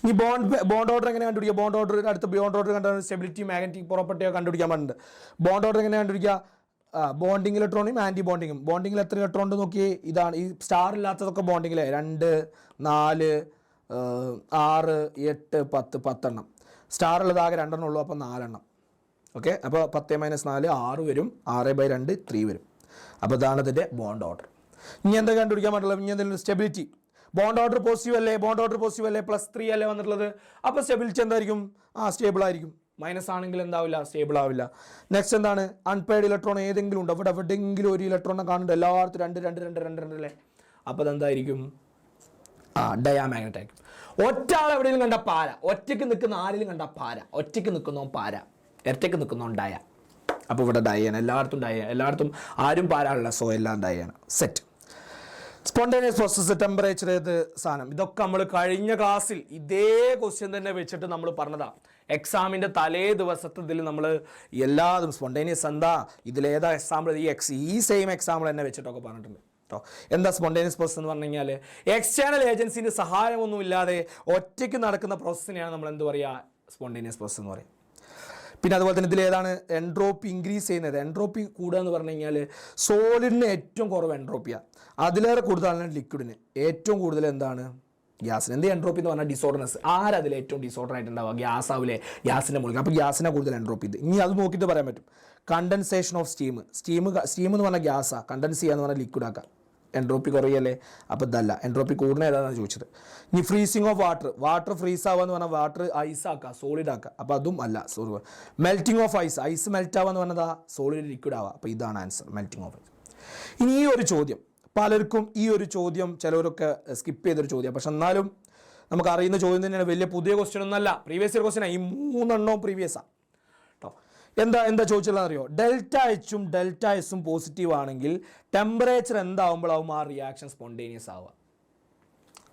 ഈ ബോണ്ട് ഓർഡർ എങ്ങനെ കണ്ടുപിടിക്കുക? ബോണ്ട് ഓർഡർ അടുത്ത ബോണ്ട് ഓർഡർ കണ്ട സ്റ്റെബിലിറ്റി, മാഗ്നറ്റിക് പ്രോപ്പർട്ടി ഒക്കെ കണ്ടുപിടിക്കാൻ പറ്റുന്നുണ്ട്. ബോണ്ട് ഓർഡർ എങ്ങനെ കണ്ടുപിടിക്കുക? Bonding ഇലക്ട്രോണും anti ബോണ്ടിങ്ങും. ബോണ്ടിങ്ങിൽ എത്ര ഇലക്ട്രോൺ ഉണ്ട് നോക്കി. ഇതാണ് ഈ സ്റ്റാർ ഇല്ലാത്തതൊക്കെ ബോണ്ടിങ്ങിലെ 2, 4, 6, 8, 10 സ്റ്റാർ ഉള്ളത് ആകെ 2 ഉള്ളൂ. അപ്പോൾ 4. ഓക്കെ, അപ്പോൾ 10 - 4 6 വരും. 6/2 3 വരും. അപ്പോൾ ഇതാണ് ഇതിൻ്റെ ബോണ്ട് ഓർഡർ. ഇനി എന്താ കണ്ടുപിടിക്കാൻ പറ്റുള്ളത്? ഇനി എന്തെങ്കിലും സ്റ്റെബിലിറ്റി. ബോണ്ട് ഓർഡർ പോസിറ്റീവ് അല്ലേ? ബോണ്ട് ഓർഡർ പോസിറ്റീവ് അല്ലേ? +3 അല്ലേ വന്നിട്ടുള്ളത്? അപ്പോൾ സ്റ്റെബിലിറ്റി എന്തായിരിക്കും? സ്റ്റേബിൾ ആയിരിക്കും. മൈനസ് ആണെങ്കിൽ എന്താവില്ല? സ്റ്റേബിൾ ആവില്ല. നെക്സ്റ്റ് എന്താണ്? അൺപെയർഡ് ഇലക്ട്രോൺ ഏതെങ്കിലും ഉണ്ട്? എവിടെയെങ്കിലും ഒരു ഇലക്ട്രോണിനെ കാണുന്നുണ്ട്. എല്ലായിടത്തും 2 അല്ലേ? അപ്പോൾ അതെന്തായിരിക്കും? ഡയാമാഗ്നറ്റ് ആയിരിക്കും. ഒറ്റ ആൾ എവിടെയെങ്കിലും കണ്ട പാര, ഒറ്റയ്ക്ക് നിൽക്കുന്ന ആരെങ്കിലും കണ്ട പാര, ഒറ്റയ്ക്ക് നിൽക്കുന്നവൻ പാര, ഇരട്ടയ്ക്ക് നിൽക്കുന്നവൻ ഡയ. അപ്പോൾ ഇവിടെ ഡയാണ്, എല്ലായിടത്തും ഡയ, എല്ലായിടത്തും ആരും പാരാളില്ല. സോ എല്ലാം ഡയാണ്. സെറ്റ്. സ്പോണ്ടേനിയസ് പ്രോസസ്സ്, ടെമ്പറേച്ചർ, ഏത് സാധനം, ഇതൊക്കെ നമ്മൾ കഴിഞ്ഞ ക്ലാസ്സിൽ ഇതേ ക്വസ്റ്റ്യൻ തന്നെ വെച്ചിട്ട് നമ്മൾ പറഞ്ഞതാണ്. എക്സാമിൻ്റെ തലേ ദിവസത്തെ ഇതിൽ നമ്മൾ എല്ലാതും സ്പോണ്ടേനിയസ് എന്താ, ഇതിലേതാ എക്സാമ്പിൾ, ഈ സെയിം എക്സാമ്പിൾ തന്നെ വെച്ചിട്ടൊക്കെ പറഞ്ഞിട്ടുണ്ട് കേട്ടോ. എന്താ സ്പോണ്ടേനിയസ് പ്രോസസ് എന്ന് പറഞ്ഞു കഴിഞ്ഞാൽ എക്സ്റ്റേണൽ ഏജൻസിൻ്റെ സഹായമൊന്നും ഇല്ലാതെ ഒറ്റയ്ക്ക് നടക്കുന്ന പ്രോസസ്സിനെയാണ് നമ്മൾ എന്ത് പറയുക? സ്പോണ്ടേനിയസ് പ്രോസസ് എന്ന് പറയും. പിന്നെ അതുപോലെ തന്നെ ഇതിൽ ഏതാണ് എൻട്രോപ്പി ഇൻക്രീസ് ചെയ്യുന്നത്? എൻട്രോപ്പി കൂടുക എന്ന് പറഞ്ഞു കഴിഞ്ഞാൽ സോളിഡിന് ഏറ്റവും കുറവ് എൻട്രോപ്പിയാണ്, അതിലേറെ കൂടുതലാണ് ലിക്വിഡിന്. ഏറ്റവും കൂടുതൽ എന്താണ്? ഗ്യാസിന്. എന്ത് എൻട്രോപ്പി എന്ന് പറഞ്ഞാൽ ഡിസോർഡർനെസ്. ആരതിൽ ഏറ്റവും ഡിസോർഡർ ആയിട്ടുണ്ടാവുക? ഗ്യാസ് ആവില്ലേ? ഗ്യാസിൻ്റെ മുകളിൽ. അപ്പോൾ ഗ്യാസിനെ കൂടുതൽ എൻട്രോപ്പി. ഇത് ഇനി അത് നോക്കിയിട്ട് പറയാൻ പറ്റും. കണ്ടൻസേഷൻ ഓഫ് സ്റ്റീം എന്ന് പറഞ്ഞാൽ ഗ്യാസാണ്, കണ്ടൻസ് ചെയ്യുക എന്ന് പറഞ്ഞാൽ ലിക്വിഡ് ആക്കുക. എൻട്രോപ്പി കുറയല്ലേ? അപ്പോൾ ഇതല്ല. എൻട്രോപ്പി കൂടുന്ന ഏതാണെന്ന് ചോദിച്ചത്. ഇനി ഫ്രീസിങ് ഓഫ് വാട്ടർ ഫ്രീസ് ആവുക എന്ന് പറഞ്ഞാൽ വാട്ടർ ഐസ് ആക്കുക, സോളിഡ് ആക്കുക. അപ്പോൾ അതും അല്ല. Sorry, melting of ice melt ആവുക എന്ന് പറഞ്ഞതാ സോളിഡ് ലിക്വിഡ് ആവുക. അപ്പോൾ ഇതാണ് ആൻസർ, മെൽറ്റിംഗ് ഓഫ് ഐസ്. ഇനി ഈ ഒരു ചോദ്യം പലർക്കും ഈ ഒരു ചോദ്യം ചിലവരൊക്കെ സ്കിപ്പ് ചെയ്തൊരു ചോദ്യം, പക്ഷെ എന്നാലും നമുക്ക് അറിയുന്ന ചോദ്യം തന്നെയാണ്. വലിയ പുതിയ ക്വസ്റ്റ്യൻ ഒന്നല്ല, പ്രീവിയസ് ഇയർ ക്വസ്റ്റ്യനാണ്. ഈ 3 പ്രീവിയസാണ് കേട്ടോ. എന്താ ചോദിച്ചുള്ളത് അറിയോ? ΔHും പോസിറ്റീവ് ആണെങ്കിൽ ടെമ്പറേച്ചർ എന്താവുമ്പോഴാവും ആ റിയാക്ഷൻ സ്പോണ്ടേനിയസ് ആവുക?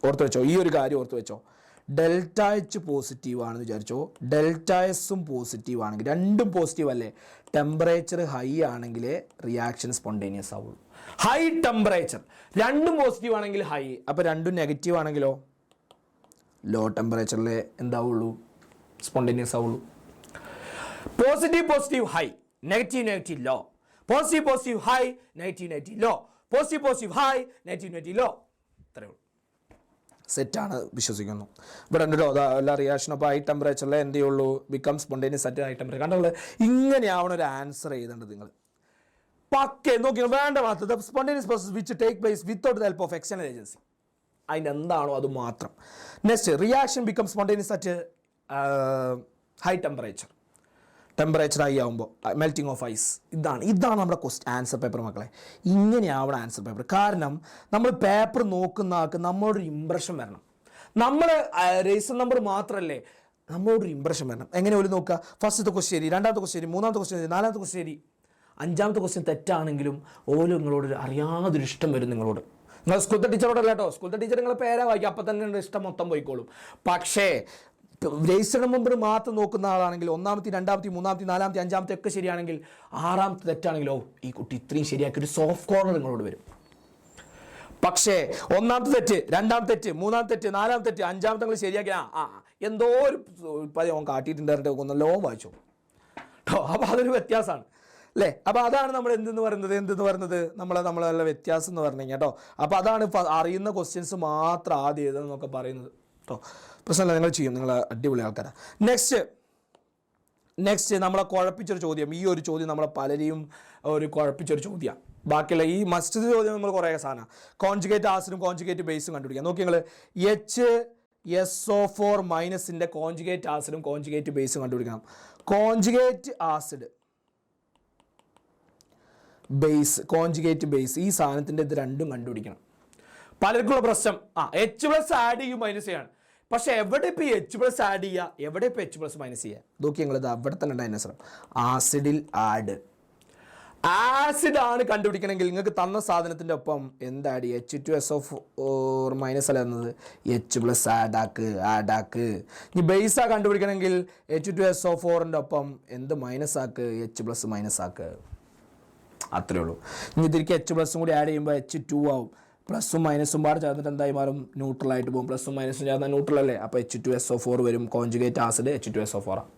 ഓർത്ത് വെച്ചോ, ഈ ഒരു കാര്യം ഓർത്ത് വെച്ചോ. ΔH പോസിറ്റീവ് ആണെന്ന് വിചാരിച്ചോ, ΔSും പോസിറ്റീവ് ആണെങ്കിൽ, രണ്ടും പോസിറ്റീവ് അല്ലേ, ടെമ്പറേച്ചർ ഹൈ ആണെങ്കിൽ റിയാക്ഷൻ സ്പോണ്ടേനിയസ് ആവുള്ളൂ. ഹൈ ടെമ്പറേച്ചർ, രണ്ടും പോസിറ്റീവ് ആണെങ്കിൽ ഹൈ, അപ്പോൾ രണ്ടും നെഗറ്റീവ് ആണെങ്കിലോ ലോ ടെമ്പറേച്ചറിൽ എന്താവുള്ളൂ? സ്പോണ്ടേനിയസ് ആവുള്ളൂ. Positive high, negative low, positive high, negative low, positive high, negative low. ഇത്രയേ ഉള്ളൂ. സെറ്റാണ് വിശ്വസിക്കുന്നു. ഇവിടെ ഉണ്ടല്ലോ എല്ലാ റിയാക്ഷനും. അപ്പോൾ ഹൈ ടെമ്പറേച്ചറിൽ എന്ത് ചെയ്യുള്ളൂ? Become spontaneous at high temperature. കണ്ടുള്ളത് ഇങ്ങനെയാവണം ഒരു ആൻസർ ചെയ്തേണ്ടത് നിങ്ങൾ. പക്കേ നോക്കി വേണ്ട മാത്രം spontaneous process which take place without the help of external agency. അതിൻ്റെ എന്താണോ അത് മാത്രം. Next, reaction become spontaneous at high temperature high ആകുമ്പോൾ മെൽറ്റിംഗ് ഓഫ് ഐസ്. ഇതാണ് നമ്മുടെ ആൻസർ പേപ്പർ മക്കളെ. ഇങ്ങനെയാവണം ആൻസർ പേപ്പർ. കാരണം നമ്മൾ പേപ്പർ നോക്കുന്ന ആൾക്ക് നമ്മളോടൊരു ഇമ്പ്രഷൻ വരണം. നമ്മൾ രജിസ്റ്റർ നമ്പർ മാത്രമല്ലേ, നമ്മളോടൊരു ഇമ്പ്രഷൻ വരണം. എങ്ങനെ ഒരു നോക്കുക? ഫസ്റ്റത്തെ ക്വസ്റ്റ്യൻ ശരി, രണ്ടാമത്തെ ക്വസ്റ്റ്യൻ ശരി, മൂന്നാമത്തെ ക്വസ്റ്റ്യൻ ശരി, നാലാമത്തെ ക്വസ്റ്റ്യൻ ശരി, അഞ്ചാമത്തെ ക്വസ്റ്റ്യൻ തെറ്റാണെങ്കിലും ഓരോ നിങ്ങളോട് അറിയാതൊരു ഇഷ്ടം വരും നിങ്ങളോട്. നിങ്ങൾ സ്കൂളത്തെ ടീച്ചറോടല്ല കേട്ടോ, സ്കൂളത്തെ ടീച്ചർ നിങ്ങളെ പേരെ വായിക്കും, അപ്പം തന്നെ ഇഷ്ടം മൊത്തം പോയിക്കോളും. പക്ഷേ രജിസ്റ്റർ നമ്പർ മാത്രം നോക്കുന്ന ആളാണെങ്കിൽ ഒന്നാമത്തെ, രണ്ടാമത്തെ, മൂന്നാമത്തെ, നാലാമത്തെ, അഞ്ചാമത്തെ ഒക്കെ ശരിയാണെങ്കിൽ, ആറാമത്തെ തെറ്റാണെങ്കിലോ ഈ കുട്ടി ഇത്രയും ശരിയാക്കി ഒരു സോഫ്റ്റ് കോർണർ നിങ്ങളോട് വരും. പക്ഷേ ഒന്നാമത്തെ തെറ്റ്, രണ്ടാമത്തെ തെറ്റ്, മൂന്നാമത്തെ തെറ്റ്, നാലാമത്തെ തെറ്റ്, അഞ്ചാമത്തെ നിങ്ങൾ ശരിയാക്കി എന്തോ ഒരു പദം കാട്ടിയിട്ടുണ്ടായിട്ട് ഒന്നല്ലോ വായിച്ചോ കേട്ടോ. അപ്പോൾ അതൊരു വ്യത്യാസമാണ് അല്ലേ. അപ്പോൾ അതാണ് നമ്മൾ എന്തെന്ന് പറയുന്നത് നമ്മളെ വ്യത്യാസം എന്ന് പറഞ്ഞു കഴിഞ്ഞാൽ കേട്ടോ. അപ്പോൾ അതാണ് അറിയുന്ന ക്വസ്റ്റ്യൻസ് മാത്രം ആദ്യം എഴുതുന്നതൊക്കെ പറയുന്നത് കേട്ടോ. പ്രശ്നമില്ല, നിങ്ങൾ ചെയ്യും, നിങ്ങൾ അടിപൊളി ആൾക്കാരാണ്. നെക്സ്റ്റ്, നെക്സ്റ്റ് നമ്മളെ കുഴപ്പിച്ചൊരു ചോദ്യം, ഈ ഒരു ചോദ്യം നമ്മളെ പലരെയും ഒരു കുഴപ്പിച്ചൊരു ചോദ്യമാണ്. ബാക്കിയുള്ള ഈ മസ്റ്റ് ചോദ്യം നമ്മൾ കുറേ സാധനം, കോൺജുഗേറ്റ് ആസിഡും കോൺജുഗേറ്റ് ബേസും കണ്ടുപിടിക്കാം. നോക്കി നിങ്ങൾ HSO4 മൈനസിൻ്റെ കോൺജുഗേറ്റ് ആസിഡും കോൺജുഗേറ്റ് ബേസും കണ്ടുപിടിക്കണം. Conjugate acid base, conjugate base, ഈ സാധനത്തിൻ്റെ ഇത് രണ്ടും കണ്ടുപിടിക്കണം. പലർക്കുള്ള പ്രശ്നം H+ ആഡ് ചെയ്യും മൈനസ് ചെയ്യാണ്. പക്ഷെ എവിടെ ഇപ്പോൾ H+ ആഡ് ചെയ്യുക, എവിടെ ഇപ്പോൾ H+ മൈനസ് ചെയ്യുക? നോക്കി ഞങ്ങളിത് അവിടെ തന്നെ ഉണ്ടായിരുന്ന ശ്രമം, ആസിഡിൽ ആഡ്. ആസിഡ് ആണ് കണ്ടുപിടിക്കണമെങ്കിൽ നിങ്ങൾക്ക് തന്ന സാധനത്തിൻ്റെ ഒപ്പം എന്താഡ് ചെയ്യുക? H2SO4 മൈനസ് അല്ല എന്നത്, H+ ആഡ് ആക്ക്. ഇനി ബേസാ കണ്ടുപിടിക്കണമെങ്കിൽ H2SO4ൻ്റെ ഒപ്പം എന്ത് മൈനസ് ആക്ക്? H+ മൈനസ് ആക്ക്. അത്രേ ഉള്ളൂ. ഇനി ഇതിലേക്ക് H+ കൂടി ആഡ് ചെയ്യുമ്പോൾ H2 ആവും. പ്ലസും മൈനസും പാട് ചേർന്നിട്ട് എന്തായി മാറും? ന്യൂട്രലായിട്ട് പോകും. പ്ലസും മൈനസും ചേർന്നാൽ ന്യൂട്രൽ അല്ലേ? അപ്പോൾ H2SO4 വരും. കോൺജുഗേറ്റ് ആസിഡ് H2SO4 ആണ്.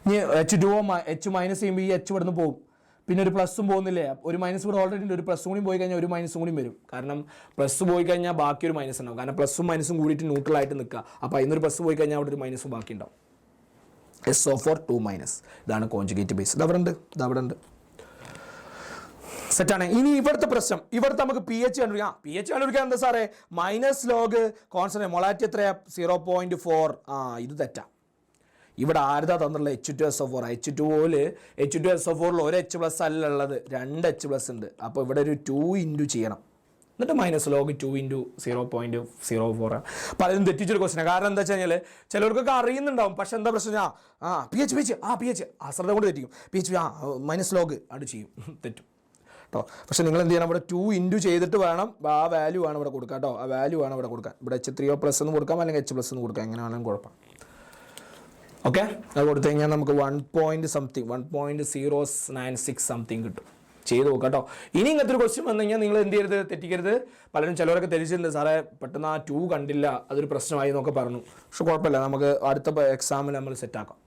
ഇനി H മൈനസ് ചെയ്യുമ്പോൾ ഈ H ഇവിടുന്ന് പോകും. പിന്നെ ഒരു പ്ലസും പോകുന്നില്ലേ? ഒരു മൈനസ് ഇവിടെ ഓൾറെഡി ഉണ്ട്. ഒരു പ്ലസ് കൂടി പോയി കഴിഞ്ഞാൽ ഒരു മൈനസും കൂടി വരും. കാരണം പ്ലസ് പോയി കഴിഞ്ഞാൽ ബാക്കി ഒരു മൈനസ് ഉണ്ടാവും. കാരണം പ്ലസും മൈനസും കൂടിയിട്ട് ന്യൂട്രലായിട്ട് നിൽക്കുക. അപ്പോൾ അതിനൊരു പ്ലസ് പോയി കഴിഞ്ഞാൽ അവിടെ ഒരു മൈനസും ബാക്കി ഉണ്ടാവും. SO4 2-. ഇതാണ് കോൺജുഗേറ്റ് ബേസ്. ഇത് അവിടെ ഉണ്ട്. സെറ്റാണ്. ഇനി ഇവിടുത്തെ പ്രശ്നം, ഇവിടുത്തെ നമുക്ക് pH കണ്ടുപിടിക്കാം. pH കണ്ടുപിടിക്കാൻ എന്താ സാറേ? മൈനസ് ലോഗ് കോൺസ്റ്റന്റ് മൊളാരിറ്റി എത്രയാ? 0.4. ഇത് തെറ്റാ. ഇവിടെ ആരുതാ തന്നിട്ടുള്ള H2SO4. H2SO4ൽ ഒരു H+ അല്ല ഉള്ളത്, 2 H+ ഉണ്ട്. അപ്പോൾ ഇവിടെ ഒരു 2 ഇൻറ്റു ചെയ്യണം. എന്നിട്ട് മൈനസ് ലോഗ് 2 ഇൻറ്റു 0.04. പലരും തെറ്റിച്ചൊരു ക്വസ്റ്റ്യൻ. കാരണം എന്താ വെച്ച് കഴിഞ്ഞാൽ ചിലർക്കൊക്കെ അറിയുന്നുണ്ടാവും. പക്ഷെ എന്താ പ്രശ്നം? pH അശ്രദ്ധ കൊണ്ട് തെറ്റിക്കും. pH മൈനസ് ലോഗ് അത് ചെയ്യും, തെറ്റും കേട്ടോ. പക്ഷെ നിങ്ങൾ എന്ത് ചെയ്യണം? ഇവിടെ 2 ഇൻറ്റു ചെയ്തിട്ട് വേണം, ആ വാല്യൂ ആണ് ഇവിടെ കൊടുക്കുക കേട്ടോ. ആ വാല്യൂ ആണ് ഇവിടെ കൊടുക്കാൻ. ഇവിടെ H3O+ എന്ന് കൊടുക്കാം, അല്ലെങ്കിൽ H+ എന്ന് കൊടുക്കാം. എങ്ങനെ വേണമെങ്കിലും കുഴപ്പം. ഓക്കെ, അത് കൊടുത്തു കഴിഞ്ഞാൽ നമുക്ക് 1.096 സംതിങ് കിട്ടും. ചെയ്ത് നോക്കാം കേട്ടോ. ഇനി ഇങ്ങനത്തെ ഒരു ക്വസ്റ്റ്യൻ വന്നു കഴിഞ്ഞാൽ നിങ്ങൾ എന്ത് ചെയ്യരുത്? തെറ്റിക്കരുത്. പലരും ചിലവരൊക്കെ തെറ്റിച്ചിട്ടുണ്ട്, സാറേ പെട്ടെന്ന് ആ 2 കണ്ടില്ല, അതൊരു പ്രശ്നമായി എന്നൊക്കെ പറഞ്ഞു. പക്ഷെ കുഴപ്പമില്ല, നമുക്ക് അടുത്ത എക്സാമിൽ നമ്മൾ സെറ്റാക്കാം.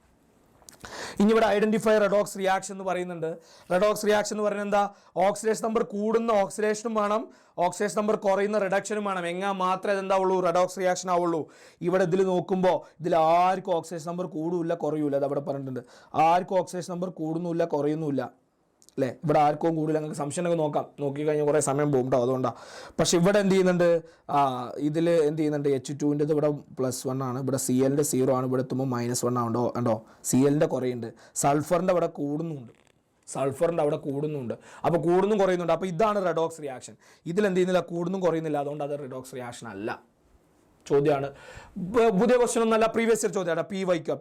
ഇനി ഇവിടെ ഐഡന്റിഫൈ റെഡോക്സ് റിയാക്ഷൻ എന്ന് പറയുന്നുണ്ട്. റെഡോക്സ് റിയാക്ഷൻ എന്ന് പറയുന്നത് എന്താ? ഓക്സിഡേഷൻ നമ്പർ കൂടുന്ന ഓക്സിഡേഷനും വേണം, ഓക്സിഡേഷൻ നമ്പർ കുറയുന്ന റിഡക്ഷനും വേണം. എങ്ങനെ മാത്രമേ ഇതെന്താവുള്ളൂ? റെഡോക്സ് റിയാക്ഷൻ ആവുള്ളൂ. ഇവിടെ ഇതിൽ നോക്കുമ്പോൾ ഇതിൽ ആർക്കും ഓക്സിഡേഷൻ നമ്പർ കൂടില്ല കുറയൂല. അത് അവിടെ പറഞ്ഞിട്ടുണ്ട്. ആർക്കും ഓക്സിഡേഷൻ നമ്പർ കൂടുന്നില്ല കുറയുന്നില്ല അല്ലേ? ഇവിടെ ആർക്കും കൂടില്ല. നിങ്ങൾക്ക് സംശയം ഉണ്ടെങ്കിൽ നോക്കാം. നോക്കിക്കഴിഞ്ഞാൽ കുറേ സമയം പോകും കേട്ടോ, അതുകൊണ്ടാണ്. പക്ഷെ ഇവിടെ എന്ത് ചെയ്യുന്നുണ്ട്? ഇതിൽ എന്ത് ചെയ്യുന്നുണ്ട്? H2ൻ്റെ ഇവിടെ +1 ആണ്, ഇവിടെ Clൻ്റെ 0 ആണ്, ഇവിടെ എത്തുമ്പോൾ -1 ആവുണ്ടോ? ഉണ്ടോ? Clൻ്റെ കുറയുണ്ട്. സൾഫറിൻ്റെ അവിടെ കൂടുന്നുണ്ട്. അപ്പോൾ കൂടുന്നും കുറയുന്നുണ്ട്. അപ്പോൾ ഇതാണ് റെഡോക്സ് റിയാക്ഷൻ. ഇതിൽ എന്ത് ചെയ്യുന്നില്ല? കൂടുന്നും കുറയുന്നില്ല. അതുകൊണ്ട് അത് റെഡോക്സ് റിയാക്ഷൻ അല്ല. ചോദ്യമാണ്, പുതിയ ക്വസ്റ്റ്യൻ ഒന്നല്ല, പ്രീവിയസ് ഇയർ ചോദ്യമാണ്. P വയ്ക്കുക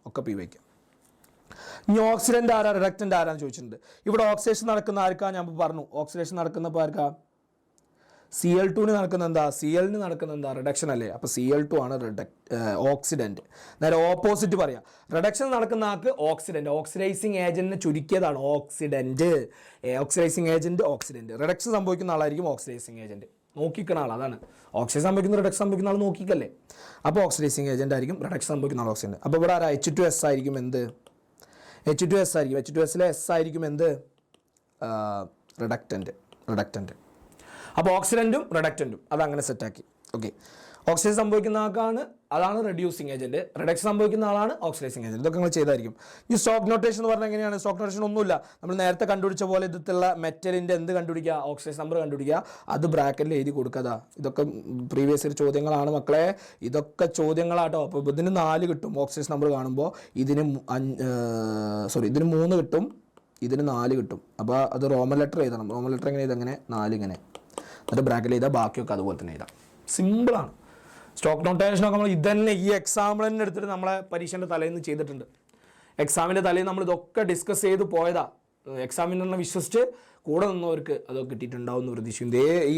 ഒക്കെ P വയ്ക്കുക. ഇനി ഓക്സിഡൻ്റ് ആരാ റിഡക്റ്റൻ്റ് ആരാന്ന് ചോദിച്ചിട്ടുണ്ട്. ഇവിടെ ഓക്സിഡേഷൻ നടക്കുന്ന ആർക്കാ? ഞാൻ പറഞ്ഞു ഓക്സിഡേഷൻ നടക്കുന്നപ്പോൾ ആർക്കാ? Cl2 നടക്കുന്ന എന്താ? Clന് നടക്കുന്ന എന്താ? റിഡക്ഷൻ അല്ലേ? അപ്പോൾ Cl2 ആണ് ഓക്സിഡൻറ്റ്. നേരെ ഓപ്പോസിറ്റ് പറയാം. റിഡക്ഷൻ നടക്കുന്ന ആൾക്ക് ഓക്സിഡൻറ്റ്, ഓക്സിഡൈസിങ് ഏജന്റിനെ ചുരുക്കിയതാണ് oxidant. Oxidising agent oxidant. Reduction സംഭവിക്കുന്ന ആളായിരിക്കും ഓക്സിഡൈസിങ് ഏജന്റ്. നോക്കിക്കുന്ന ആൾ അതാണ്. ഓക്സിജൻ സംഭവിക്കുന്ന റിഡക്ഷൻ സംഭവിക്കുന്ന ആൾ നോക്കിക്കല്ലേ. അപ്പോൾ ഓക്സിഡൈസിങ് ഏജന്റ് ആയിരിക്കും, റിഡക്ഷൻ സംഭവിക്കുന്ന ആൾ ഓക്സിഡൻറ്റ്. അപ്പോൾ ഇവിടെ ആരാ? H2S ആയിരിക്കും. എന്ത്? H2S ആയിരിക്കും. H2Sലെ S ആയിരിക്കും എന്ത്? റിഡക്റ്റൻറ്റ്. അപ്പോൾ ഓക്സിഡൻറ്റും റിഡക്റ്റൻറ്റും അതങ്ങനെ സെറ്റാക്കി. ഓക്കെ, ഓക്സിജൻ സംഭവിക്കുന്ന ആൾക്കാണ്, അതാണ് റെഡ്യൂസിങ് ഏജന്റ്. റിഡക്ഷൻ സംഭവിക്കുന്ന ആളാണ് ഓക്സിഡൈസിങ് ഏജന്റ്. ഇതൊക്കെ നിങ്ങൾ ചെയ്തായിരിക്കും. ഈ സ്റ്റോക്ക് നോട്ടേഷൻ എന്ന് പറഞ്ഞാൽ എങ്ങനെയാണ്? സ്റ്റോക്ക് നോട്ടേഷൻ ഒന്നുമില്ല, നമ്മൾ നേരത്തെ കണ്ടുപിടിച്ച പോലെ ഇതിലുള്ള മെറ്റലിൻ്റെ എന്ത് കണ്ടുപിടിക്കുക? ഓക്സിഡേഷൻ നമ്പർ കണ്ടുപിടിക്കുക, അത് ബ്രാക്കറ്റിൽ എഴുതി കൊടുക്കുക. ഇതൊക്കെ പ്രീവിയസ് ഇയർ ചോദ്യങ്ങളാണ് മക്കളെ, ഇതൊക്കെ ചോദ്യങ്ങളാട്ടോ. അപ്പോൾ ഇതിന് 4 കിട്ടും ഓക്സിഡേഷൻ നമ്പർ കാണുമ്പോൾ, ഇതിന് 3 കിട്ടും, ഇതിന് 4 കിട്ടും. അപ്പോൾ അത് റോമൻ ലെറ്റർ എഴുതണം. റോമൻ ലെറ്റർ എങ്ങനെ എഴുതാം? നാല് ഇങ്ങനെ, എന്നിട്ട് ബ്രാക്കറ്റിൽ എഴുതാം. ബാക്കിയൊക്കെ അതുപോലെ തന്നെ എഴുതാം. സിമ്പിളാണ്. സ്റ്റോക്ക് നോട്ടേഷനൊക്കെ നമ്മൾ ഇതന്നെ ഈ എക്സാമിൽ തന്നെ എടുത്തിട്ട് നമ്മളെ പരീക്ഷേൻ്റെ തലേന്ന് ചെയ്തിട്ടുണ്ട്. എക്സാമിൻ്റെ തലേന്ന് നമ്മൾ ഇതൊക്കെ ഡിസ്കസ് ചെയ്ത് പോയതാ. എക്സാമിൽ നിന്ന് വിശ്വസിച്ച് കൂടെ നിന്നവർക്ക് അതൊക്കെ കിട്ടിയിട്ടുണ്ടാവും എന്ന് പ്രതീക്ഷിക്കും. ഈ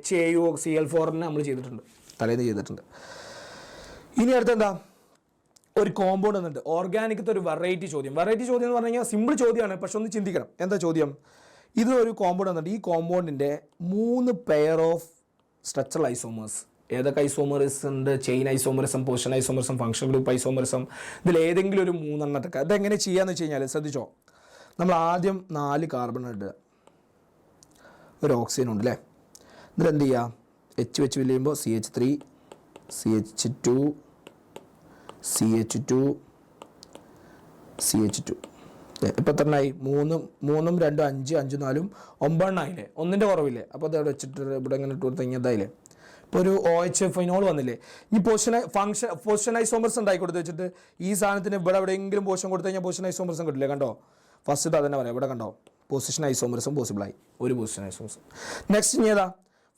HAUCl4 നമ്മൾ ചെയ്തിട്ടുണ്ട്, തലേന്ന് ചെയ്തിട്ടുണ്ട്. ഇനി അടുത്തെന്താ? ഒരു കോമ്പൗണ്ട് വന്നിട്ട് ഓർഗാനിക്കത്തെ ഒരു വെറൈറ്റി ചോദ്യം. വെറൈറ്റി ചോദ്യം എന്ന് പറഞ്ഞു കഴിഞ്ഞാൽ സിമ്പിൾ ചോദ്യമാണ്, പക്ഷെ ഒന്ന് ചിന്തിക്കണം. എന്താ ചോദ്യം? ഇത് ഒരു കോമ്പൗണ്ട് വന്നിട്ട് ഈ കോമ്പൗണ്ടിൻ്റെ 3 പെയർ ഓഫ് സ്ട്രക്ചറൽ ഐസോമേഴ്സ്. ഏതൊക്കെ ഐസോമറിസം ഉണ്ട്? Chain isomerism, position isomerism, function group isomerism. ഇതിൽ ഏതെങ്കിലും ഒരു 3 എണ്ണത്തൊക്കെ. അതെങ്ങനെ ചെയ്യാന്ന് വെച്ച് കഴിഞ്ഞാൽ ശ്രദ്ധിച്ചോ, നമ്മൾ ആദ്യം 4 കാർബൺ ഇടുക, ഒരു ഓക്സിജൻ ഉണ്ട് അല്ലേ. എന്നിട്ട് എന്ത് ചെയ്യുക? H വെച്ച് വിളിയുമ്പോൾ CH3, CH2, CH2, CH2. ഇപ്പം എത്ര എണ്ണമായി? 3 3 2 5 5 4 9 ആയില്ലേ? ഒന്നിൻ്റെ കുറവില്ലേ? അപ്പോൾ അത് വെച്ചിട്ട് ഇവിടെ ഇങ്ങനെ ഇട്ട് കൊടുത്ത് ഇങ്ങനത്തായില്ലേ? ഇപ്പോൾ ഒരു OH ഫിനോൾ വന്നില്ലേ? ഈ പൊസിഷൻ ഐസോമർസ് ഉണ്ടാക്കി കൊടുത്ത് വെച്ചിട്ട് ഈ സാധനത്തിന് ഇവിടെ എവിടെയെങ്കിലും പോഷൻ കൊടുത്തു കഴിഞ്ഞാൽ പൊസിഷൻ ഐസോമർസും കിട്ടില്ലേ? കണ്ടോ? ഫസ്റ്റ് അതന്നെ പറയാം. ഇവിടെ കണ്ടോ? പൊസിഷൻ ഐസോമർസും പോസിബിളായി. ഒരു പൊസിഷൻ ഐസോമർസും. നെക്സ്റ്റ് ഇനി ഏതാ?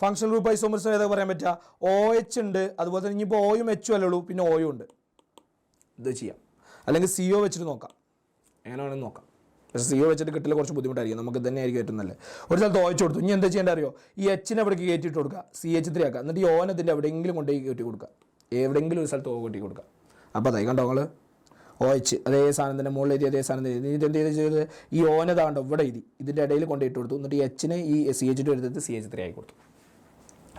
ഫംഗ്ഷണൽ ഗ്രൂപ്പ് ഐസോമർസും ഏതാ പറയാൻ പറ്റുക? OH ഉണ്ട്, അതുപോലെ തന്നെ ഇനിയിപ്പോൾ Oയും H അല്ലേ ഉള്ളൂ, പിന്നെ Oയും ഉണ്ട്. ഇത് ചെയ്യാം. അല്ലെങ്കിൽ CO വെച്ചിട്ട് നോക്കാം, എങ്ങനെ വേണമെങ്കിൽ നോക്കാം. പക്ഷേ CO വെച്ചിട്ട് കിട്ടില്ല, കുറച്ച് ബുദ്ധിമുട്ടായിരിക്കും. നമുക്ക് തന്നെ ആയിരിക്കും ഏറ്റവും നല്ലത്. ഒരു സ്ഥലത്ത് OH കൊടുത്തു, ഇനി എന്താ ചെയ്യേണ്ട അറിയോ? ഈ Hനെ അവിടേക്ക് കയറ്റിയിട്ട് കൊടുക്കുക, CH3 ആക്കുക. എന്നിട്ട് ഈ ഓനത്തിൻ്റെ എവിടെയെങ്കിലും കൊണ്ടുപോയി കയറ്റി കൊടുക്കുക, എവിടെയെങ്കിലും ഒരു സ്ഥലത്ത് കയറ്റി കൊടുക്കുക. അപ്പോൾ അതായി കണ്ടോ നിങ്ങൾ? OH അതേ സാധനം തന്നെ മുകളിൽ എഴുതി, അതേ സാധനം തന്നെ എന്ത് ചെയ്ത് ഈ ഓനതാണ്ടോ ഇവിടെ എഴുതി, ഇതിൻ്റെ ഇടയിൽ കൊണ്ടുപോയിട്ട് കൊടുത്തു. എന്നിട്ട് ഈ Hനെ ഈ CH2 എടുത്തിട്ട് CH3 ആയി കൊടുത്തു.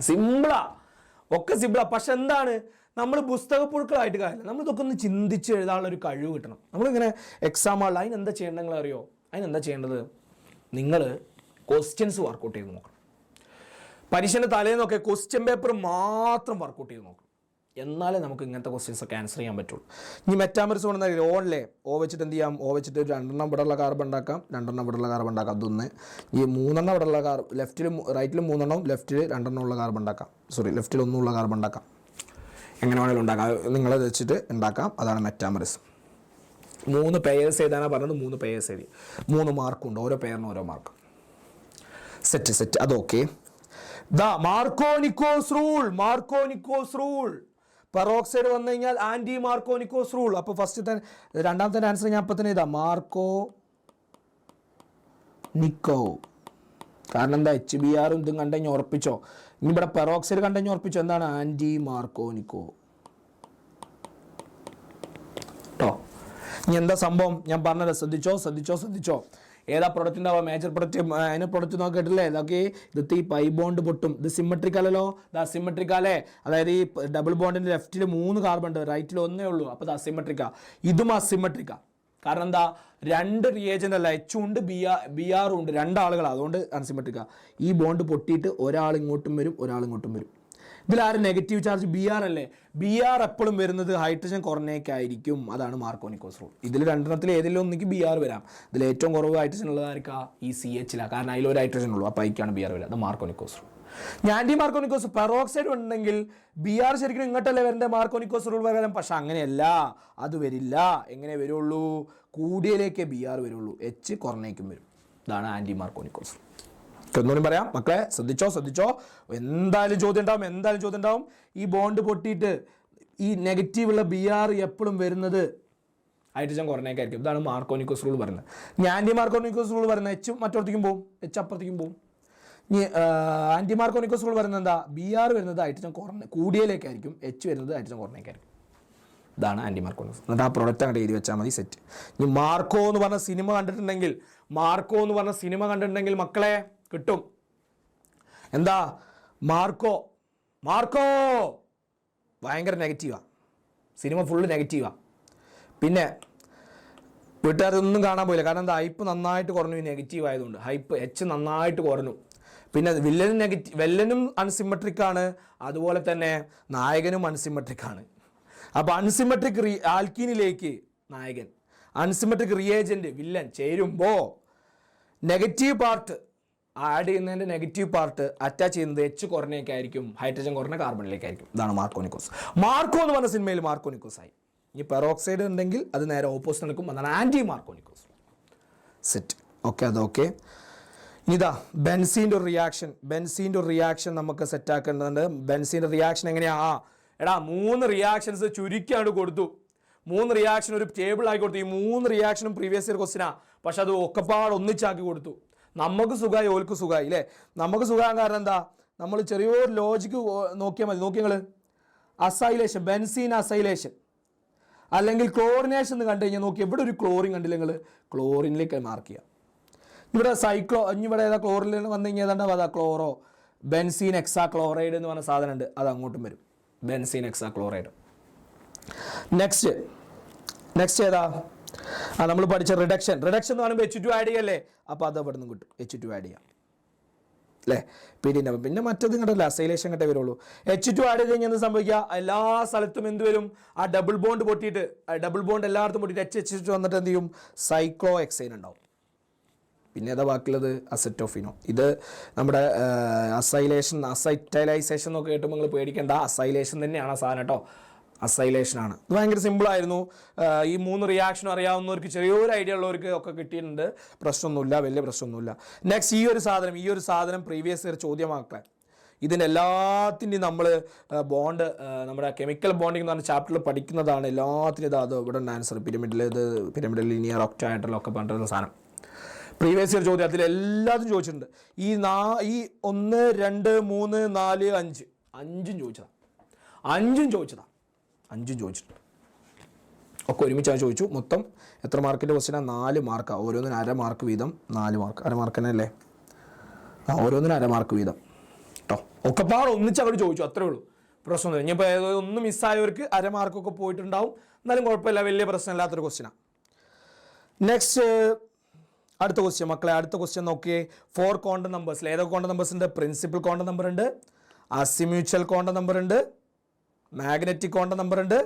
സിമ്പിളാ, ഒക്കെ സിമ്പിളാ. പക്ഷെ എന്താണ്, നമ്മൾ പുസ്തകപ്പുഴുക്കളായിട്ട് കാര്യമില്ല. നമ്മൾ ഇതൊക്കെ ഒന്ന് ചിന്തിച്ച് എഴുതാനുള്ള ഒരു കഴിവ് കിട്ടണം. നമ്മളിങ്ങനെ എക്സാം ഹാളിൽ അതിനെന്താ ചെയ്യേണ്ടത് അറിയോ? അതിനെന്താ ചെയ്യേണ്ടത്? നിങ്ങൾ ക്വസ്റ്റ്യൻസ് വർക്കൗട്ട് ചെയ്ത് നോക്കണം. പരീക്ഷൻ്റെ തലേന്നൊക്കെ ക്വസ്റ്റ്യൻ പേപ്പർ മാത്രം വർക്കൗട്ട് ചെയ്ത് നോക്കണം. എന്നാലേ നമുക്ക് ഇങ്ങനത്തെ ക്വസ്റ്റ്യൻസ് ഒക്കെ ആൻസർ ചെയ്യാൻ പറ്റുള്ളൂ. ഇനി മെറ്റാമർസ് കൊണ്ടെന്നാൽ ഓണിലെ വെച്ചിട്ട് എന്ത് ചെയ്യാം? വെച്ചിട്ട് 2 ഇവിടെയുള്ള കാർബൺ ഉണ്ടാക്കാം, 2 ഇവിടെയുള്ള കാർബൺ ഉണ്ടാക്കാം. അതൊന്ന് ഈ 3 ഇവിടെയുള്ള ലെഫ്റ്റിലും റൈറ്റിലും 3 ലെഫ്റ്റിൽ 2 ഉള്ള കാർബൺ ഉണ്ടാക്കാം. ലെഫ്റ്റിൽ 1 ഉള്ള കാർബൺ ഉണ്ടാക്കാം. എങ്ങനെ വേണമെങ്കിലും ഉണ്ടാക്കാം, നിങ്ങളത് വെച്ചിട്ട് ഉണ്ടാക്കാം. അതാണ് മെറ്റാമറിസം. 3 പെയേഴ്സ് എഴുതാനാണ് പറഞ്ഞത്. 3 പെയേഴ്സ് എഴുതി, 3 മാർക്കുണ്ട്. ഓരോ പെയറിനും ഓരോ മാർക്ക്. സെറ്റ് അതൊക്കെ. മാർക്കോനിക്കോസ് റൂൾ. പെറോക്സൈഡ് വന്നു കഴിഞ്ഞാൽ ആന്റി മാർക്കോനിക്കോസ് റൂൾ. അപ്പോൾ ഫസ്റ്റ് രണ്ടാമത്തെ ആൻസർ ഞാൻ ഇപ്പം തന്നെ ഇതാ, മാർക്കോനിക്കോ. കാരണം എന്താ? HBr ഇതും കണ്ടുകഴിഞ്ഞ് ഉറപ്പിച്ചോ. ഇനി ഇവിടെ പെറോക്സൈഡ് കണ്ടുകഴിഞ്ഞ് ഉറപ്പിച്ചോ. എന്താണ്? ആന്റി മാർക്കോനിക്കോ കേട്ടോ. ഇനി എന്താ സംഭവം ഞാൻ പറഞ്ഞത്? ശ്രദ്ധിച്ചോ. ഏതാ പ്രൊഡക്റ്റ് ഉണ്ടാവുക? Major product. അതിന് പ്രൊഡക്റ്റ് നോക്കിയിട്ടില്ലേ? ഇതൊക്കെ ഇത് ഈ പൈ ബോണ്ട് പൊട്ടും. ഇത് സിമെട്രിക് അല്ലല്ലോ, ഇത് അസിമെട്രിക്കല്ലേ. അതായത് ഈ ഡബിൾ ബോണ്ടിന്റെ ലെഫ്റ്റിൽ 3 കാർബൺ ഉണ്ട്, റൈറ്റിൽ 1 ഉള്ളൂ. അപ്പോൾ ഇത് അസിമെട്രിക്കാ. ഇതും അസിമെട്രിക്കാ. കാരണം എന്താ? 2 റിയേജന്റ് അല്ല, H ഉണ്ട് BR ഉണ്ട്, 2 ആളുകളാണ്. അതുകൊണ്ട് അൺസിമെട്രിക്കാ. ഈ ബോണ്ട് പൊട്ടിയിട്ട് ഒരാൾ ഇങ്ങോട്ടും വരും, ഒരാൾ ഇങ്ങോട്ടും വരും. ഇതിലാരും നെഗറ്റീവ് ചാർജ് BR അല്ലേ? BR എപ്പോഴും വരുന്നത് ഹൈഡ്രജൻ കുറഞ്ഞേക്കായിരിക്കും. അതാണ് മാർക്കോനിക്കോസ് റൂൾ. ഇതിൽ 2 ഏതെങ്കിലും ഒന്നിക്ക് BR വരാം. ഇതിൽ ഏറ്റവും കുറവ് ഹൈഡ്രജൻ ഉള്ളതായിരിക്കാം ഈ CH-ലാണ്. കാരണം അതിലൊരു ഹൈഡ്രജൻ ഉള്ളൂ, അപ്പോൾ അതിക്കാണ് BR വരിക. അത് മാർക്കോനിക്കോസ് റൂൾ. ആന്റി മാർക്കോനിക്കോസ് പെറോക്സൈഡ് ഉണ്ടെങ്കിൽ BR ശരിക്കും ഇങ്ങോട്ടല്ലേ വരേണ്ട? മാർക്കോനിക്കോസ് റൂൾ വരാം. പക്ഷെ അങ്ങനെയല്ല, അത് വരില്ല. എങ്ങനെ വരുള്ളൂ? കൂടിയയിലേക്കേ BR വരുള്ളൂ, H കുറഞ്ഞേക്കും വരും. ഇതാണ് ആന്റി മാർക്കോനിക്കോസ് റൂൾ. ഒന്നുകൂടി പറയാം മക്കളെ, ശ്രദ്ധിച്ചോ. എന്തായാലും ചോദ്യം ഉണ്ടാവും. ഈ ബോണ്ട് പൊട്ടിയിട്ട് ഈ നെഗറ്റീവുള്ള BR എപ്പോഴും വരുന്നത് ഹൈഡ്രജൻ കുറഞ്ഞേക്കായിരിക്കും. ഇതാണ് മാർക്കോനിക്കോസ് റൂൾ പറയുന്നത്. ഇനി ആന്റി മാർക്കോനിക്കോസ് റൂൾ പറയുന്നത് H മറ്റോടത്തേക്കും പോകും, H അപ്പുറത്തേക്കും പോകും. ഇനി ആന്റി മാർക്കോനിക്കോസ് റൂൾ പറയുന്നത് എന്താ? BR വരുന്നത് ഹൈഡ്രജൻ കൂടിയയിലേക്കായിരിക്കും, H വരുന്നത് ഹൈഡ്രജൻ കുറഞ്ഞേക്കായിരിക്കും. ഇതാണ് ആന്റി മാർക്കോനിക്കോസ്. എന്നിട്ട് ആ പ്രൊഡക്റ്റ് അങ്ങോട്ട് എഴുതി വെച്ചാൽ മതി, സെറ്റ്. ഇനി മാർക്കോ എന്ന് പറഞ്ഞ സിനിമ കണ്ടിട്ടുണ്ടെങ്കിൽ മക്കളെ കിട്ടും. എന്താ? മാർക്കോ ഭയങ്കര നെഗറ്റീവാണ്. സിനിമ ഫുള്ള് നെഗറ്റീവാണ്. പിന്നെ വീട്ടുകാരൊന്നും കാണാൻ പോയില്ല. കാരണം എന്താ? ഹൈപ്പ് നന്നായിട്ട് കുറഞ്ഞു. നെഗറ്റീവ് ആയതുകൊണ്ട് ഹൈപ്പ് H നന്നായിട്ട് കുറഞ്ഞു. പിന്നെ വില്ലനും അൺസിമെട്രിക് ആണ്, അതുപോലെ തന്നെ നായകനും അൺസിമെട്രിക് ആണ്. അപ്പോൾ അൺസിമെട്രിക് ആൽക്കീനിലേക്ക് നായകൻ, അൺസിമെട്രിക് റിയേജന്റ് വില്ലൻ ചേരുമ്പോൾ നെഗറ്റീവ് പാർട്ട് ആഡ് ചെയ്യുന്നതിൻ്റെ നെഗറ്റീവ് പാർട്ട് അറ്റാച്ച് ചെയ്യുന്നത് H കുറഞ്ഞേക്കായിരിക്കും, ഹൈഡ്രജൻ കുറഞ്ഞ കാർബണിലേക്കായിരിക്കും. ഇതാണ് മാർക്കോനിക്കോസ്. മാർക്കോ എന്ന് പറഞ്ഞ സിനിമയിൽ മാർക്കോനിക്കോസ് ആയി. ഇനി പെറോക്സൈഡ് ഉണ്ടെങ്കിൽ അത് നേരെ ഓപ്പോസിറ്റ് നടക്കും. അതാണ് ആന്റി മാർക്കോനിക്കോസ്. സെറ്റ്. ഓക്കെ, അതൊക്കെ. ഇതാ ബെൻസീൻ്റെ ഒരു റിയാക്ഷൻ നമുക്ക് സെറ്റ് ആക്കേണ്ടതുണ്ട്. ബെൻസീൻ്റെ റിയാക്ഷൻ എങ്ങനെയാ? എടാ 3 റിയാക്ഷൻസ് ചുരുക്കിയാണ് കൊടുത്തു. 3 റിയാക്ഷൻ ഒരു ടേബിൾ ആക്കി കൊടുത്തു. ഈ 3 റിയാക്ഷനും പ്രീവിയസ് ഇയർ ക്വസ്റ്റിനാ. പക്ഷെ അത് ഒക്കെപ്പാട് ഒന്നിച്ചാക്കി കൊടുത്തു. നമുക്ക് സുഖമായി, ഓൽക്ക് സുഖമായി അല്ലേ? നമുക്ക് സുഖമാകാൻ കാരണം എന്താ? നമ്മൾ ചെറിയൊരു ലോജിക്ക് നോക്കിയാൽ മതി. നോക്കി നിങ്ങൾ, അസൈലേഷൻ, ബെൻസീൻ അസൈലേഷൻ അല്ലെങ്കിൽ ക്ലോറിനേഷൻ എന്ന് കണ്ടു കഴിഞ്ഞാൽ നോക്കി, എവിടെ ഒരു ക്ലോറിൻ കണ്ടില്ല നിങ്ങൾ? ക്ലോറിനിലേക്ക് മാർക്ക് ചെയ്യുക. ഇവിടെ ഇവിടെ ഏതാ ക്ലോറിൻ വന്നു കഴിഞ്ഞാൽ ഏതാണ്ട് അതാ ക്ലോറോ ബെൻസീൻ എക്സാ ക്ലോറൈഡ് എന്ന് പറഞ്ഞ സാധനം ഉണ്ട്. അത് അങ്ങോട്ടും വരും, ബെൻസീൻ എക്സാ ക്ലോറൈഡ്. നെക്സ്റ്റ് ഏതാ? നമ്മൾ പഠിച്ച റിഡക്ഷൻ എന്ന് പറയുമ്പോൾ H2 ആഡ് ചെയ്യല്ലേ? അപ്പോൾ അത് അവിടെ നിന്ന് കിട്ടും, H2 ആഡ് ചെയ്യാം. അല്ലേ, പീരീഡിൻ്റെ. പിന്നെ മറ്റത് കണ്ടല്ല അസൈലേഷൻ കണ്ടേ വരുള്ളൂ. H2 ആഡ് ചെയ്ത് കഴിഞ്ഞാൽ എന്ത് സംഭവിക്കുക, എല്ലാ സ്ഥലത്തും എന്ത് വരും, ആ ഡബിൾ ബോണ്ട് പൊട്ടിയിട്ട് ഡബിൾ ബോണ്ട് എല്ലായിടത്തും പൊട്ടിയിട്ട് H2 വന്നിട്ട് എന്ത് ചെയ്യും, സൈക്ലോ ഹെക്സൈൻ ഉണ്ടാവും. പിന്നെ ഏതാ ബാക്കിയുള്ളത്, അസറ്റോഫിനോ. ഇത് നമ്മുടെ അസൈറ്റൈലൈസേഷൻ എന്നൊക്കെ കേട്ടുമ്പോൾ നിങ്ങൾ പേടിക്കേണ്ട, അസൈലേഷൻ തന്നെയാണ് ആ സാധനം കേട്ടോ, അസൈലേഷനാണ്. ഇത് ഭയങ്കര സിമ്പിളായിരുന്നു. ഈ 3 റിയാക്ഷനും അറിയാവുന്നവർക്ക്, ചെറിയൊരു ഐഡിയ ഉള്ളവർക്ക് ഒക്കെ കിട്ടിയിട്ടുണ്ട്. പ്രശ്നമൊന്നുമില്ല, വലിയ പ്രശ്നമൊന്നുമില്ല. നെക്സ്റ്റ് ഈ ഒരു സാധനം പ്രീവിയസ് ഇയർ ചോദ്യമാക്കാൻ, ഇതിൻ്റെ എല്ലാത്തിൻ്റെയും നമ്മൾ ബോണ്ട്, നമ്മുടെ കെമിക്കൽ ബോണ്ടിങ് എന്ന് പറഞ്ഞ ചാപ്റ്ററിൽ പഠിക്കുന്നതാണ്. എല്ലാത്തിനും അത് ഇവിടെ ഉണ്ട് ആൻസർ. പിരമിഡൽ ലീനിയർ ഒക്ടാഹെഡ്രൽ ഒക്കെ പറഞ്ഞിരുന്ന സാധനം പ്രീവിയസ് ഇയർ ചോദ്യം അതിൽ എല്ലാതും ചോദിച്ചിട്ടുണ്ട്. ഈ 1, 2, 3, 4, 5 അഞ്ചും ചോദിച്ചതാണ്. ചോദിച്ചിട്ടുണ്ട്. ഒക്കെ ഒരുമിച്ചാണ് ചോദിച്ചു. മൊത്തം എത്ര മാർക്കിൻ്റെ ക്വസ്റ്റ്യനാണ്, 4 മാർക്കാണ്. ഓരോന്നിനും 1/2 മാർക്ക് വീതം, 4 മാർക്ക്. 1/2 മാർക്ക് തന്നെ അല്ലേ, ഓരോന്നിനും 1/2 മാർക്ക് വീതം കേട്ടോ. ഒക്കെപ്പാട് ഒന്നിച്ച് അവർ ചോദിച്ചു, അത്രേ ഉള്ളൂ. പ്രശ്നമൊന്നും ഇനിയിപ്പോൾ ഒന്ന് മിസ്സായവർക്ക് 1/2 മാർക്കൊക്കെ പോയിട്ടുണ്ടാവും. എന്നാലും കുഴപ്പമില്ല, വലിയ പ്രശ്നമില്ലാത്തൊരു ക്വസ്റ്റ്യനാണ്. നെക്സ്റ്റ് അടുത്ത ക്വസ്റ്റ്യൻ മക്കളെ, അടുത്ത ക്വസ്റ്റ്യൻ നോക്കിയേ. 4 ക്വാണ്ടം നമ്പേഴ്സിൽ ഏതൊക്കെ ക്വാണ്ടം നമ്പേഴ്സ് ഉണ്ട്, പ്രിൻസിപ്പൽ ക്വാണ്ടം നമ്പർ ഉണ്ട്, അസിമ്യൂച്വൽ ക്വാണ്ടം നമ്പർ ഉണ്ട്, മാഗ്നറ്റിക് ക്വാണ്ടം നമ്പർ ഉണ്ട്,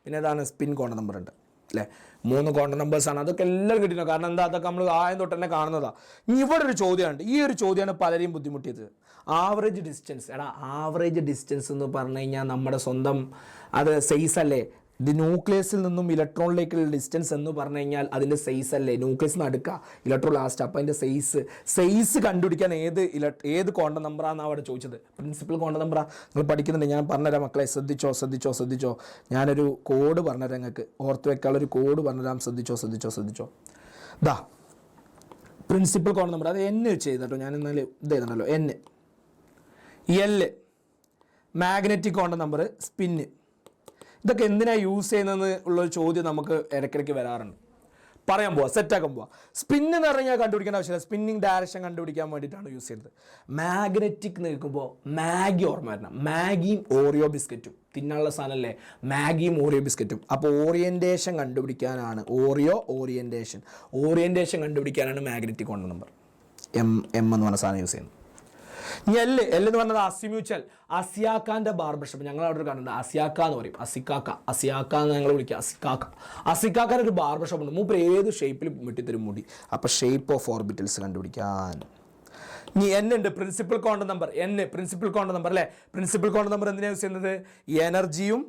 പിന്നെ ഏതാണ്, സ്പിൻ ക്വാണ്ടം നമ്പർ ഉണ്ട് അല്ലേ. 3 ക്വാണ്ടം നമ്പേഴ്സാണ്. അതൊക്കെ എല്ലാം കിട്ടിയിരുന്നു. കാരണം എന്താ, അതൊക്കെ നമ്മൾ ആദ്യം തൊട്ട് തന്നെ കാണുന്നതാണ്. ഇനി ഇവിടെ ഒരു ചോദ്യമുണ്ട്. ഈ ഒരു ചോദ്യമാണ് പലരെയും ബുദ്ധിമുട്ടിയത്. Average distance. ആവറേജ് ഡിസ്റ്റൻസ് എന്ന് പറഞ്ഞു കഴിഞ്ഞാൽ നമ്മുടെ സ്വന്തം അത് സൈസ് അല്ലേ. ഇത് ന്യൂക്ലിയസിൽ നിന്നും ഇലക്ട്രോണിലേക്കുള്ള ഡിസ്റ്റൻസ് എന്ന് പറഞ്ഞു കഴിഞ്ഞാൽ അതിൻ്റെ സൈസ് അല്ലേ. ന്യൂക്ലിയസ് നടുക്കുക, ഇലക്ട്രോൺ ലാസ്റ്റ്. അപ്പോൾ അതിൻ്റെ സൈസ് കണ്ടുപിടിക്കാൻ ഏത് ക്വാണ്ടം നമ്പറാണെന്നാണ് അവിടെ ചോദിച്ചത്. പ്രിൻസിപ്പൽ ക്വാണ്ടം നമ്പറാണ്. നിങ്ങൾ പഠിക്കുന്നുണ്ട്, ഞാൻ പറഞ്ഞുതരാം മക്കളെ. ശ്രദ്ധിച്ചോ. ഞാനൊരു കോഡ് പറഞ്ഞുതരാം നിങ്ങൾക്ക്. ഓർത്ത് വെക്കാനുള്ളൊരു കോഡ് പറഞ്ഞുതരാം. ശ്രദ്ധിച്ചോ. ദാ പ്രിൻസിപ്പൽ ക്വാണ്ടം നമ്പർ, അത് N ചെയ്തോ. ഞാൻ എന്നാൽ ഇത് എഴുതണമല്ലോ, N. L magnetic quantum number, spin. ഇതൊക്കെ എന്തിനാണ് യൂസ് ചെയ്യുന്നതെന്ന് ഉള്ളൊരു ചോദ്യം നമുക്ക് ഇടയ്ക്കിടയ്ക്ക് വരാറുണ്ട്. പറയാൻ പോവാം, സെറ്റാക്കാൻ പോവാം. സ്പിന്ന് എന്ന് പറഞ്ഞാൽ കണ്ടുപിടിക്കേണ്ട ആവശ്യമില്ല. സ്പിന്നിങ് ഡയറക്ഷൻ കണ്ടുപിടിക്കാൻ വേണ്ടിയിട്ടാണ് യൂസ് ചെയ്യുന്നത്. മാഗ്നറ്റിക് നിൽക്കുമ്പോൾ മാഗി ഓർമ്മ വരണം. മാഗിയും ഓറിയോ ബിസ്ക്കറ്റും തിന്നാനുള്ള സാധനമല്ലേ, മാഗിയും ഓറിയോ ബിസ്ക്കറ്റും. അപ്പോൾ ഓറിയൻറ്റേഷൻ കണ്ടുപിടിക്കാനാണ് ഓറിയൻറ്റേഷൻ കണ്ടുപിടിക്കാനാണ് മാഗ്നറ്റിക് ക്വാണ്ടം നമ്പർ M എന്ന് പറഞ്ഞ സാധനം യൂസ് ചെയ്യുന്നത്. എൽ എന്ന് പറഞ്ഞത് അസിമ്യൂച്വൽ, അസിയാക്കാൻ്റെ ബാർബർ ഷോപ്പ്. ഞങ്ങൾ അവിടെ കാണുന്നത് അസിയാക്ക എന്ന് പറയും. അസിയാക്ക എന്ന് ഞങ്ങൾ വിളിക്കുക. അസിക്കാക്കാൻ്റെ ഒരു ബാർബർ ഷോപ്പ് ഉണ്ട്. മൂപ്പർ ഏത് ഷേപ്പിൽ വെട്ടിത്തരും മുടി. അപ്പോൾ ഷേപ്പ് ഓഫ് ഓർബിറ്റൽസ് കണ്ടുപിടിക്കാൻ. ഇനി N ഉണ്ട്, principal quantum number. Principal quantum number അല്ലേ. പ്രിൻസിപ്പൽ ക്വാണ്ടം നമ്പർ എന്തിനാണ് യൂസ് ചെയ്യുന്നത്, എനർജിയും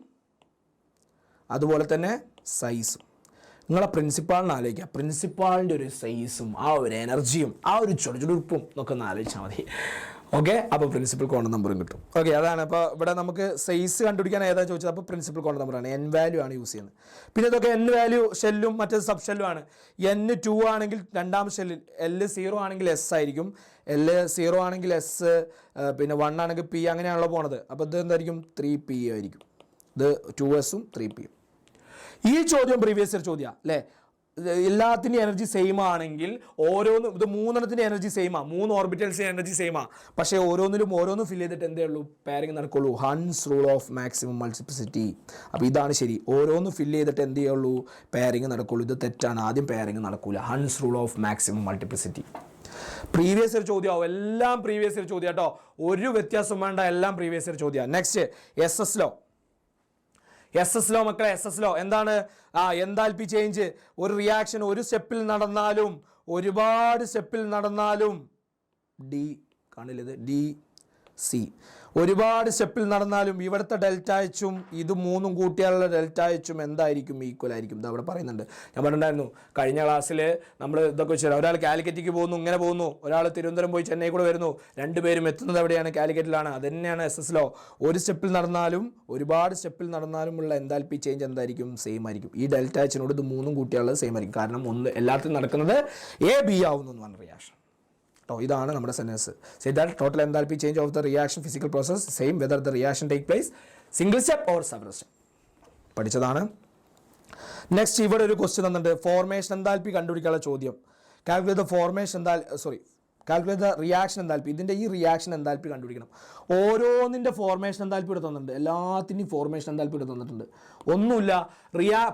അതുപോലെ തന്നെ സൈസും. നിങ്ങളെ പ്രിൻസിപ്പാളിനെ ആലോചിക്കുക. പ്രിൻസിപ്പാളിൻ്റെ ഒരു സൈസും ആ ഒരു എനർജിയും ആ ഒരു ചുടുചുടുപ്പും എന്നൊക്കെ ഒന്ന് ആലോചിച്ചാൽ മതി. ഓക്കെ, അപ്പോൾ പ്രിൻസിപ്പൽ ക്വാണ്ടം നമ്പറും കിട്ടും. ഓക്കെ, അതാണ്. അപ്പോൾ ഇവിടെ നമുക്ക് സൈസ് കണ്ടുപിടിക്കാൻ ഏതാ ചോദിച്ചത്, അപ്പോൾ പ്രിൻസിപ്പൽ ക്വാണ്ടം നമ്പറാണ്. N വാല്യൂ ആണ് യൂസ് ചെയ്യുന്നത്. പിന്നെ ഇതൊക്കെ N വാല്യൂ ഷെല്ലും മറ്റേ സബ് ഷെല്ലും ആണ്. N 2 ആണെങ്കിൽ രണ്ടാം ഷെല്ലിൽ, L 0 ആണെങ്കിൽ S ആയിരിക്കും, L 0 ആണെങ്കിൽ S, പിന്നെ 1 ആണെങ്കിൽ P, അങ്ങനെയാണല്ലോ പോണത്. അപ്പോൾ ഇത് എന്തായിരിക്കും, 3P ആയിരിക്കും. ഇത് 2Sഉം 3Pയും. ഈ ചോദ്യം പ്രീവിയസ് ഇയർ ചോദ്യമാണ് അല്ലേ. എല്ലാത്തിൻ്റെ എനർജി സെയിം ആണെങ്കിൽ ഓരോന്നും, ഇത് 3 എനർജി സെയിമാണ്, 3 ഓർബിറ്റൽസിൻ്റെ എനർജി സെയിമാണ്. പക്ഷേ ഓരോന്നും ഫിൽ ചെയ്തിട്ട് എന്തേ ഉള്ളൂ, പെയറിങ് നടക്കുള്ളൂ. Hund's rule of maximum multiplicity. അപ്പോൾ ഇതാണ് ശരി. ഓരോന്നും ഫിൽ ചെയ്തിട്ട് എന്ത് ചെയ്യുള്ളൂ, പെയറിങ് നടക്കുള്ളൂ. ഇത് തെറ്റാണ്, ആദ്യം പെയറിങ് നടക്കൂല. Hund's rule of maximum multiplicity previous year ചോദ്യമാവും. എല്ലാം പ്രീവിയസ് ഇയർ ചോദ്യം കേട്ടോ, ഒരു വ്യത്യാസം വേണ്ട, എല്ലാം പ്രീവിയസ് ഇയർ ചോദ്യമാണ്. നെക്സ്റ്റ് എസ് എസ് ലോ മക്കളെ. SS ലോ എന്താണ്, എൻതാൽപ്പി ചേഞ്ച്. ഒരു റിയാക്ഷൻ ഒരു സ്റ്റെപ്പിൽ നടന്നാലും, ഒരുപാട് സ്റ്റെപ്പിൽ നടന്നാലും, കാണില്ലത് DC, ഒരുപാട് സ്റ്റെപ്പിൽ നടന്നാലും ഇവിടുത്തെ ΔHും ഇത് 3ഉം കൂട്ടിയാലുള്ള ΔHും എന്തായിരിക്കും, ഈക്വൽ ആയിരിക്കും. ഇത് അവിടെ പറയുന്നുണ്ട്. ഞാൻ പറഞ്ഞിട്ടുണ്ടായിരുന്നു കഴിഞ്ഞ ക്ലാസ്സിൽ നമ്മൾ ഇതൊക്കെ വെച്ചാൽ, ഒരാൾ കാലിക്കറ്റിലേക്ക് പോകുന്നു, ഇങ്ങനെ പോകുന്നു, ഒരാൾ തിരുവനന്തപുരം പോയി ചെന്നൈ കൂടെ വരുന്നു, രണ്ടുപേരും എത്തുന്നത് എവിടെയാണ്, കാലിക്കറ്റിലാണ്. അത് തന്നെയാണ് SS ലോ. ഒരു സ്റ്റെപ്പിൽ നടന്നാലും ഒരുപാട് സ്റ്റെപ്പിൽ നടന്നാലുമുള്ള എൻതാൽപ്പി ചേഞ്ച് എന്തായിരിക്കും, സെയിം ആയിരിക്കും. ഈ ΔHനോട് ഇത് 3ഉം കൂട്ടിയാലുള്ളത് സെയിം ആയിരിക്കും. കാരണം എല്ലാത്തിനും നടക്കുന്നത് AB ആവുന്നു എന്ന് പറഞ്ഞ റിയാക്ഷൻ. ഇതാണ് നമ്മുടെ sentence. Say that total enthalpy change of the reaction physical process same whether the reaction take place single step or several step. പഠിച്ചതാണ്. നെക്സ്റ്റ് ഇവിടെ ഒരു ക്വസ്റ്റ്യൻ തന്നിട്ടുണ്ട്. ഫോർമേഷൻ എൻതാൽപ്പി കണ്ടുപിടിക്കാനുള്ള ചോദ്യം. Calculate the reaction enthalpy. ഇതിൻ്റെ ഈ റിയാക്ഷൻ എൻതാൽപ്പി കണ്ടുപിടിക്കണം. ഓരോന്നിൻ്റെ formation enthalpy ഇവിടെ തന്നിട്ടുണ്ട്. എല്ലാത്തിൻ്റെയും ഫോർമേഷൻ എൻതാൽപ്പി ഇവിടെ തന്നിട്ടുണ്ട്. ഒന്നുമില്ല,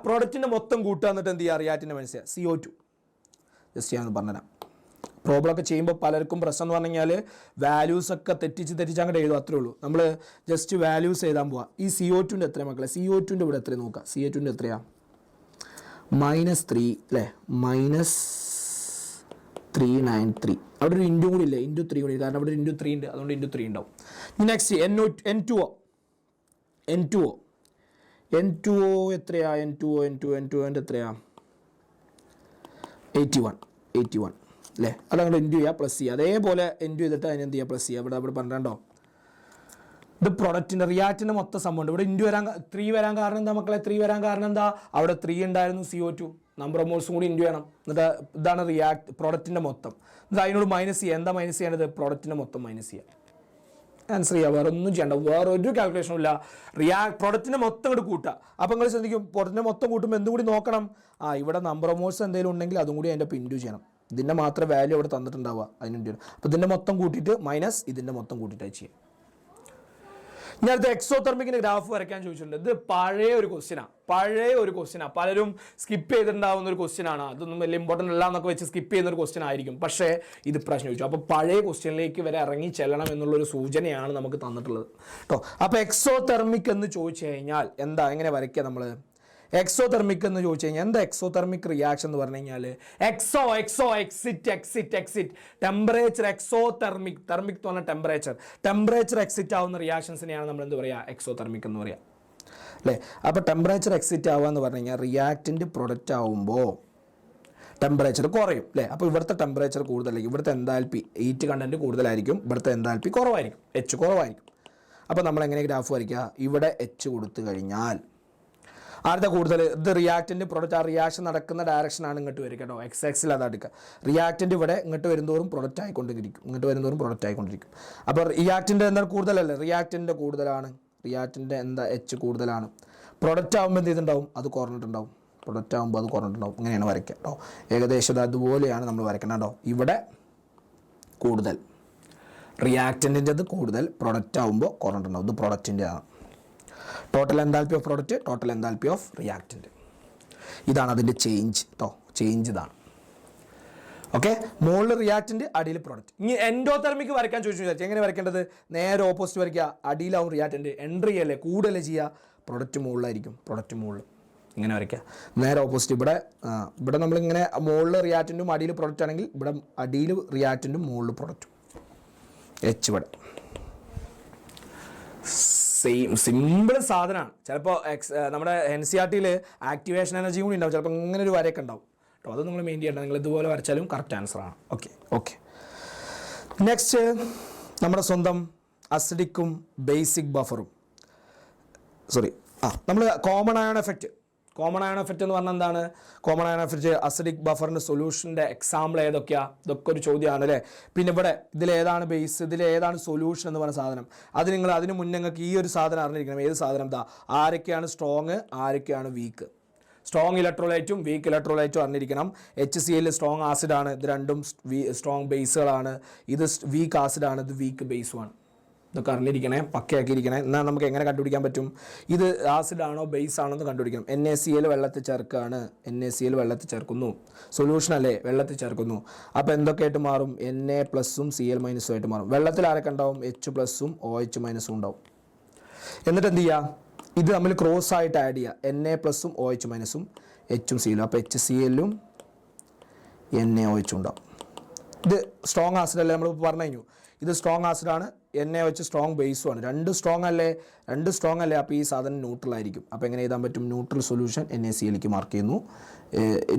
പ്രോഡക്റ്റിൻ്റെ മൊത്തം കൂട്ടുക എന്നിട്ട് എന്ത് ചെയ്യുക, റിയാക്റ്റിൻ്റെ മനസ്സിലാക്കുക CO2. ജസ്റ്റ് ഞാൻ പറഞ്ഞുതരാം. പ്രോബ്ലമൊക്കെ ചെയ്യുമ്പോൾ പലർക്കും പ്രശ്നം എന്ന് പറഞ്ഞു കഴിഞ്ഞാൽ വാല്യൂസൊക്കെ തെറ്റിച്ച് അങ്ങോട്ട് എഴുതും, അത്രേ ഉള്ളൂ. നമ്മൾ ജസ്റ്റ് വാല്യൂസ് എഴുതാൻ പോവാം. ഈ CO2ൻ്റെ എത്രയാണ് മക്കളെ? CO2ൻ്റെ ഇവിടെ എത്രയാണ് നോക്കുക. CO2ൻ്റെ എത്രയാണ്? -3 അല്ലേ, -393. അവിടെ ഒരു ഇൻറ്റു കൂടി ഇല്ലേ, *3 കൂടി, കാരണം അവിടെ ഒരു *3 ഉണ്ട്, അതുകൊണ്ട് *3 ഉണ്ടാവും. നെക്സ്റ്റ് N2O എത്രയാ? N2O എത്രയാ? 81 അല്ലേ. അതങ്ങോട്ട് ഇൻറ്റു ചെയ്യുക, പ്ലസ് ചെയ്യുക. അതേപോലെ ഇൻറ്റു ചെയ്തിട്ട് അതിന് എന്ത് ചെയ്യുക, പ്ലസ് ചെയ്യുക. ഇവിടെ പറഞ്ഞോ, ഇത് പ്രൊഡക്റ്റിൻ്റെ റിയാക്റ്റിൻ്റെ മൊത്തം സംഭവം. ഇവിടെ ഇൻറ്റു വരാൻ 3 വരാൻ കാരണം എന്താ മക്കളെ? 3 വരാൻ കാരണം എന്താ? അവിടെ 3 ഉണ്ടായിരുന്നു CO2, നമ്പർ ഓഫ് മോൾസും കൂടി ഇൻറ്റു ചെയ്യണം. എന്നിട്ട് ഇതാണ് പ്രൊഡക്റ്റിൻ്റെ മൊത്തം. എന്നിട്ട് അതിനോട് മൈനസ് ചെയ്യുക. എന്താ മൈനസ് ചെയ്യേണ്ടത്? പ്രൊഡക്റ്റിൻ്റെ മൊത്തം മൈനസ് ചെയ്യുക. ആൻസർ ചെയ്യുക. വേറെ ഒന്നും ചെയ്യേണ്ട, വേറെ ഒരു കാൽക്കുലേഷനും ഇല്ല. പ്രൊഡക്റ്റിൻ്റെ മൊത്തം കൂടി കൂട്ടുക. അപ്പോൾ നിങ്ങൾ ശ്രദ്ധിക്കും, പ്രൊഡക്റ്റിൻ്റെ മൊത്തം കൂട്ടുമ്പോൾ എന്തും കൂടി നോക്കണം. ഇവിടെ നമ്പർ ഓഫ് മോൾസ് എന്തെങ്കിലും ഉണ്ടെങ്കിൽ അതും കൂടി അതിൻ്റെ ഇൻറ്റു ചെയ്യണം. ഇതിൻ്റെ മാത്രം വാല്യൂ അവിടെ തന്നിട്ടുണ്ടാവുക, അതിന് ഇൻറ്റു ചെയ്യണം. അപ്പോൾ ഇതിൻ്റെ മൊത്തം കൂട്ടിയിട്ട് മൈനസ് ഇതിൻ്റെ മൊത്തം കൂട്ടിയിട്ടാണ് ചെയ്യുക. ഞാനത് എക്സോതെർമിക്കിൻ്റെ ഗ്രാഫ് വരയ്ക്കാൻ ചോദിച്ചിട്ടുണ്ട്. ഇത് പഴയ ഒരു ക്വസ്റ്റ്യനാണ്, പലരും സ്കിപ്പ് ചെയ്തിട്ടുണ്ടാവുന്ന ഒരു ക്വസ്റ്റ്യനാണ്. അതൊന്നും വലിയ ഇമ്പോർട്ടൻ്റ് അല്ല എന്നൊക്കെ വെച്ച് സ്കിപ്പ് ചെയ്യുന്ന ഒരു ക്വസ്റ്റ്യൻ ആയിരിക്കും. പക്ഷേ ഇത് പ്രശ്നം ചോദിച്ചു. അപ്പോൾ പഴയ ക്വസ്റ്റ്യനിലേക്ക് വരെ ഇറങ്ങി ചെല്ലണം എന്നുള്ളൊരു സൂചനയാണ് നമുക്ക് തന്നിട്ടുള്ളത് കേട്ടോ. അപ്പോൾ എക്സോതെർമിക് എന്ന് ചോദിച്ചു കഴിഞ്ഞാൽ എങ്ങനെ വരയ്ക്കുക നമ്മൾ? എക്സോതെർമിക് എന്ന് ചോദിച്ചു കഴിഞ്ഞാൽ എന്താ എക്സോതെർമിക് റിയാക്ഷൻ എന്ന് പറഞ്ഞു കഴിഞ്ഞാൽ? Exit temperature. എക്സോതെർമിക് എന്ന് പറഞ്ഞാൽ ടെമ്പറേച്ചർ എക്സിറ്റ് ആവുന്ന റിയാക്ഷൻസിനെയാണ് നമ്മൾ എന്ത് പറയുക? എക്സോതെർമിക് എന്ന് പറയുക അല്ലേ. അപ്പോൾ ടെമ്പറേച്ചർ എക്സിറ്റ് ആവുക എന്ന് പറഞ്ഞു കഴിഞ്ഞാൽ റിയാക്റ്റിൻ്റെ പ്രൊഡക്റ്റ് ആവുമ്പോൾ ടെമ്പറേച്ചർ കുറയും അല്ലേ. അപ്പോൾ ഇവിടുത്തെ ടെമ്പറേച്ചർ കൂടുതലായിരിക്കും, ഇവിടുത്തെ എൻതാൽപ്പി ഹീറ്റ് കണ്ടൻറ്റ് കൂടുതലായിരിക്കും, ഇവിടുത്തെ എൻതാൽപ്പി കുറവായിരിക്കും, H കുറവായിരിക്കും. അപ്പോൾ നമ്മൾ എങ്ങനെ ഗ്രാഫ് വരയ്ക്കുക? ഇവിടെ H കൊടുത്തു കഴിഞ്ഞാൽ ആരുടെ കൂടുതൽ? ഇത് റിയാക്റ്റൻ്റ് പ്രൊഡക്റ്റ്, ആ റിയാക്ഷൻ നടക്കുന്ന ഡയറക്ഷനാണ് ഇങ്ങോട്ട് വരിക കേട്ടോ. X അതാ എടുക്കുക. റിയാക്റ്റൻ്റ് ഇവിടെ ഇങ്ങോട്ട് വരുന്നതോറും പ്രൊഡക്റ്റ് ആയിക്കൊണ്ടിരിക്കും. അപ്പോൾ റിയാക്റ്റിൻ്റെ എന്താണ് കൂടുതലല്ലേ? റിയാക്റ്റൻ്റ് കൂടുതലാണ്, റിയാക്റ്റിൻ്റെ H കൂടുതലാണ്. പ്രൊഡക്റ്റ് ആകുമ്പോൾ എന്ത് ചെയ്തിട്ടുണ്ടാവും? അത് കുറഞ്ഞിട്ടുണ്ടാവും. ഇങ്ങനെയാണ് വരയ്ക്കുക കേട്ടോ. ഏകദേശം അതുപോലെയാണ് നമ്മൾ വരയ്ക്കണം കേട്ടോ. ഇവിടെ കൂടുതൽ റിയാക്റ്റൻറ്റിൻ്റെത് കൂടുതൽ, പ്രൊഡക്റ്റ് ആകുമ്പോൾ കുറഞ്ഞിട്ടുണ്ടാവും. ഇത് പ്രൊഡക്റ്റിൻ്റെ ആണ്. Total enthalpy of product, total enthalpy of reactant. ഇതാണ് അതിൻ്റെ ചേഞ്ച് കേട്ടോ. ഇതാണ്. ഓക്കെ, മുകളിൽ റിയാക്റ്റൻറ്റ്, അടിയിൽ പ്രൊഡക്റ്റ്. ഇനി എൻഡോതെർമിക് വരയ്ക്കാൻ ചോദിച്ചു വിചാരിച്ചു. എങ്ങനെ വരയ്ക്കേണ്ടത്? നേരെ ഓപ്പോസിറ്റ് വരയ്ക്കുക. അടിയിലാവും റിയാക്റ്റൻറ്റ്, എൻട്രി അല്ലേ കൂടുതൽ ചെയ്യുക, പ്രൊഡക്റ്റ് മുകളിലായിരിക്കും. ഇങ്ങനെ വരയ്ക്കുക. നേരെ ഓപ്പോസിറ്റ്. ഇവിടെ നമ്മളിങ്ങനെ മുകളിൽ റിയാക്റ്റൻറ്റും അടിയിൽ പ്രൊഡക്റ്റ് ആണെങ്കിൽ ഇവിടെ അടിയിൽ റിയാക്റ്റൻറ്റും മുകളിൽ പ്രൊഡക്റ്റും. H ഇവിടെ സിമ്പിൾ സാധനമാണ്. ചിലപ്പോൾ നമ്മുടെ NCERT-യിൽ ആക്ടിവേഷൻ എനർജി കൂടി ഉണ്ടാവും. ചിലപ്പോൾ ഇങ്ങനെ ഒരു വരയൊക്കെ ഉണ്ടാവും കേട്ടോ. അത് നിങ്ങൾ മെയിൻ ചെയ്യേണ്ട. നിങ്ങൾ ഇതുപോലെ വരച്ചാലും കറക്റ്റ് ആൻസറാണ്. ഓക്കെ. നെക്സ്റ്റ് നമ്മുടെ സ്വന്തം അസിഡിക്കും ബേസിക് ബഫറും. നമ്മൾ കോമൺ അയോൺ എഫക്റ്റ് എന്ന് പറഞ്ഞാൽ എന്താണ്? കോമൺ അയോൺ എഫക്റ്റ് അസിഡിക് ബഫറിൻ്റെ സൊല്യൂഷൻ്റെ എക്സാമ്പിൾ ഏതൊക്കെയാണ്? ഇതൊക്കെ ഒരു ചോദ്യമാണ് അല്ലേ. പിന്നെ ഇവിടെ ഇതിലേതാണ് ബേസ്, ഇതിലേതാണ് സൊല്യൂഷൻ എന്ന് പറഞ്ഞ സാധനം. അതിന് മുന്നേ നിങ്ങൾക്ക് ഈ ഒരു സാധനം അറിഞ്ഞിരിക്കണം. ഏത് സാധനം? ആരൊക്കെയാണ് സ്ട്രോങ്, ആരൊക്കെയാണ് വീക്ക്. സ്ട്രോങ് ഇലക്ട്രോലൈറ്റും വീക്ക് ഇലക്ട്രോലൈറ്റും അറിഞ്ഞിരിക്കണം. HCl സ്ട്രോങ് ആസിഡാണ്, ഇത് രണ്ടും സ്ട്രോങ് ബേസുകളാണ്. ഇത് വീക്ക് ആസിഡാണ്, ഇത് വീക്ക് ബേസുമാണ്. ഇതൊക്കെ അറിഞ്ഞിരിക്കണേ, പക്കയാക്കിയിരിക്കണേ. എന്നാൽ നമുക്ക് എങ്ങനെ കണ്ടുപിടിക്കാൻ പറ്റും ഇത് ആസിഡാണോ ബേസ് ആണോ എന്ന് കണ്ടുപിടിക്കണം? NaCl വെള്ളത്തിൽ ചേർക്കുകയാണ്, NaCl വെള്ളത്തിൽ ചേർക്കുന്നു, സൊല്യൂഷൻ അല്ലേ, വെള്ളത്തിൽ ചേർക്കുന്നു. അപ്പോൾ എന്തൊക്കെയായിട്ട് മാറും? Na പ്ലസും Cl മൈനസും ആയിട്ട് മാറും. വെള്ളത്തിൽ ആരൊക്കെ ഉണ്ടാവും? H പ്ലസും OH മൈനസും ഉണ്ടാവും. എന്നിട്ട് എന്ത് ചെയ്യുക? ഇത് തമ്മിൽ ക്രോസ് ആയിട്ട് ആഡ് ചെയ്യുക. Na പ്ലസും OH മൈനസും Hും Cലും. അപ്പോൾ HClഉം NaOH ഉണ്ടാവും. ഇത് സ്ട്രോങ് ആസിഡ് അല്ലേ, നമ്മൾ പറഞ്ഞു കഴിഞ്ഞു. ഇത് സ്ട്രോങ് ആസിഡാണ്, NaOH സ്ട്രോങ് ബേസുമാണ്. രണ്ട് സ്ട്രോങ് അല്ലേ. അപ്പോൾ ഈ സാധനം ന്യൂട്രൽ ആയിരിക്കും. അപ്പോൾ എങ്ങനെ എഴുതാൻ പറ്റും? ന്യൂട്രൽ സൊല്യൂഷൻ NaClക്ക് മാർക്ക് ചെയ്യുന്നു.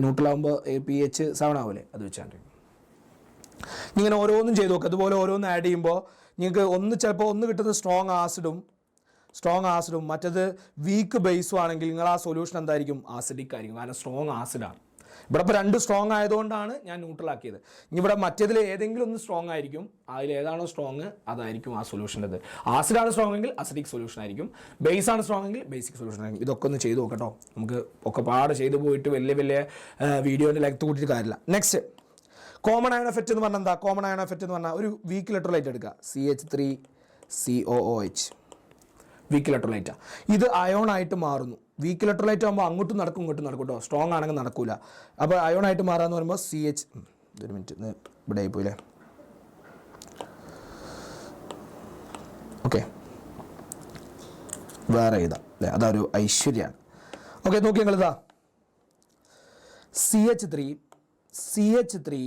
ന്യൂട്രൽ ആകുമ്പോൾ pH 7 ആവില്ലേ, അത് വെച്ചാണ്ട് ഇങ്ങനെ ഓരോന്നും ചെയ്ത് നോക്കുക. അതുപോലെ ഓരോന്ന് ആഡ് ചെയ്യുമ്പോൾ നിങ്ങൾക്ക് ചിലപ്പോൾ കിട്ടുന്നത് സ്ട്രോങ് ആസിഡും മറ്റത് വീക്ക് ബേസും ആണെങ്കിൽ നിങ്ങൾ ആ സൊല്യൂഷൻ എന്തായിരിക്കും? ആസിഡിക് ആയിരിക്കും, കാരണം സ്ട്രോങ് ആസിഡാണ്. ഇവിടെ ഇപ്പോൾ രണ്ട് സ്ട്രോങ് ആയതുകൊണ്ടാണ് ഞാൻ ന്യൂട്രൽ ആക്കിയത്. ഇനി ഇവിടെ മറ്റേതിൽ ഏതെങ്കിലും ഒന്ന് സ്ട്രോങ് ആയിരിക്കും, അതിലേതാണോ സ്ട്രോങ് അതായിരിക്കും ആ സൊല്യൂഷൻ്റെത്. ആസിഡാണ് സ്ട്രോങ് എങ്കിൽ അസിഡിക് സൊല്യൂഷൻ ആയിരിക്കും, ബേസ് ആണ് സ്ട്രോങ് എങ്കിൽ ബേസിക് സൊല്യൂഷൻ ആയിരിക്കും. ഇതൊക്കെ ഒന്ന് ചെയ്ത് നോക്കട്ടോ. നമുക്ക് ഒക്കെ പാടെ ചെയ്ത് പോയിട്ട് വലിയ വീഡിയോൻ്റെ ലെങ്ത് കൂട്ടിയിട്ട് കാര്യമില്ല. നെക്സ്റ്റ് കോമൺ അയോൺ എഫക്റ്റ് എന്ന് പറഞ്ഞാൽ എന്താ? കോമൺ അയോൺ എഫക്റ്റ് എന്ന് പറഞ്ഞാൽ ഒരു വീക്ക് ഇലക്ട്രോലൈറ്റ് എടുക്കുക, CH3COOH. വീക്ക് ഇലക്ട്രോലൈറ്റാണ്. ഇത് അയോൺ ആയിട്ട് മാറുന്നു. വീക്ക് ഇലക്ട്രോലൈറ്റ് ആകുമ്പോൾ അങ്ങോട്ടും നടക്കും ഇങ്ങോട്ടും നടക്കും കേട്ടോ. സ്ട്രോങ് ആണെങ്കിൽ നടക്കില്ല. അപ്പോൾ അയോൺ ആയിട്ട് മാറാമെന്ന് പറയുമ്പോൾ ഒരു മിനിറ്റ്, ഇവിടെ ആയിപ്പോയില്ലേ. ഓക്കെ, വേറെ എഴുതാം അല്ലേ, അതൊരു ഐശ്വര്യമാണ്. ഓക്കെ, നോക്കി ഞങ്ങളിതാ CH3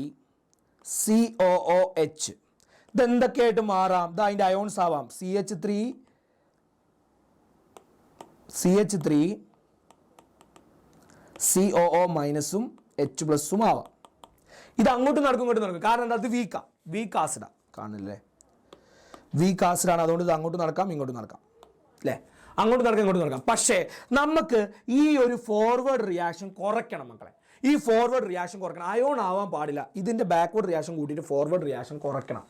COOH ഇതെന്തൊക്കെയായിട്ട് മാറാം? ഇതാ അതിൻ്റെ അയോൺസ് ആവാം. CH3 COO മൈനസും H+ ആവാം. ഇത് അങ്ങോട്ടും നടക്കും ഇങ്ങോട്ടും നടക്കും. കാരണം എന്താ? അത് വീക്ക് ആസിഡാണ്. കാണില്ലേ, വീക്ക് ആസിഡാണ്. അതുകൊണ്ട് ഇത് അങ്ങോട്ടും നടക്കാം ഇങ്ങോട്ടും നടക്കാം അല്ലേ, അങ്ങോട്ട് നടക്കാം ഇങ്ങോട്ട് നടക്കാം. പക്ഷേ നമുക്ക് ഈ ഒരു ഫോർവേഡ് റിയാക്ഷൻ കുറയ്ക്കണം മക്കളെ. ഈ ഫോർവേഡ് റിയാക്ഷൻ കുറയ്ക്കണം. അയോൺ ആവാൻ പാടില്ല. ഇതിൻ്റെ ബാക്ക്വേർഡ് റിയാക്ഷൻ കൂട്ടിയിട്ട് ഫോർവേഡ് റിയാക്ഷൻ കുറയ്ക്കണം.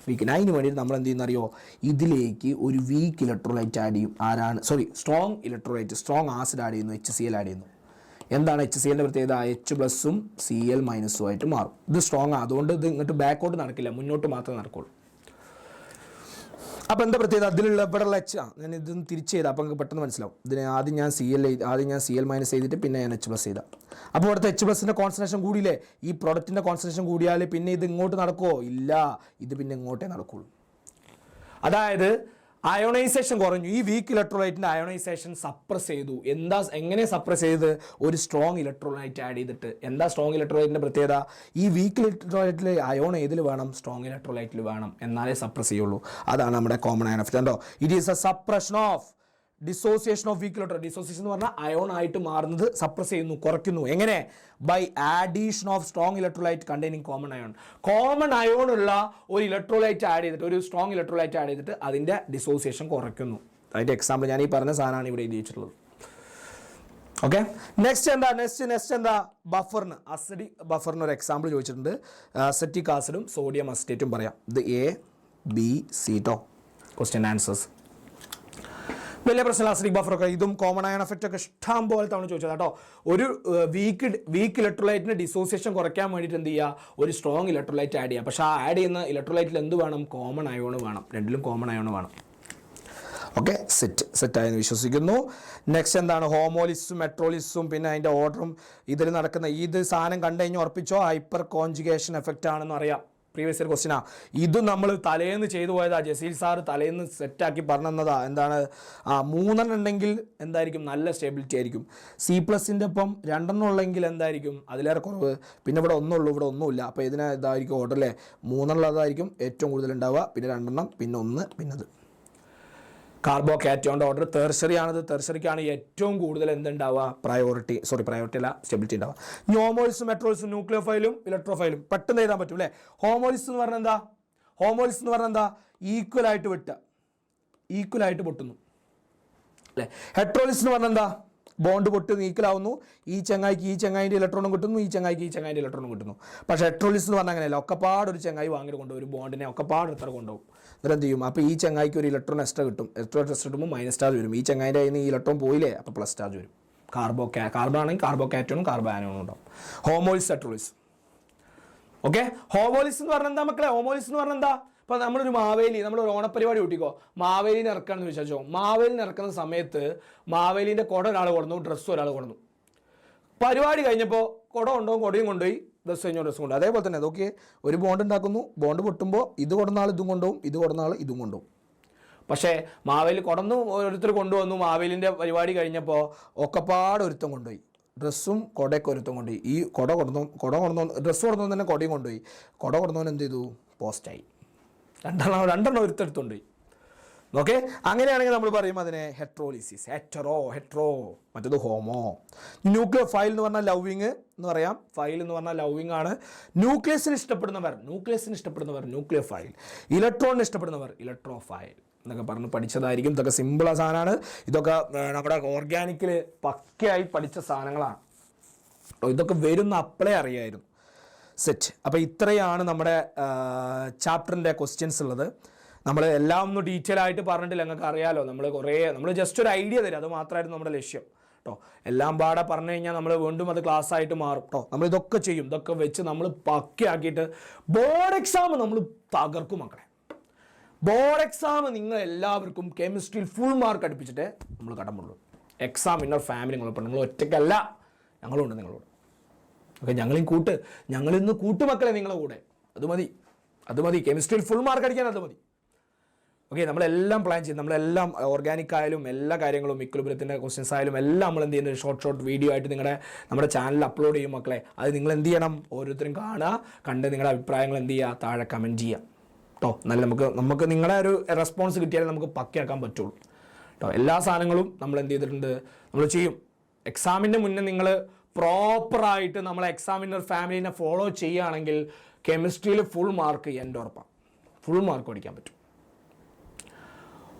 വീക്കിന് അതിന് വേണ്ടിയിട്ട് നമ്മൾ എന്ത് ചെയ്യുന്നറിയോ, ഇതിലേക്ക് ഒരു വീക്ക് ഇലക്ട്രോലൈറ്റ് ആഡ് ചെയ്യും. ആരാണ്? Strong electrolyte, strong acid add ചെയ്യുന്നു, HCl ആഡ് ചെയ്യുന്നു. എന്താണ് HClൻ്റെ പ്രത്യേകത? H+ഉം Cl- ആയിട്ട് മാറും. ഇത് സ്ട്രോങ് ആണ്, അതുകൊണ്ട് ഇത് ഇങ്ങോട്ട് ബാക്കോട്ട് നടക്കില്ല, മുന്നോട്ട് മാത്രമേ നടക്കുള്ളൂ. അപ്പോൾ എന്താ പ്രത്യേകത? അതിലുള്ള ഇവിടെയുള്ള ഞാൻ ഇതൊന്ന് തിരിച്ച് ചെയ്താൽ അപ്പോൾ നിങ്ങൾക്ക് പെട്ടെന്ന് മനസ്സിലാവും. ഇതിന് ആദ്യം ഞാൻ Cl- ചെയ്തിട്ട് പിന്നെ ഞാൻ H+ ചെയ്താൽ, അപ്പോൾ ഇവിടുത്തെ H+ൻ്റെ കോൺസെൻട്രേഷൻ കൂടിയില്ലേ. ഈ പ്രൊഡക്റ്റിൻ്റെ കോൺസെൻട്രേഷൻ കൂടിയാൽ പിന്നെ ഇത് ഇങ്ങോട്ട് നടക്കുമോ? ഇല്ല, ഇത് പിന്നെ ഇങ്ങോട്ടേ നടക്കുള്ളൂ. അതായത് അയോണൈസേഷൻ കുറഞ്ഞു. ഈ വീക്ക് ഇലക്ട്രോലൈറ്റിൻ്റെ അയോണൈസേഷൻ സപ്രസ് ചെയ്തു. എങ്ങനെ സപ്രസ് ചെയ്ത്? ഒരു സ്ട്രോങ് ഇലക്ട്രോലൈറ്റ് ആഡ് ചെയ്തിട്ട്. എന്താ സ്ട്രോങ് ഇലക്ട്രോലൈറ്റിൻ്റെ പ്രത്യേകത? ഈ വീക്ക് ഇലക്ട്രോലൈറ്റിൽ അയോൺ ഏതിൽ വേണം? സ്ട്രോങ് ഇലക്ട്രോലൈറ്റിൽ വേണം, എന്നാലേ സപ്രസ് ചെയ്യുള്ളൂ. അതാണ് നമ്മുടെ കോമൺ അയോൺ എഫക്റ്റ്. കണ്ടോ, it is a suppression of dissociation of weak electrolyte. Dissociation എന്ന് പറഞ്ഞാൽ അയോൺ ആയിട്ട് മാറുന്നത് സപ്രസ് ചെയ്യുന്നു, കുറയ്ക്കുന്നു. എങ്ങനെ? By addition of strong electrolyte containing common ion. Common ion ഉള്ള ഒരു ഇലക്ട്രോലൈറ്റ് ആഡ് ചെയ്തിട്ട്, ഒരു സ്ട്രോങ് ഇലക്ട്രോലൈറ്റ് ആഡ് ചെയ്തിട്ട് അതിൻ്റെ ഡിസോസിയേഷൻ കുറയ്ക്കുന്നു. അതിൻ്റെ എക്സാമ്പിൾ ഞാൻ ഈ പറഞ്ഞ സാധനമാണ് ഇവിടെ എഴുതി വെച്ചിട്ടുള്ളത്. ഓക്കെ, നെക്സ്റ്റ് എന്താ? ബഫറിന്, അസിഡിക് ബഫറിന് ഒരു എക്സാമ്പിൾ ചോദിച്ചിട്ടുണ്ട്. അസറ്റിക് ആസിഡും സോഡിയം അസിറ്റേറ്റും പറയാം. ഇത് ABC ട്ടോ ക്വസ്റ്റ്യൻ ആൻസേഴ്സ്. വലിയ പ്രശ്നം അസിഡിക് ബഫറൊക്കെ. ഇതും കോമൺ അയൺ എഫക്റ്റ് ഒക്കെ ഇഷ്ടം പോലെ തവണ ചോദിച്ചത് കേട്ടോ. ഒരു വീക്ക് ഇലക്ട്രോലൈറ്റിന് ഡിസോസിയേഷൻ കുറയ്ക്കാൻ വേണ്ടിയിട്ട് എന്ത് ചെയ്യുക? ഒരു സ്ട്രോങ് ഇലക്ട്രോലൈറ്റ് ആഡ് ചെയ്യുക. പക്ഷേ ആ ആഡ് ചെയ്യുന്ന ഇലക്ട്രോലൈറ്റിൽ എന്ത് വേണം? കോമൺ അയോൺ വേണം. രണ്ടിലും കോമൺ അയോൺ വേണം. ഓക്കെ, സെറ്റായെന്ന് വിശ്വസിക്കുന്നു. നെക്സ്റ്റ് എന്താണ്? ഹോമോലിസും മെട്രോലിസും പിന്നെ അതിൻ്റെ ഓർഡറും ഇതിൽ നടക്കുന്ന ഇത് സാധനം കണ്ടു കഴിഞ്ഞ് ഉറപ്പിച്ചോ ഹൈപ്പർ കോൺജുഗേഷൻ എഫക്റ്റ് ആണെന്ന് അറിയാം. പ്രീവിയസ് ഇയർ ക്വസ്റ്റ്യനാ. ഇതും നമ്മൾ തലേന്ന് ചെയ്തു പോയതാ. ജസീൽ സാറ് തലേന്ന് സെറ്റാക്കി പറഞ്ഞതാ. എന്താണ്? 3 ഉണ്ടെങ്കിൽ എന്തായിരിക്കും? നല്ല സ്റ്റെബിലിറ്റി ആയിരിക്കും. C+ൻ്റെ ഒപ്പം 2 ഉള്ളെങ്കിൽ എന്തായിരിക്കും? അതിലേറെ കുറവ്. പിന്നെ ഇവിടെ 1 ഉള്ളൂ, ഇവിടെ ഒന്നുമില്ല. അപ്പോൾ ഇതിന് ഇതായിരിക്കും ഓർഡർ അല്ലേ? 3 ഏറ്റവും കൂടുതൽ ഉണ്ടാവുക, പിന്നെ 2, പിന്നെ 1, പിന്നെ ഇത്. കാർബോകാറ്റോണിൻ്റെ ഓർഡർ ടെർഷറി ആണത്. ടെർഷറിക്കാണ് ഏറ്റവും കൂടുതൽ എന്തുണ്ടാവുക? പ്രയോറിറ്റി അല്ല, സ്റ്റെബിലിറ്റി ഉണ്ടാവുക. ഹോമോലിസും മെട്രോലിസും ന്യൂക്ലിയോഫൈലും ഇലക്ട്രോഫൈലും പെട്ടെന്ന് എഴുതാൻ പറ്റും അല്ലേ? ഹോമോലിസ് എന്ന് പറഞ്ഞാൽ എന്താ? ഈക്വൽ ആയിട്ട് പൊട്ടുന്നു അല്ലേ? ഹെട്രോലിസ് എന്ന് പറഞ്ഞാൽ എന്താ? ബോണ്ട് പൊട്ടുന്നു, ഈക്വൽ ആവുന്നു. ഈ ചങ്ങായിൻ്റെ ഇലക്ട്രോണും കിട്ടുന്നു, ഈ ചങ്ങായിൻ്റെ ഇലക്ട്രോണും കിട്ടുന്നു. പക്ഷേ ഹെട്രോലിസ് എന്ന് പറഞ്ഞാൽ അങ്ങനെയല്ല. ഒക്കെപ്പാട് ഒരു ചങ്ങായി വാങ്ങിയിട്ട് കൊണ്ടുപോകും, ഒരു ബോണ്ടിനെ ഒക്കെപ്പാട് എത്ര കൊണ്ടുപോകും. എന്നിട്ട് എന്ത് ചെയ്യും? അപ്പോൾ ഈ ചങ്ങായിക്ക് ഒരു ഇലക്ട്രോൺ എക്സ്ട്രാ കിട്ടും. എക്സ്ട്രാ കിട്ടുമ്പോൾ മൈനസ് ചാർജ് വരും. ഈ ചങ്ങായിൻ്റെ കയ്യിൽ നിന്ന് ഈ ഇലക്ട്രോൺ പോയില്ലേ, അപ്പോൾ പ്ലസ് ചാർജ് വരും. കാർബൺ ആണെങ്കിൽ കാർബോകാറ്റോണും കാർബാനോണും ഉണ്ടാവും. ഹോമോലിസ്, ഹെട്രോലിസ്. ഓക്കെ, ഹോമോലിസ് എന്ന് പറഞ്ഞാൽ എന്താ മക്കളെ? ഹോമോലിസ് എന്ന് പറഞ്ഞാൽ എന്താ? ഇപ്പോൾ നമ്മളൊരു നമ്മളൊരു ഓണപ്പരിപാടി കൂട്ടിക്കോ, മാവേലിനെ ഇറക്കാണെന്ന് വിചാരിച്ചോ. മാവേലിനെ ഇറക്കുന്ന സമയത്ത് മാവേലിൻ്റെ കുട ഒരാൾ കൊടുന്നു, ഡ്രസ്സ് ഒരാൾ കൊടുന്നു. പരിപാടി കഴിഞ്ഞപ്പോൾ കുട കൊണ്ടുപോകും, കൊടയും കൊണ്ടുപോയി, ഡ്രസ്സ് കഴിഞ്ഞോ ഡ്രസ്സ് കൊണ്ടുപോയി. അതേപോലെ തന്നെ അതൊക്കെ ഒരു ബോണ്ട് ഉണ്ടാക്കുന്നു. ബോണ്ട് പൊട്ടുമ്പോൾ ഇത് കൊടുന്ന ആൾ ഇതും കൊണ്ടുപോകും, ഇത് കൊടുന്ന ആൾ ഇതും കൊണ്ടുപോകും. പക്ഷേ മാവേലി കൊടന്നു ഓരോരുത്തർ കൊണ്ടുവന്നു. മാവേലിൻ്റെ പരിപാടി കഴിഞ്ഞപ്പോൾ ഒക്കെപ്പാട് ഒരുത്തം കൊണ്ടുപോയി. ഡ്രസ്സും കുടയൊക്കെ ഒരുത്തം കൊണ്ടുപോയി. ഈ കുട കൊടുന്നു ഡ്രസ്സ് കൊടുന്നു തന്നെ കുടയും കൊണ്ടുപോയി. കുട കൊടുന്നവൻ എന്ത് ചെയ്തു? പോസ്റ്റായി. രണ്ടെണ്ണം ഒരുത്തെടുത്തുകൊണ്ടുപോയി. ഓക്കെ, അങ്ങനെയാണെങ്കിൽ നമ്മൾ പറയും അതിനെ ഹെട്രോലിസിസ്. ഹെട്രോ മറ്റേത് ഹോമോ. ന്യൂക്ലിയോ ഫൈൽ എന്ന് പറഞ്ഞാൽ ലവിങ് എന്ന് പറയാം. ഫൈൽ എന്ന് പറഞ്ഞാൽ ലവിങ് ആണ്. ന്യൂക്ലിയസിന് ഇഷ്ടപ്പെടുന്നവർ ന്യൂക്ലിയോ ഫൈൽ. ഇലക്ട്രോണിന് ഇഷ്ടപ്പെടുന്നവർ ഇലക്ട്രോഫൈൽ എന്നൊക്കെ പറഞ്ഞ് പഠിച്ചതായിരിക്കും. ഇതൊക്കെ സിമ്പിളായ സാധനമാണ്. ഇതൊക്കെ നമ്മുടെ ഓർഗാനിക്കിൽ പക്കയായി പഠിച്ച സാധനങ്ങളാണ്. ഇതൊക്കെ വരുന്ന അപ്പളേ അറിയായിരുന്നു. സെറ്റ്. അപ്പോൾ ഇത്രയാണ് നമ്മുടെ ചാപ്റ്ററിൻ്റെ ക്വസ്റ്റ്യൻസ് ഉള്ളത്. നമ്മൾ എല്ലാം ഒന്ന് ഡീറ്റെയിൽ ആയിട്ട് പറഞ്ഞിട്ടില്ല, നിങ്ങൾക്ക് അറിയാലോ. നമ്മൾ ജസ്റ്റ് ഒരു ഐഡിയ തരും, അത് മാത്രമായിരുന്നു നമ്മുടെ ലക്ഷ്യം കേട്ടോ. എല്ലാം പാടെ പറഞ്ഞു കഴിഞ്ഞാൽ നമ്മൾ വീണ്ടും അത് ക്ലാസ് ആയിട്ട് മാറും കേട്ടോ. നമ്മൾ ഇതൊക്കെ ചെയ്യും. ഇതൊക്കെ വെച്ച് നമ്മൾ പക്കയാക്കിയിട്ട് ബോർഡ് എക്സാം നമ്മൾ തകർക്കും മക്കളെ. ബോർഡ് എക്സാം നിങ്ങൾ എല്ലാവർക്കും കെമിസ്ട്രിയിൽ ഫുൾ മാർക്ക് അടുപ്പിച്ചിട്ട് നമ്മൾ കടമുള്ളൂ. എക്സാം ഇന്നർ ഫാമിലി നിങ്ങൾ ഒറ്റയ്ക്കല്ല, ഞങ്ങളുണ്ട് നിങ്ങളോട്. ഓക്കെ, ഞങ്ങളിന്ന് കൂട്ടുമക്കളെ നിങ്ങളെ കൂടെ. അത് മതി കെമിസ്ട്രിയിൽ ഫുൾ മാർക്ക് അടിക്കാൻ അത് മതി. ഓക്കെ, നമ്മളെല്ലാം പ്ലാൻ ചെയ്ത്, നമ്മളെല്ലാം ഓർഗാനിക് ആയാലും എല്ലാ കാര്യങ്ങളും ഇക്വിലിബ്രിയത്തിൻ്റെ ക്വസ്റ്റ്യൻസ് ആയാലും എല്ലാം നമ്മൾ എന്ത് ചെയ്യുന്നത്, ഷോർട്ട് വീഡിയോ ആയിട്ട് നമ്മുടെ ചാനലിൽ അപ്ലോഡ് ചെയ്യും മക്കളെ. അത് നിങ്ങൾ എന്ത് ചെയ്യണം, ഓരോരുത്തരും കണ്ട് നിങ്ങളുടെ അഭിപ്രായങ്ങൾ എന്ത് ചെയ്യുക, താഴെ കമൻറ്റ് ചെയ്യുക കേട്ടോ. നല്ല നമുക്ക് നിങ്ങളുടെ ഒരു റെസ്പോൺസ് കിട്ടിയാലേ നമുക്ക് പക്കയാക്കാൻ പറ്റുള്ളൂ കേട്ടോ. എല്ലാ സാധനങ്ങളും നമ്മൾ എന്ത് ചെയ്തിട്ടുണ്ട്, നമ്മൾ ചെയ്യും. എക്സാമിൻ്റെ മുന്നേ നിങ്ങൾ പ്രോപ്പറായിട്ട് നമ്മളെ എക്സാമിനർ ഫാമിലിനെ ഫോളോ ചെയ്യുകയാണെങ്കിൽ കെമിസ്ട്രിയിൽ ഫുൾ മാർക്ക് എൻ്റെ ഉറപ്പാണ്, ഫുൾ മാർക്ക് പഠിക്കാൻ പറ്റും.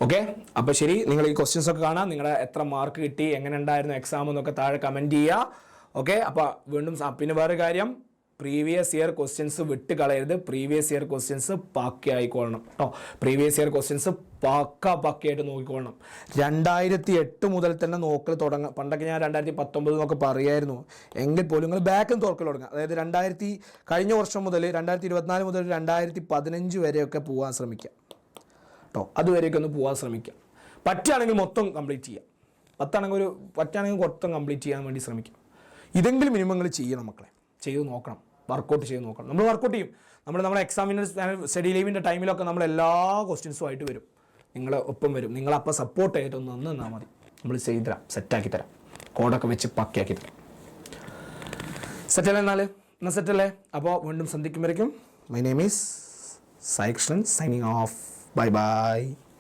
ഓക്കെ, അപ്പോൾ ശരി, നിങ്ങൾ ഈ ക്വസ്റ്റ്യൻസ് ഒക്കെ കാണാം, നിങ്ങളുടെ എത്ര മാർക്ക് കിട്ടി, എങ്ങനെ ഉണ്ടായിരുന്നു എക്സാം എന്നൊക്കെ താഴെ കമൻറ്റ് ചെയ്യുക. ഓക്കെ, അപ്പോൾ വീണ്ടും പിന്നെ വേറെ കാര്യം, പ്രീവിയസ് ഇയർ ക്വസ്റ്റ്യൻസ് വിട്ട് കളയരുത്. പ്രീവിയസ് ഇയർ ക്വസ്റ്റ്യൻസ് പക്കയായിക്കൊള്ളണം കേട്ടോ. പ്രീവിയസ് ഇയർ ക്വസ്റ്റ്യൻസ് പക്കയായിട്ട് നോക്കിക്കൊള്ളണം. 2008 മുതൽ തന്നെ നോക്കൽ തുടങ്ങാം. പണ്ടൊക്കെ ഞാൻ 2019 എന്നൊക്കെ പറയായിരുന്നു, എങ്കിൽ പോലും നിങ്ങൾ ബാക്കിൽ തുറക്കൽ തുടങ്ങുക. അതായത് കഴിഞ്ഞ വർഷം മുതൽ 2024 മുതൽ 2015 വരെയൊക്കെ പോകാൻ ശ്രമിക്കുക കേട്ടോ. അതുവരെയൊക്കെ ഒന്ന് പോകാൻ ശ്രമിക്കുക. പറ്റുകയാണെങ്കിൽ മൊത്തം കംപ്ലീറ്റ് ചെയ്യുക. പറ്റുകയാണെങ്കിൽ മൊത്തം കംപ്ലീറ്റ് ചെയ്യാൻ വേണ്ടി ശ്രമിക്കുക. ഇതെങ്കിലും മിനിമം നിങ്ങൾ ചെയ്യണം മക്കളെ, ചെയ്ത് നോക്കണം, വർക്കൗട്ട് ചെയ്ത് നോക്കണം. നമ്മൾ വർക്കൗട്ട് ചെയ്യും. നമ്മുടെ എക്സാമിൻ്റെ സ്റ്റഡി ലീവിൻ്റെ ടൈമിലൊക്കെ നമ്മൾ എല്ലാ ക്വസ്റ്റ്യൻസും ആയിട്ട് വരും, നിങ്ങളെ ഒപ്പം വരും. നിങ്ങളപ്പോൾ സപ്പോർട്ട് ആയിട്ട് ഒന്ന് നിന്നാൽ മതി, നമ്മൾ ചെയ്ത് തരാം, സെറ്റാക്കി തരാം, കോഡൊക്കെ വെച്ച് പക്കയാക്കി തരാം. സെറ്റല്ലേ? എന്നാൽ സെറ്റല്ലേ? അപ്പോൾ വീണ്ടും സന്ധിക്കുമ്പോഴേക്കും my name is Sai Krishnan, signing off. Bye bye.